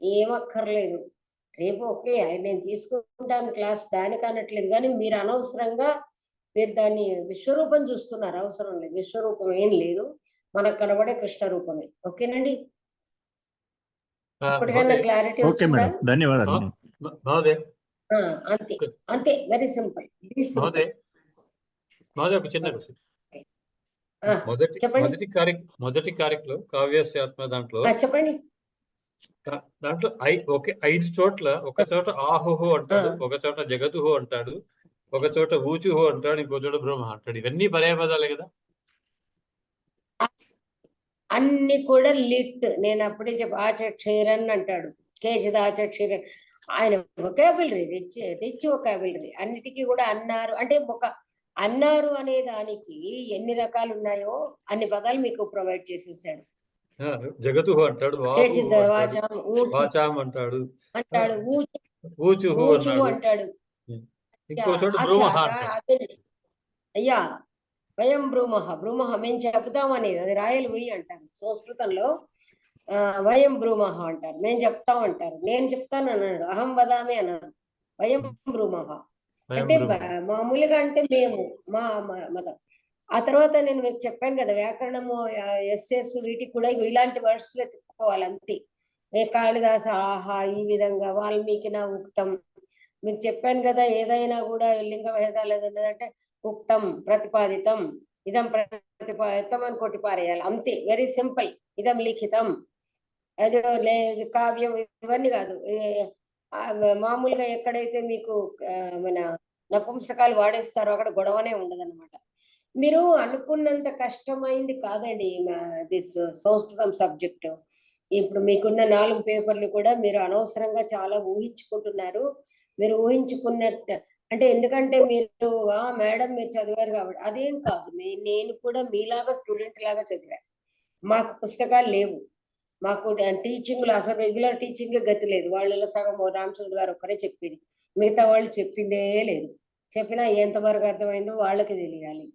ఏమక్కర్లేదు. రేపు ఓకే నేను తీసుకుంటాను క్లాస్, దానికి అనట్లేదు, కానీ మీరు అనవసరంగా మీరు దాన్ని విశ్వరూపం చూస్తున్నారు. అవసరం లేదు, విశ్వరూపం ఏం లేదు, మనకు కనబడే కృష్ణ రూపమే. ఓకేనండి, ఇప్పటికైనా క్లారిటీ ఓకే వచ్చిందా? మేడం, ధన్యవాదాలు. మహోదయ అంతే అంతే, వెరీ సింపుల్. మహోదయ ఒక చిన్న క్వశ్చన్. చెప్పండి మొదటి కారికలో కావ్యస్యాత్మ దాంట్లో చెప్పండి. దాంట్లో 5 చోట్ల ఒక చోట ఆహుహు అంటాడు, ఒక చోట జగతుహు అంటాడు, ఒక చోట ఊచుహు అంటాడు, ఇంకో చోట బ్రహ్మ అంటాడు. ఇవన్నీ పర్యాయపదాలే కదా? అన్ని కూడా లిట్. నేను అప్పుడే ఆచక్షీరన్ అంటాడు, కేశద ఆచక్షీరన్. ఆయన వొకాబులరీ రిచ్ వొకాబులరీ. అన్నిటికీ కూడా అన్నారు అంటే ఒక అన్నారు అనే దానికి ఎన్ని రకాలు ఉన్నాయో అన్ని పదాలు మీకు ప్రొవైడ్ చేసేసాడు. జగతుహు అంటాడు, కేచిద్ వాచాం వాచాం అంటాడు, అంటాడు, ఊచుహు ఊచుహు అంటాడు. ఇంకో చోట బ్రూమహ అంటాడు. అదే అయ్యా, వయం బ్రూమహ. బ్రూమహ మేము చెప్తాం అనేది, అది రాయలు వెయ్యి అంటారు సంస్కృతంలో. వయం బ్రూమహ అంటారు, మేము చెప్తాం అంటారు. నేను చెప్తాను అన్నాడు, అహం వదామి అన్నారు. వయం బ్రూమహ అంటే మామూలుగా అంటే మేము, మా మతం. ఆ తర్వాత నేను మీకు చెప్పాను కదా, వ్యాకరణము ఎస్ఎస్ వీటికి కూడా ఇలాంటి వర్డ్స్ వెతుక్కోవాలి అంతే. కాళిదాస ఆహా, ఈ విధంగా వాల్మీకి నా ఉక్తం. మీకు చెప్పాను కదా, ఏదైనా కూడా లింగ భేదాలు ఏదంటే ఉక్తం ప్రతిపాదితం, ఇదం ప్రతిపాదితం అని కొట్టి పారేయాలి అంతే, వెరీ సింపుల్. ఇదం లిఖితం, అది లేదు కావ్యం, ఇవన్నీ కాదు. మామూలుగా ఎక్కడైతే మీకు మన నపుంసకాలు వాడేస్తారో అక్కడ గొడవనే ఉండదన్నమాట. మీరు అనుకున్నంత కష్టమైంది కాదండి దిస్ సంస్కృతం సబ్జెక్టు. ఇప్పుడు మీకున్న 4 పేపర్లు కూడా మీరు అనవసరంగా చాలా ఊహించుకుంటున్నారు. మీరు ఊహించుకున్నట్టు అంటే ఎందుకంటే మీరు మేడం మీరు చదివారు కాబట్టి అదేం కాదు. నేను కూడా మీలాగా స్టూడెంట్ లాగా చదివా. మాకు పుస్తకాలు లేవు, మాకు టీచింగ్లో అసలు రెగ్యులర్ టీచింగ్ గతి లేదు. వాళ్ళలో సగం రామచంద్ర గారు ఒక్కరే చెప్పేది, మిగతా వాళ్ళు చెప్పిందే లేదు. చెప్పినా ఎంతవరకు అర్థమైందో వాళ్ళకి తెలియాలి.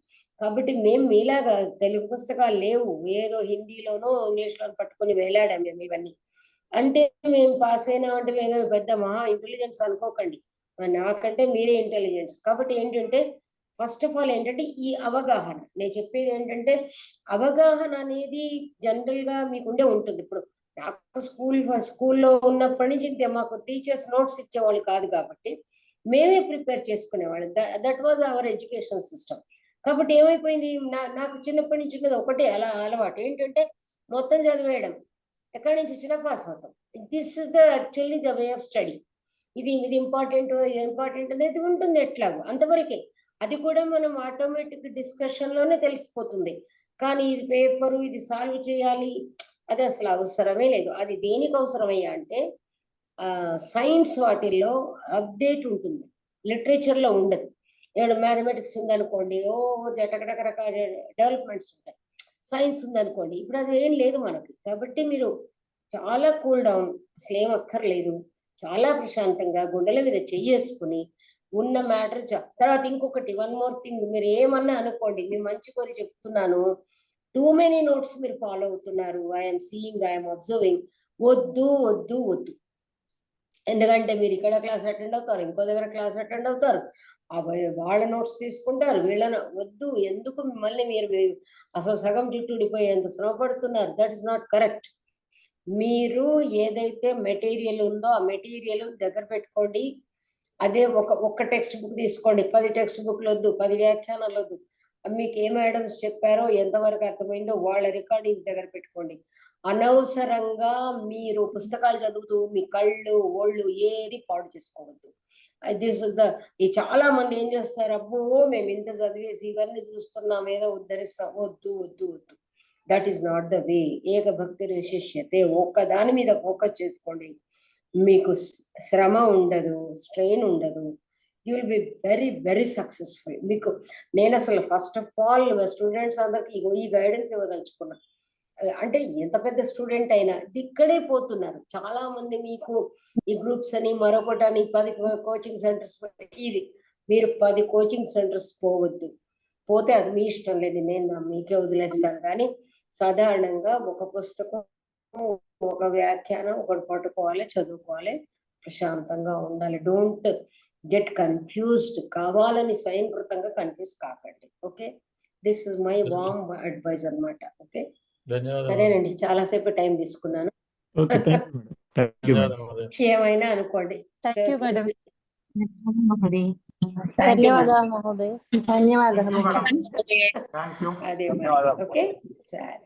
కాబట్టి మేము మీలాగా తెలుగు పుస్తకాలు లేవు, ఏదో హిందీలోనో ఇంగ్లీష్లోనో పట్టుకుని వేలాడాం మేము ఇవన్నీ. అంటే మేము పాస్ అయినా అంటే ఏదో పెద్ద మహా ఇంటెలిజెన్స్ అనుకోకండి, నాకంటే మీరే ఇంటెలిజెన్స్. కాబట్టి ఏంటంటే ఫస్ట్ ఆఫ్ ఆల్ ఏంటంటే ఈ అవగాహన, నేను చెప్పేది ఏంటంటే అవగాహన అనేది జనరల్ గా మీకుండే ఉంటుంది. ఇప్పుడు నాకు స్కూల్లో ఉన్నప్పటి నుంచి మాకు టీచర్స్ నోట్స్ ఇచ్చేవాళ్ళు కాదు కాబట్టి మేమే ప్రిపేర్ చేసుకునేవాళ్ళం. That was our education system. కాబట్టి ఏమైపోయింది, నాకు చిన్నప్పటి నుంచి ఉన్నది ఒకటే అలవాటు ఏంటంటే మొత్తం చదివేయడం, ఎక్కడి నుంచి వచ్చినా పాస్ అవుతాం. This is actually the way of study. ఇది ఇంపార్టెంట్ అనేది ఉంటుంది ఎట్లాగో అంతవరకే. అది కూడా మనం ఆటోమేటిక్ డిస్కషన్ లోనే తెలిసిపోతుంది. కానీ ఇది పేపరు, ఇది సాల్వ్ చేయాలి, అది అసలు అవసరమే లేదు. అది దేనికి అవసరమయ్యా అంటే సైన్స్ వాటిల్లో అప్డేట్ ఉంటుంది, లిటరేచర్లో ఉండదు. ఏడు మ్యాథమెటిక్స్ ఉందనుకోండి, రకరకాల డెవలప్మెంట్స్ ఉంటాయి. సైన్స్ ఉందనుకోండి, ఇప్పుడు అది ఏం లేదు మనకి. కాబట్టి మీరు చాలా కూల్ డౌన్, అసలు ఏం అక్కర్లేదు, చాలా ప్రశాంతంగా గుండెల మీద చెయ్యేసుకుని ఉన్న మ్యాటర్ తర్వాత ఇంకొకటి వన్ మోర్ థింగ్, మీరు ఏమన్నా అనుకోండి, మీరు మంచి కోరి చెప్తున్నాను, టూ మెనీ నోట్స్ మీరు ఫాలో అవుతున్నారు. I'm seeing, I'm observing. వద్దు వద్దు వద్దు. ఎందుకంటే మీరు ఇక్కడ క్లాస్ అటెండ్ అవుతారు, ఇంకో దగ్గర క్లాస్ అటెండ్ అవుతారు, వాళ్ళ నోట్స్ తీసుకుంటారు, వీళ్ళ వద్దు. ఎందుకు మిమ్మల్ని మీరు అసలు సగం జుట్టు ఊడిపోయేంత శ్రమ పడుతున్నారు? That is not correct. మీరు ఏదైతే మెటీరియల్ ఉందో ఆ మెటీరియల్ దగ్గర పెట్టుకోండి. అదే ఒక్క టెక్స్ట్ బుక్ తీసుకోండి, 10 టెక్స్ట్ బుక్లు వద్దు, 10 వ్యాఖ్యానాలు వద్దు. మీకు ఏ మేడమ్స్ చెప్పారో, ఎంతవరకు అర్థమైందో వాళ్ళ రికార్డింగ్స్ దగ్గర పెట్టుకోండి. అనవసరంగా మీరు పుస్తకాలు చదువుతూ మీ కళ్ళు ఒళ్ళు ఏది పాడు చేసుకోవద్దు. ఈ చాలా మంది ఏం చేస్తారు, అబ్బో మేము ఇంత చదివేసి ఇవన్నీ చూస్తున్నాం, ఏదో ఉద్ధరిస్తాం. వద్దు వద్దు వద్దు, that is not the way. ఏక భక్తి విశిష్యతే, ఒక్క దాని మీద ఫోకస్ చేసుకోండి. మీకు శ్రమ ఉండదు, స్ట్రెయిన్ ఉండదు. You will be very very successful. మీకు నేను అసలు ఫస్ట్ ఆఫ్ ఆల్ స్టూడెంట్స్ అందరికి ఈ గైడెన్స్ ఇవ్వదలుచుకున్నా. అంటే ఎంత పెద్ద స్టూడెంట్ అయినా ఇక్కడే పోతున్నారు చాలా మంది. మీకు ఈ గ్రూప్స్ అని మరొకటి అని 10 కోచింగ్ సెంటర్స్ ఇది మీరు 10 కోచింగ్ సెంటర్స్ పోవద్దు. పోతే అది మీ ఇష్టం లేదు, నేను మీకే వదిలేస్తాను. కానీ సాధారణంగా ఒక పుస్తకం, ఒక వ్యాఖ్యానం ఒకటి పట్టుకోవాలి, చదువుకోవాలి, ప్రశాంతంగా ఉండాలి. Don't get confused. కావాలని స్వయంకృతంగా కన్ఫ్యూజ్ కాకండి. Okay, this is my warm advise అన్నమాట. ఓకే, ధన్యవాదాలు. సరేనండి, చాలాసేపు టైం తీసుకున్నాను. Okay, thank you madam. Thank you madam. ధన్యవాదాలు. ఏమైనా అనుకోండి. Thank you madam. ధన్యవాదాలు మహోదయ్. అదే. ఓకే, సరే.